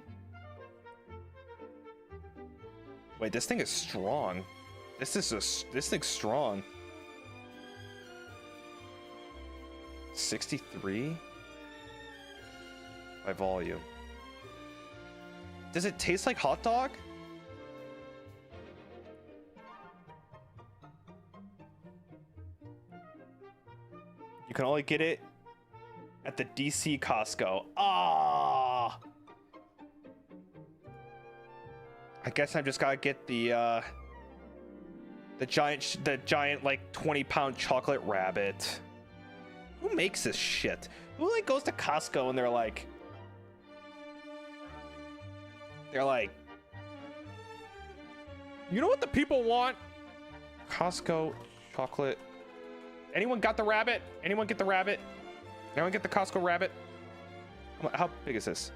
Wait, this thing is strong. This thing's strong. 63 by volume. Does it taste like hot dog? You can only get it at the DC Costco. Ah! I guess I just gotta get the giant like 20-pound chocolate rabbit. Who makes this shit? Who like goes to Costco and they're like, you know what the people want? Costco chocolate. Anyone got the rabbit? Anyone get the rabbit? Anyone get the Costco rabbit? How big is this?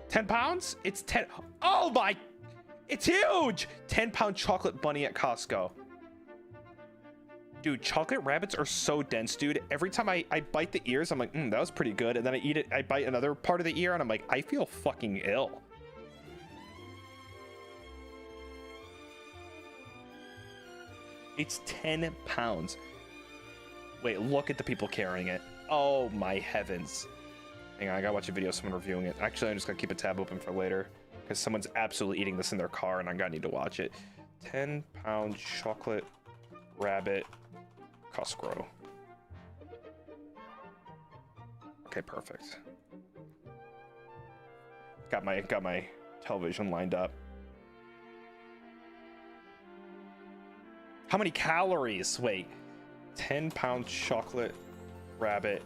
10 pounds? It's 10. Oh my, it's huge. 10-pound chocolate bunny at Costco. Dude, chocolate rabbits are so dense, dude. Every time I bite the ears, I'm like, that was pretty good. And then I eat it, I bite another part of the ear, and I'm like, I feel fucking ill. It's 10 pounds. Wait, look at the people carrying it. Oh my heavens. Hang on, I gotta watch a video of someone reviewing it. Actually, I'm just gonna keep a tab open for later, because someone's absolutely eating this in their car, and I'm gonna need to watch it. 10-pound chocolate rabbit Costco. Okay, perfect. Got my television lined up. How many calories? Wait. 10-pound chocolate rabbit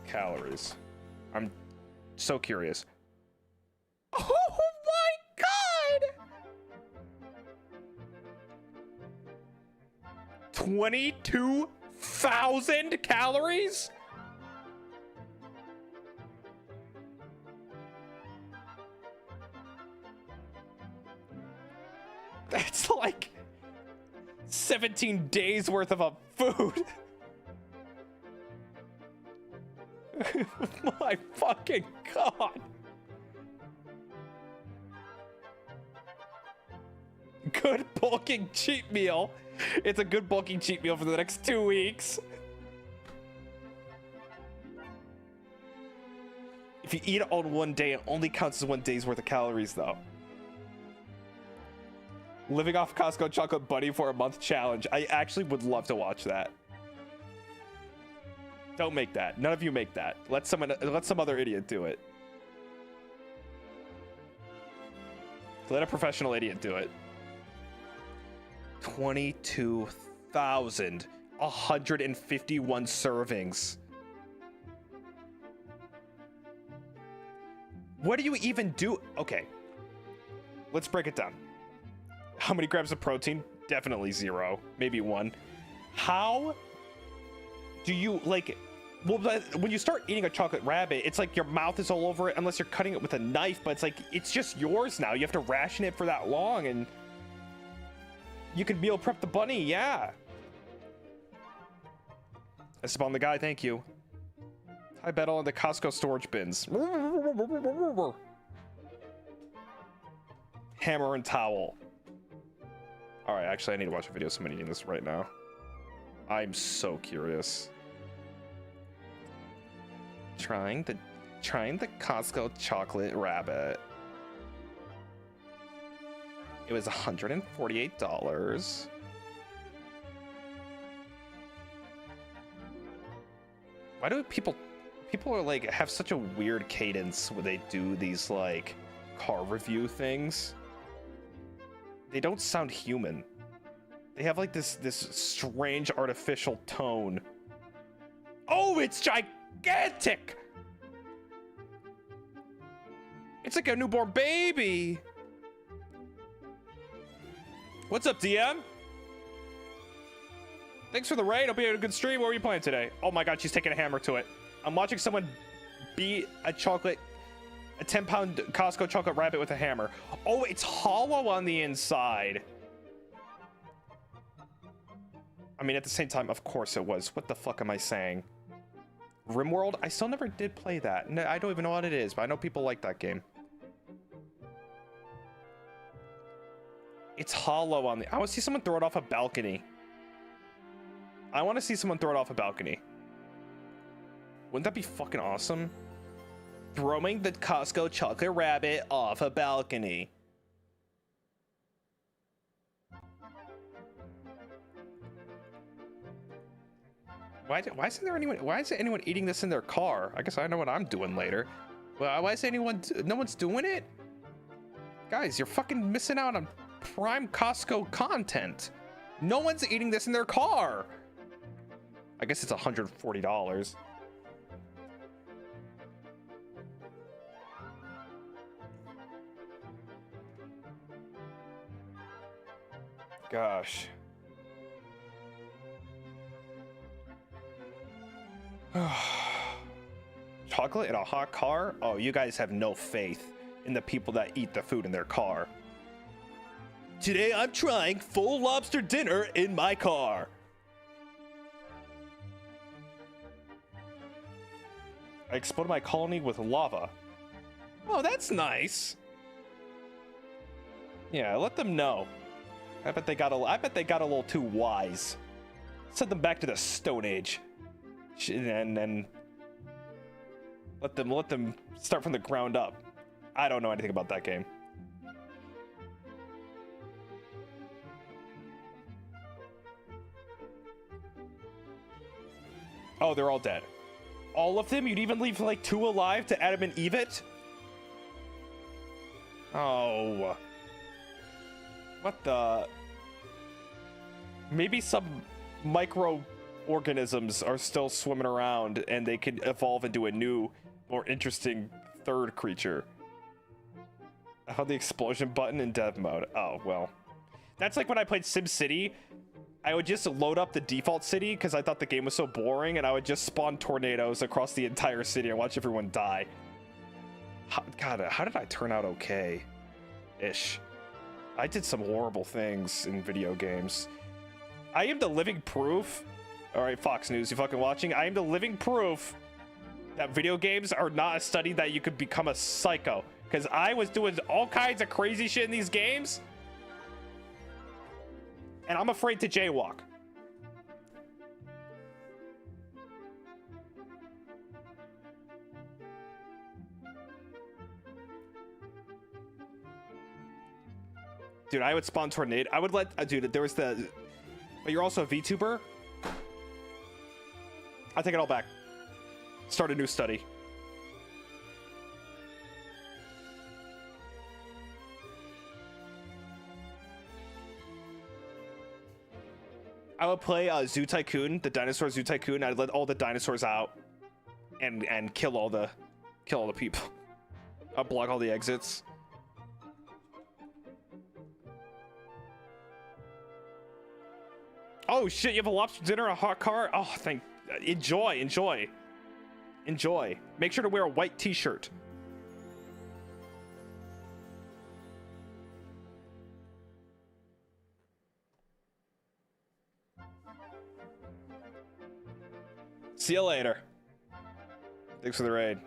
calories. I'm so curious. Oh my god! 22,000 calories? That's like 17 days worth of a food. My fucking god. Good bulking cheat meal. It's a good bulking cheat meal for the next 2 weeks. If you eat it on one day, it only counts as 1 day's worth of calories, though. Living off Costco chocolate bunny for a month challenge. I actually would love to watch that. Don't make that. None of you make that. Let some other idiot do it. Let a professional idiot do it. 22,151 servings. What do you even do? Okay. Let's break it down. How many grams of protein? Definitely 0. Maybe 1. How do you, like, well, when you start eating a chocolate rabbit, it's like your mouth is all over it unless you're cutting it with a knife, but it's like, it's just yours now. You have to ration it for that long, and you can meal prep the bunny, yeah. I spawned the guy, thank you. Hi, Bettel, in the Costco storage bins. Hammer and towel. All right, actually, I need to watch a video of someone eating this right now. I'm so curious. Trying the Costco chocolate rabbit. It was $148. Why do people are like have such a weird cadence when they do these like car review things? They don't sound human. They have like this strange artificial tone. Oh, it's gigantic! It's like a newborn baby. What's up, DM? Thanks for the raid. Hope you had a good stream. What were you playing today? Oh my god, she's taking a hammer to it. I'm watching someone beat a 10-pound Costco chocolate rabbit with a hammer. Oh, it's hollow on the inside. I mean, at the same time, of course it was. What the fuck am I saying? RimWorld? I still never did play that. No, I don't even know what it is, but I know people like that game. It's hollow on the... I want to see someone throw it off a balcony. I want to see someone throw it off a balcony. Wouldn't that be fucking awesome? Throwing the Costco chocolate rabbit off a balcony. Why is anyone eating this in their car? I guess I know what I'm doing later. Well, why is no one's doing it? Guys, you're fucking missing out on prime Costco content. No one's eating this in their car. I guess it's $140. Gosh. Chocolate in a hot car? Oh, you guys have no faith. in the people that eat the food in their car. Today I'm trying full lobster dinner in my car. I exploded my colony with lava. Oh, that's nice. Yeah, let them know. I bet they got a little too wise. Send them back to the Stone Age, and then let them start from the ground up. I don't know anything about that game. Oh, they're all dead. All of them? You'd even leave like 2 alive to Adam and Eve it? Oh. What the? Maybe some microorganisms are still swimming around and they could evolve into a new, more interesting third creature. I found the explosion button in dev mode. Oh, well. That's like when I played SimCity. I would just load up the default city because I thought the game was so boring, and I would just spawn tornadoes across the entire city and watch everyone die. God, how did I turn out okay-ish? I did some horrible things in video games. I am the living proof. All right, Fox News, you fucking watching? I am the living proof that video games are not a study that you could become a psycho. Because I was doing all kinds of crazy shit in these games, and I'm afraid to jaywalk. Dude, I would spawn tornado. I would let, dude, there was the, but you're also a VTuber? I take it all back. Start a new study. I would play Zoo Tycoon, the dinosaur Zoo Tycoon. I'd let all the dinosaurs out and kill all the people. I'd block all the exits. Oh shit, you have a lobster dinner, a hot car? Oh, enjoy. Make sure to wear a white t-shirt. See you later. Thanks for the raid.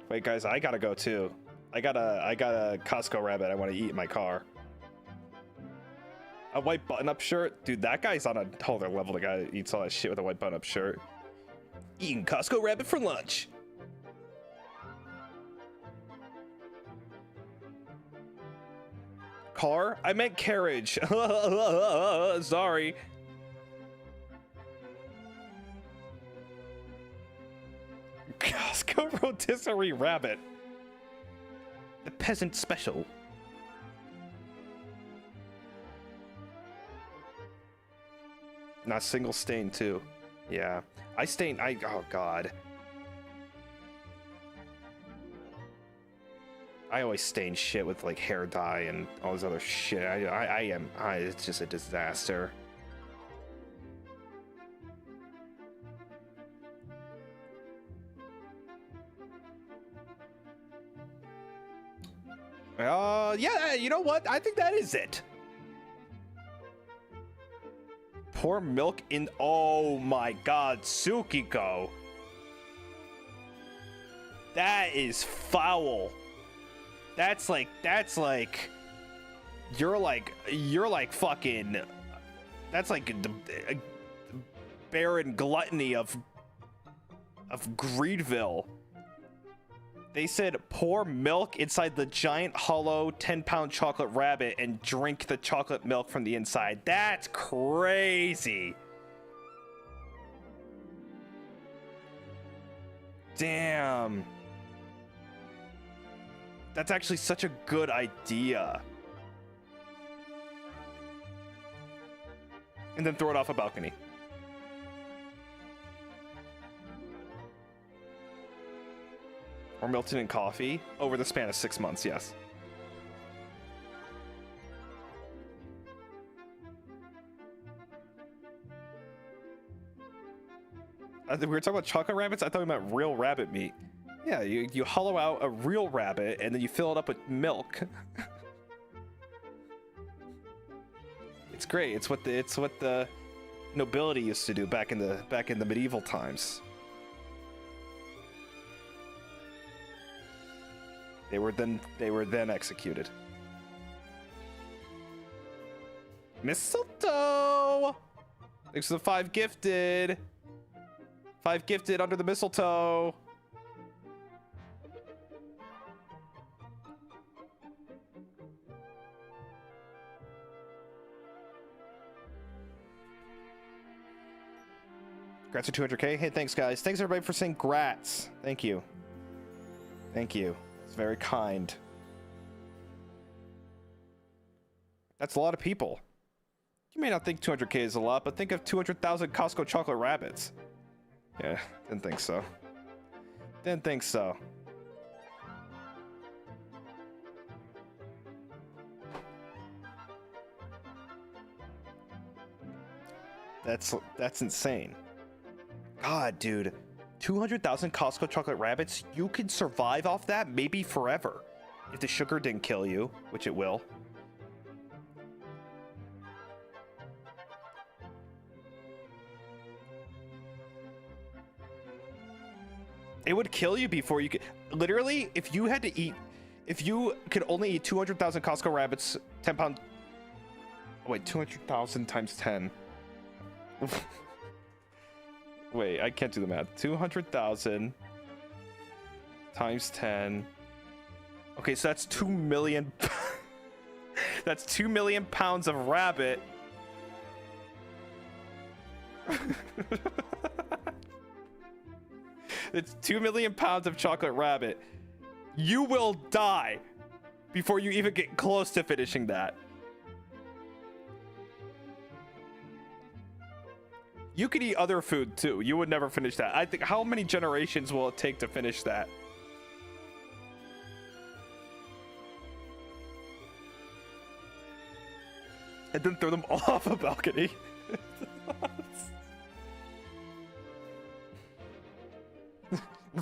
Wait, guys, I gotta go too. I got a Costco rabbit I want to eat in my car. A white button-up shirt? Dude, that guy's on a whole other level. The guy that eats all that shit with a white button-up shirt. Eating Costco rabbit for lunch. Car? I meant carriage. Sorry. Costco rotisserie rabbit. The peasant special. Not single stain too. Yeah. Oh god. I always stain shit with like hair dye and all this other shit. It's just a disaster. Yeah, you know what? I think that is it. Pour milk in, oh my god, Tsukiko. That is foul. That's like you're like fucking, that's like the barren gluttony of Greedville. They said pour milk inside the giant hollow 10-pound chocolate rabbit and drink the chocolate milk from the inside. That's crazy. Damn. That's actually such a good idea. And then throw it off a balcony. Or Milton and coffee over the span of 6 months, yes. We were talking about chocolate rabbits. I thought we meant real rabbit meat. Yeah, you hollow out a real rabbit and then you fill it up with milk. It's great. It's what the nobility used to do back in the medieval times. They were then executed. Mistletoe! Thanks for the 5 gifted. 5 gifted under the mistletoe. Grats to 200K. Hey, thanks, guys. Thanks, everybody, for saying grats. Thank you. Thank you. It's very kind. That's a lot of people. You may not think 200K is a lot, but think of 200,000 Costco chocolate rabbits. Yeah, didn't think so. Didn't think so. That's insane. God, dude. 200,000 Costco chocolate rabbits, you can survive off that maybe forever. If the sugar didn't kill you, which it will. It would kill you before you could. Literally, if you had to eat, if you could only eat 200,000 Costco rabbits, 10-pound. Wait, 200,000 times 10. Wait, I can't do the math. 200,000 times 10. Okay, so that's 2 million. That's 2 million pounds of rabbit. It's 2 million pounds of chocolate rabbit. You will die before you even get close to finishing that. You could eat other food too. You would never finish that. I think, how many generations will it take to finish that? And then throw them all off a balcony.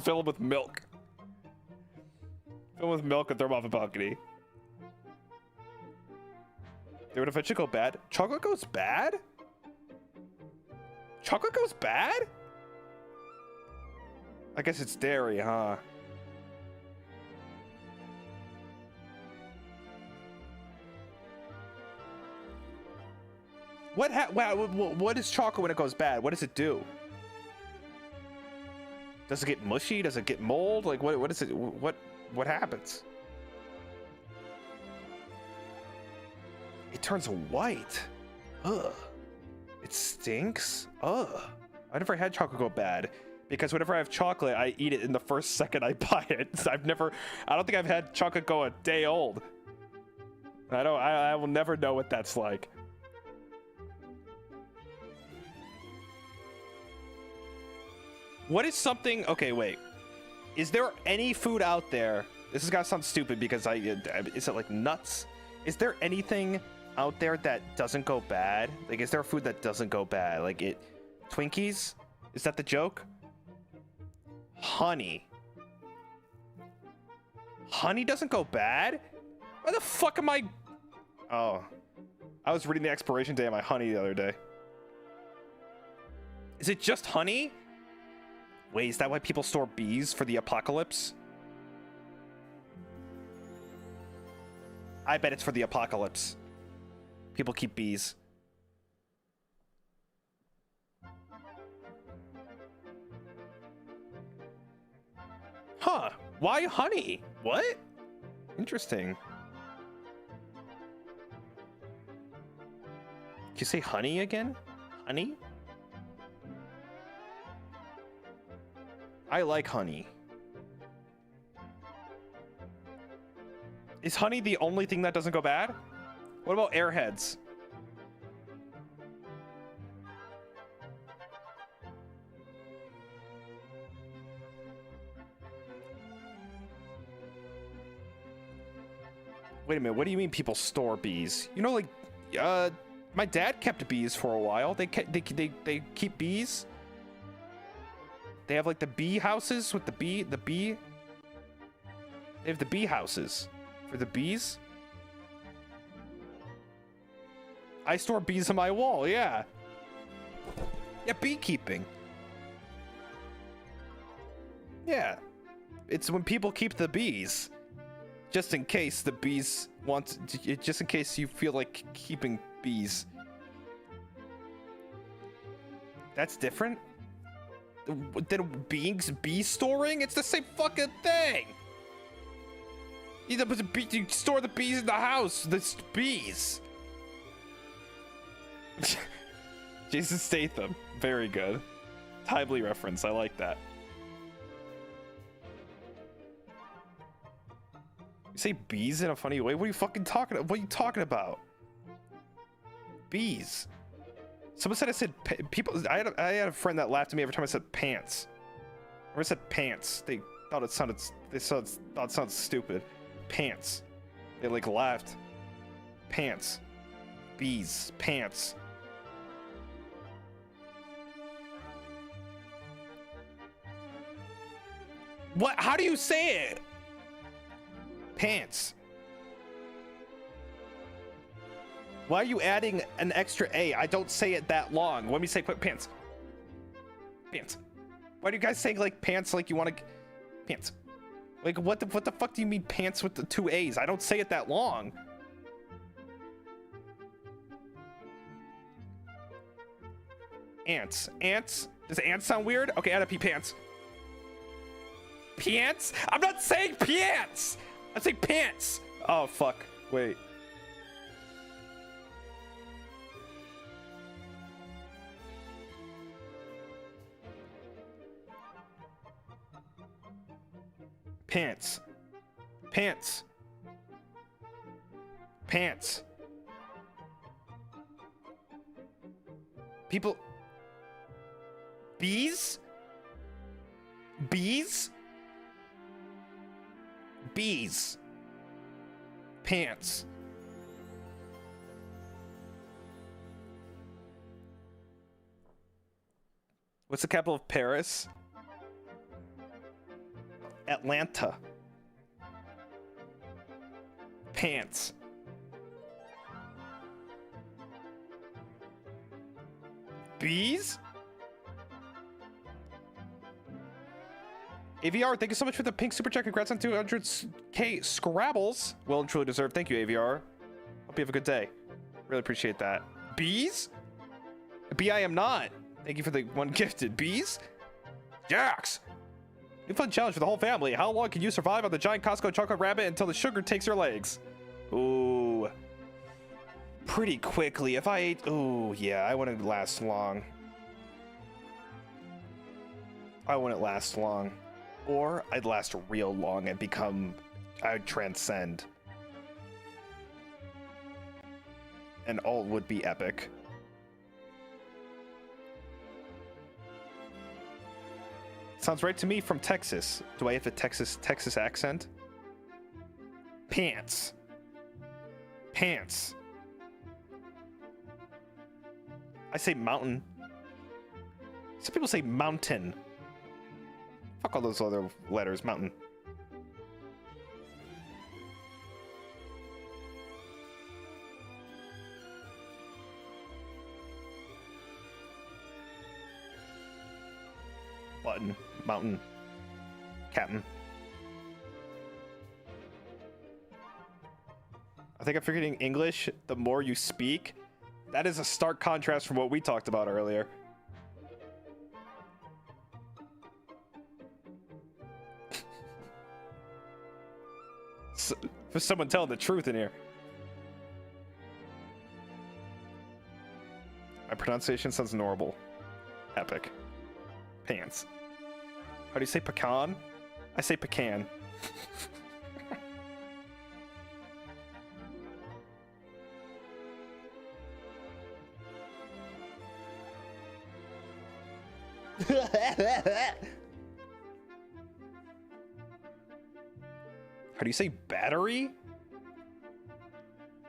Fill them with milk. Fill them with milk and throw them off a balcony. They would eventually go bad. Chocolate goes bad? Chocolate goes bad? I guess it's dairy, huh? What is chocolate when it goes bad? What does it do? Does it get mushy? Does it get mold? Like what is it? What happens? It turns white. Ugh. It stinks? Ugh. I never had chocolate go bad because whenever I have chocolate, I eat it in the first second I buy it. I don't think I've had chocolate go a day old. I will never know what that's like. What is something, okay, wait. Is there any food out there? This is gonna sound stupid because is it like nuts? Is there anything out there that doesn't go bad? Like, is there a food that doesn't go bad? Like Twinkies? Is that the joke? Honey. Honey doesn't go bad? Why the fuck am I? Oh, I was reading the expiration date on my honey the other day. Is it just honey? Wait, is that why people store bees for the apocalypse? I bet it's for the apocalypse. People keep bees. Huh. Why honey? What? Interesting. Did you say honey again? Honey? I like honey. Is honey the only thing that doesn't go bad? What about airheads? Wait a minute, what do you mean people store bees? You know, like, my dad kept bees for a while. They keep bees. They have like the bee houses with the bee. They have the bee houses for the bees. I store bees on my wall, yeah. Yeah, beekeeping. Yeah. It's when people keep the bees. Just in case the bees want, just in case you feel like keeping bees. That's different than bee storing? It's the same fucking thing. You store the bees in the house. The bees. Jason Statham. Very good. Timely reference. I like that. You say bees in a funny way? What are you fucking talking about? What are you talking about? Bees. Someone said I said people. I had a friend that laughed at me every time I said pants. Or I said pants. They thought it sounded. Thought it sounded stupid. Pants. They like laughed. Pants. Bees. Pants. What? How do you say it? Pants. Why are you adding an extra A? I don't say it that long. Let me say quick pants. Pants. Why do you guys say like pants like you want to pants? Like what the fuck do you mean pants with the two A's? I don't say it that long. Ants. Ants? Does ants sound weird? Okay, add a P pants. Pants? I'm not saying pants! I'm saying pants! Oh, fuck. Wait. Pants. Pants. Pants. People. Bees? Bees? Bees. Pants. What's the capital of Paris? Atlanta. Pants. Bees? AVR, thank you so much for the pink super chat. Congrats on 200k Scrabbles. Well and truly deserved. Thank you, AVR. Hope you have a good day. Really appreciate that. Bees? B I am not. Thank you for the one gifted. Bees? Jax! New fun challenge for the whole family. How long can you survive on the giant Costco chocolate rabbit until the sugar takes your legs? Ooh. Pretty quickly. If I ate... Ooh, yeah, I wouldn't last long. I wouldn't last long. Or I'd last real long and become... I'd transcend. And all would be epic. Sounds right to me from Texas. Do I have a Texas accent? Pants. Pants. I say mountain. Some people say mountain. Fuck all those other letters. Mountain. Button. Mountain. Captain. I think I'm forgetting English the more you speak. That is a stark contrast from what we talked about earlier. For someone telling the truth in here. My pronunciation sounds normal. Epic. Pants. How do you say pecan? I say pecan. How do you say battery?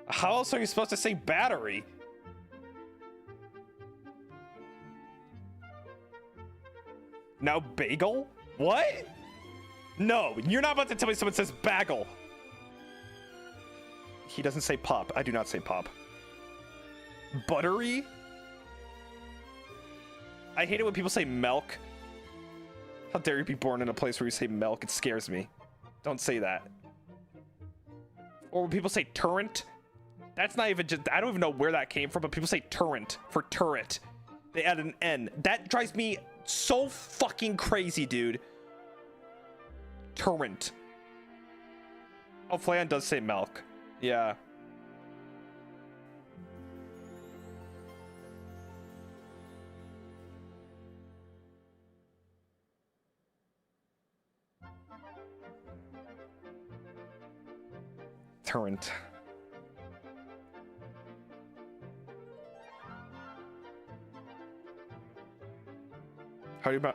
How else are you supposed to say battery? Now bagel? What? No, you're not about to tell me someone says bagel. He doesn't say pop. I do not say pop. Buttery? I hate it when people say milk. How dare you be born in a place where you say milk? It scares me. Don't say that. Or when people say turret. That's not even just, I don't even know where that came from, but people say turret for turret. They add an N. That drives me so fucking crazy, dude. Turret. Oh, Flan does say milk. Yeah. Turret.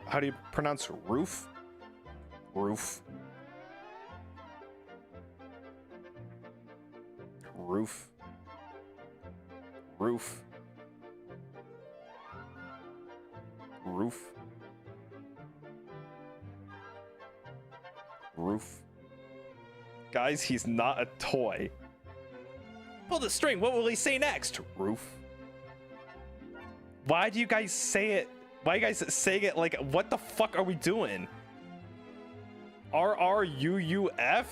How do you pronounce roof? Roof. Roof. Roof. Roof. Roof. Guys, he's not a toy. Pull the string. What will he say next? Roof. Why do you guys say it? Why are you guys saying it like, what the fuck are we doing? RRUUF?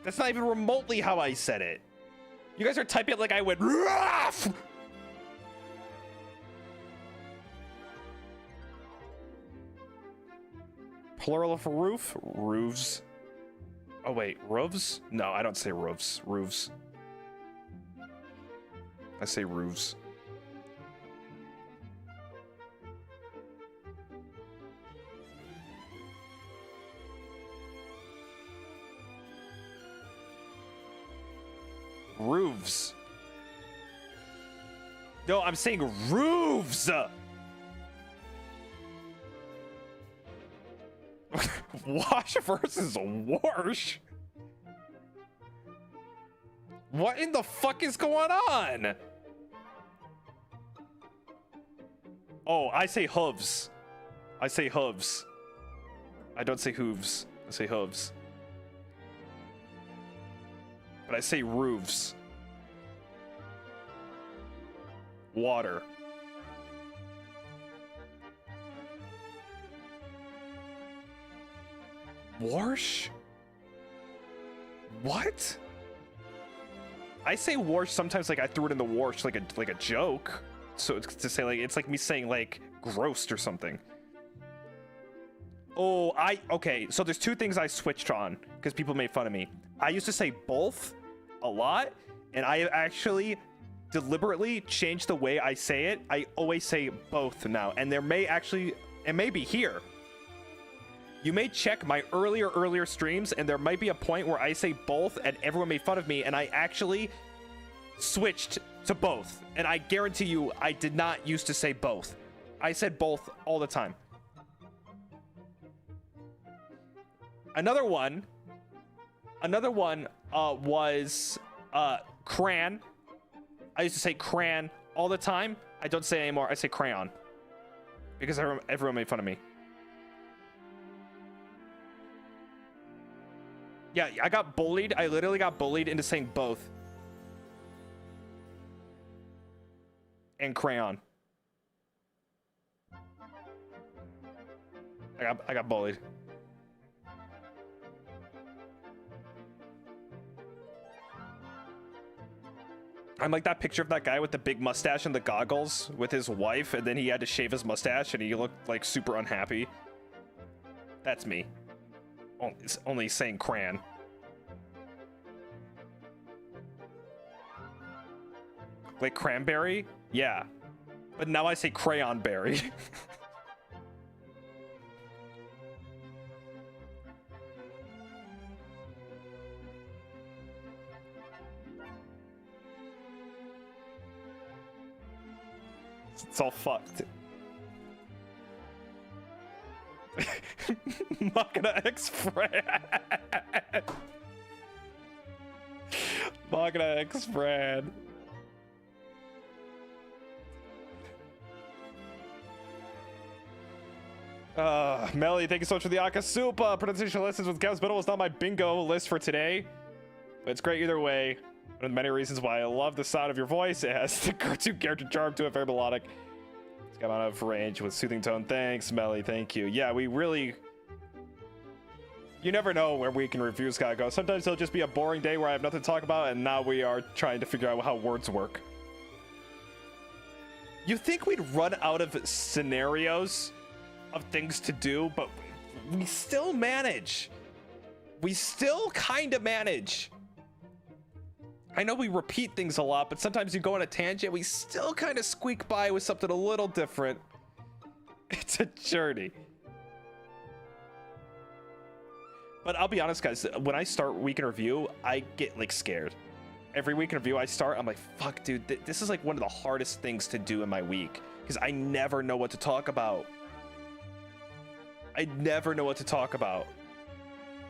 That's not even remotely how I said it. You guys are typing it like I went Ruff! Plural of roof? Roofs. Oh wait, roofs? No, I don't say roofs. Roofs. I say roofs. Roofs. No, I'm saying roofs. Wash versus wash. What in the fuck is going on? Oh, I say hooves. I say hooves. I don't say hooves. I say hooves. But I say roofs. Water. Wash? What? I say wash sometimes like I threw it in the wash like a joke. So it's to say like it's like me saying like grossed or something. Oh, okay, so there's two things I switched on because people made fun of me. I used to say both a lot, and I actually deliberately changed the way I say it. I always say both now, and it may be here. You may check my earlier streams, and there might be a point where I say both, and everyone made fun of me, and I actually switched to both. And I guarantee you, I did not used to say both. I said both all the time. Another one was crayon. I used to say crayon all the time. I don't say it anymore. I say crayon because everyone made fun of me. Yeah, I got bullied. I literally got bullied into saying both. And crayon. I got bullied. I'm like that picture of that guy with the big mustache and the goggles with his wife, and then he had to shave his mustache and he looked like super unhappy. That's me. It's only saying crayon. Like cranberry? Yeah. But now I say crayon berry. It's all fucked. Magna X-Fran. Magna X-Fran. Melly, thank you so much for the Akasupa. Pronunciation lessons with Gavis Bettel was not my bingo list for today, but it's great either way. One of the many reasons why I love the sound of your voice. It has the cartoon character charm to it, very melodic. It's got out of range with soothing tone. Thanks, Melly. Thank you. Yeah, we really... You never know where week in reviews gotta go. Sometimes it'll just be a boring day where I have nothing to talk about, and now we are trying to figure out how words work. You think we'd run out of scenarios of things to do, but we still manage. We still kind of manage. I know we repeat things a lot, but sometimes you go on a tangent, we still kind of squeak by with something a little different. It's a journey. But I'll be honest, guys, when I start week in review, I get like scared. Every week in review I start, I'm like, fuck, dude, this is like one of the hardest things to do in my week because I never know what to talk about. I never know what to talk about.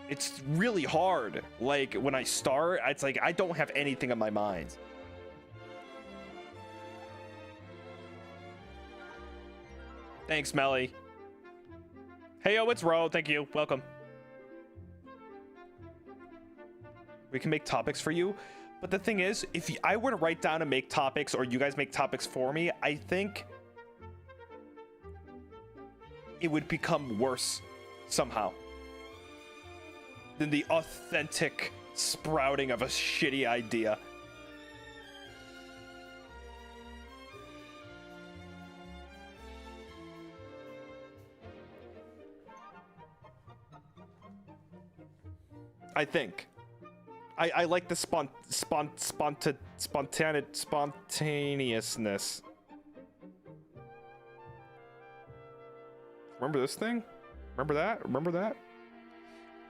It's really hard. Like when I start, it's like I don't have anything in my mind. Thanks, Melly. Hey, yo, it's Ro. Thank you. Welcome. We can make topics for you, but the thing is, if I were to write down and make topics, or you guys make topics for me, I think it would become worse somehow than the authentic sprouting of a shitty idea. I think. I like the spontaneousness. Remember this thing? Remember that? Remember that?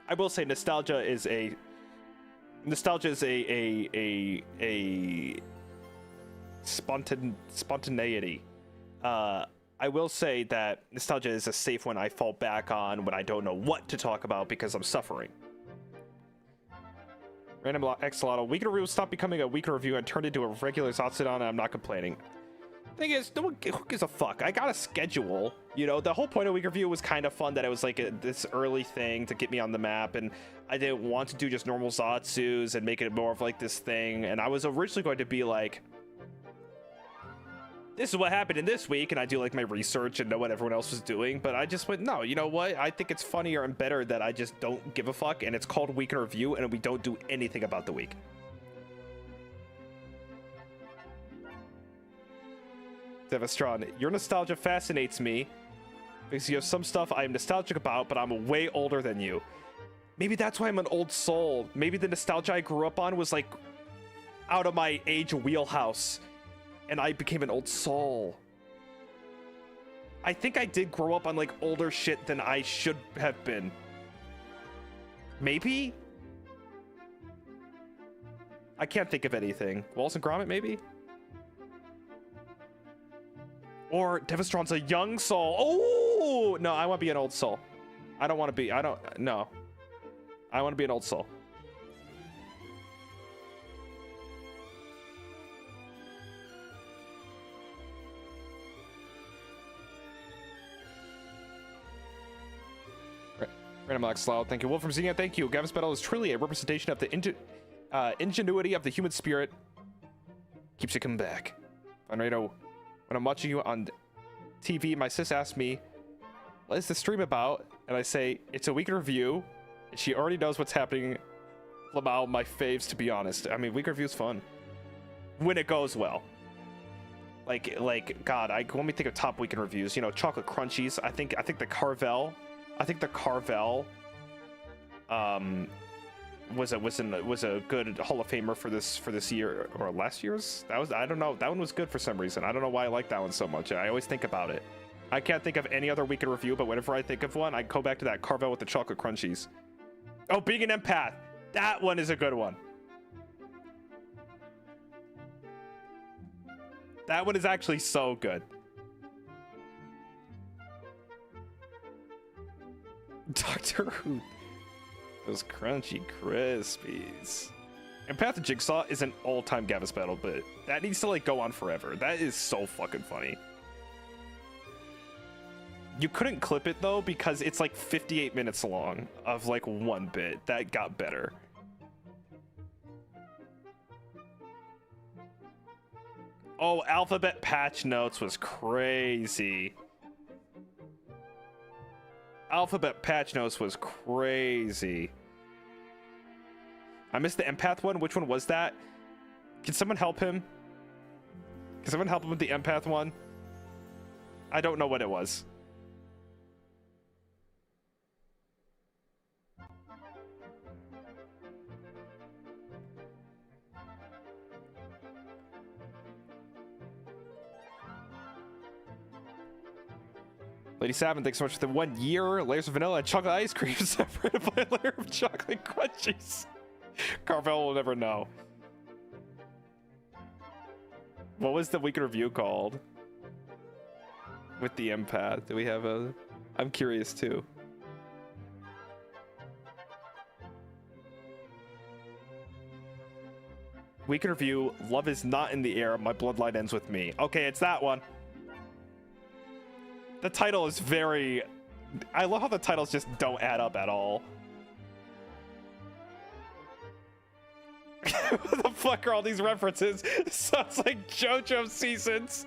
I will say nostalgia is a spontaneity. I will say that nostalgia is a safe one I fall back on when I don't know what to talk about because I'm suffering. Random Axolotl. Week in Review stopped becoming a week in review and turned into a regular Zatsudan, and I'm not complaining. Thing is, who gives a fuck? I got a schedule. You know, the whole point of week review was kind of fun that it was like this early thing to get me on the map, and I didn't want to do just normal Zatsus and make it more of like this thing. And I was originally going to be like, this is what happened in this week, and I do like my research and know what everyone else was doing, but I just went, no, you know what? I think it's funnier and better that I just don't give a fuck, and it's called Week in Review, and we don't do anything about the week. Devastron, your nostalgia fascinates me because you have some stuff I am nostalgic about, but I'm way older than you. Maybe that's why I'm an old soul. Maybe the nostalgia I grew up on was like out of my age wheelhouse, and I became an old soul. I think I did grow up on like older shit than I should have been. Maybe? I can't think of anything. Wallace and Gromit, maybe? Or Devastron's a young soul. Oh! No, I want to be an old soul. I don't want to be, no. I want to be an old soul. Random Axolotl, thank you. Wolf from Xenia, thank you. Gavis Bettel is truly a representation of the ingenuity of the human spirit. Keeps you coming back. When I'm watching you on TV, my sis asked me, what is the stream about? And I say, it's a week in review. And she already knows what's happening. Lamau, my faves, to be honest. I mean, week in review is fun. When it goes well. Like, God, let me think of top week in reviews. You know, Chocolate Crunchies. I think the Carvel. I think the Carvel was a good Hall of Famer for this year or last year's. I don't know, that one was good for some reason. I don't know why I like that one so much. I always think about it. I can't think of any other week in review, but whenever I think of one, I go back to that Carvel with the chocolate crunchies. Oh, being an empath, that one is a good one. That one is actually so good. Doctor Who. Those crunchy crispies. Empath Jigsaw is an all-time Gavis Bettel, but that needs to like go on forever. That is so fucking funny. You couldn't clip it though because it's like 58 minutes long of like one bit. That got better. Oh, alphabet patch notes was crazy. Alphabet patch notes was crazy. I missed the empath one. Which one was that? Can someone help him? Can someone help him with the empath one? I don't know what it was. Lady Savin, thanks so much for the 1 year. Layers of vanilla and chocolate ice cream separated by a layer of chocolate crunchies. Carvel will never know. What was the week in review called? With the empath. Do we have a... I'm curious too. Week in review, love is not in the air, my bloodline ends with me. Okay, it's that one. The title is very... I love how the titles just don't add up at all. What the fuck are all these references? It sounds like JoJo seasons.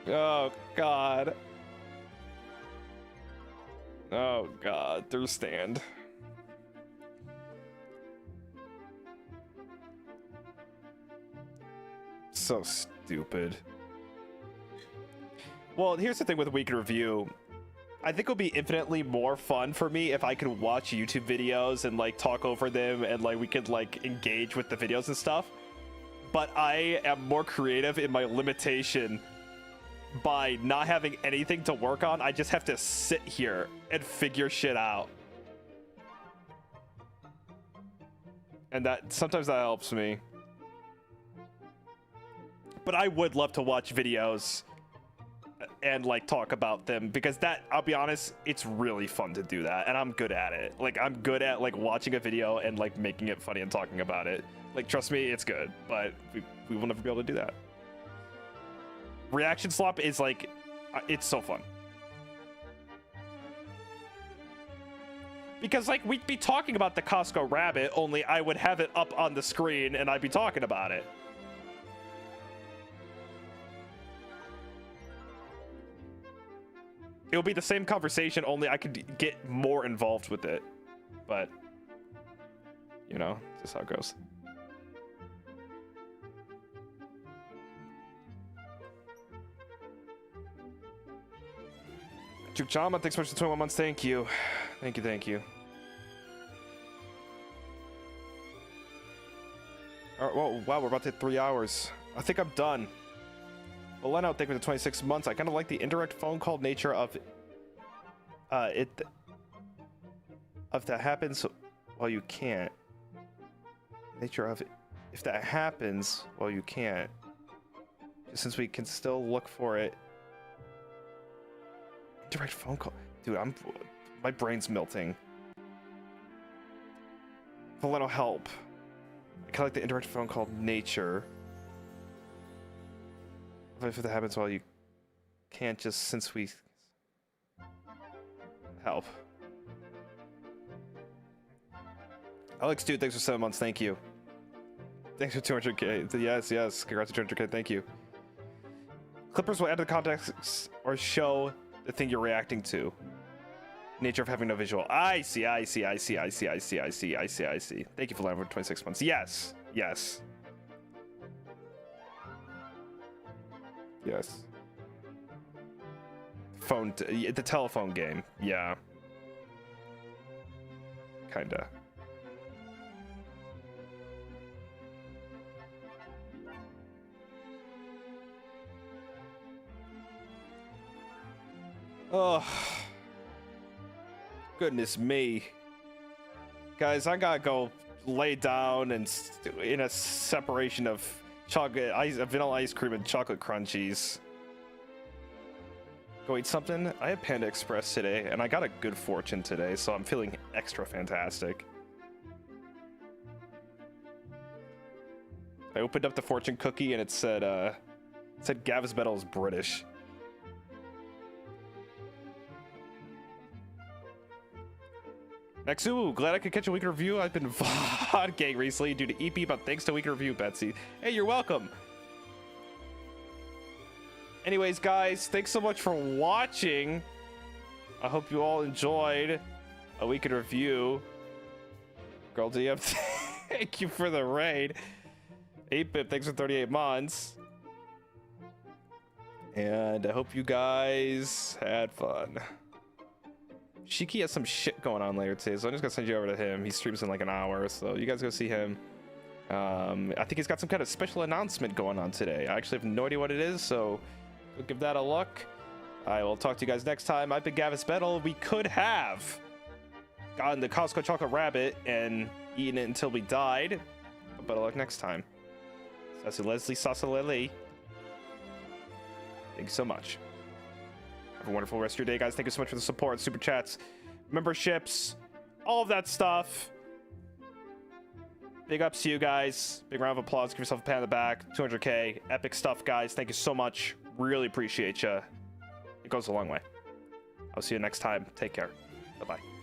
Oh, God. Oh, God. Through stand. So stupid. Well, here's the thing with Week in Review. I think it would be infinitely more fun for me if I could watch YouTube videos and like talk over them and like we could like engage with the videos and stuff. But I am more creative in my limitation by not having anything to work on. I just have to sit here and figure shit out. And that sometimes that helps me. But I would love to watch videos and like talk about them because that, I'll be honest, it's really fun to do that and I'm good at it. Like I'm good at like watching a video and like making it funny and talking about it. Like trust me, it's good, but we will never be able to do that. Reaction Slop is like, it's so fun. Because like we'd be talking about the Costco rabbit, only I would have it up on the screen and I'd be talking about it. It'll be the same conversation, only I could get more involved with it. But, you know, this is how it goes. Juke Jama, thanks so much for 21 months. Thank you. Thank you, thank you. All right, well, wow, we're about to hit 3 hours. I think I'm done. Well, Leno, thank you for the 26 months. I kind of like the indirect phone call nature of it. If that happens, well, you can't. Nature of it. If that happens, well, you can't. Since we can still look for it. Indirect phone call, dude. My brain's melting. Valeno, help. I kind of like the indirect phone call nature. If that happens, well, you can't just since we help. Alex, dude, thanks for 7 months. Thank you. Thanks for 200k. Yes, yes. Congrats to 200k. Thank you. Clippers will add to the context or show the thing you're reacting to. Nature of having no visual. I see, I see, I see, I see, I see, I see, I see, I see. Thank you for landing for 26 months. Yes, yes. Yes. Phone, the telephone game. Yeah. Kinda. Oh. Goodness me. Guys, I gotta go lay down and in a separation of chocolate ice, vanilla ice cream and chocolate crunchies. Go eat something. I had Panda Express today and I got a good fortune today, so I'm feeling extra fantastic. I opened up the fortune cookie and it said Gavis Bettel is British. Nexu, glad I could catch a week review. I've been vodgaing recently due to EP, but thanks to week review, Betsy. Hey, you're welcome. Anyways, guys, thanks so much for watching. I hope you all enjoyed a week in review. Girl DM, thank you for the raid. 8-Bit, thanks for 38 months. And I hope you guys had fun. Shiki has some shit going on later today, so I'm just gonna send you over to him. He streams in like an hour, so you guys go see him. I think he's got some kind of special announcement going on today. I actually have no idea what it is, so go give that a look. I will talk to you guys next time. I've been Gavis Bettel. We could have gotten the Costco chocolate rabbit and eaten it until we died, but better luck next time. Sassy Leslie, Sassy Lily. Thank you so much. Have a wonderful rest of your day, guys. Thank you so much for the support, super chats, memberships, all of that stuff. Big ups to you guys. Big round of applause. Give yourself a pat on the back. 200K. Epic stuff, guys. Thank you so much. Really appreciate you. It goes a long way. I'll see you next time. Take care. Bye-bye.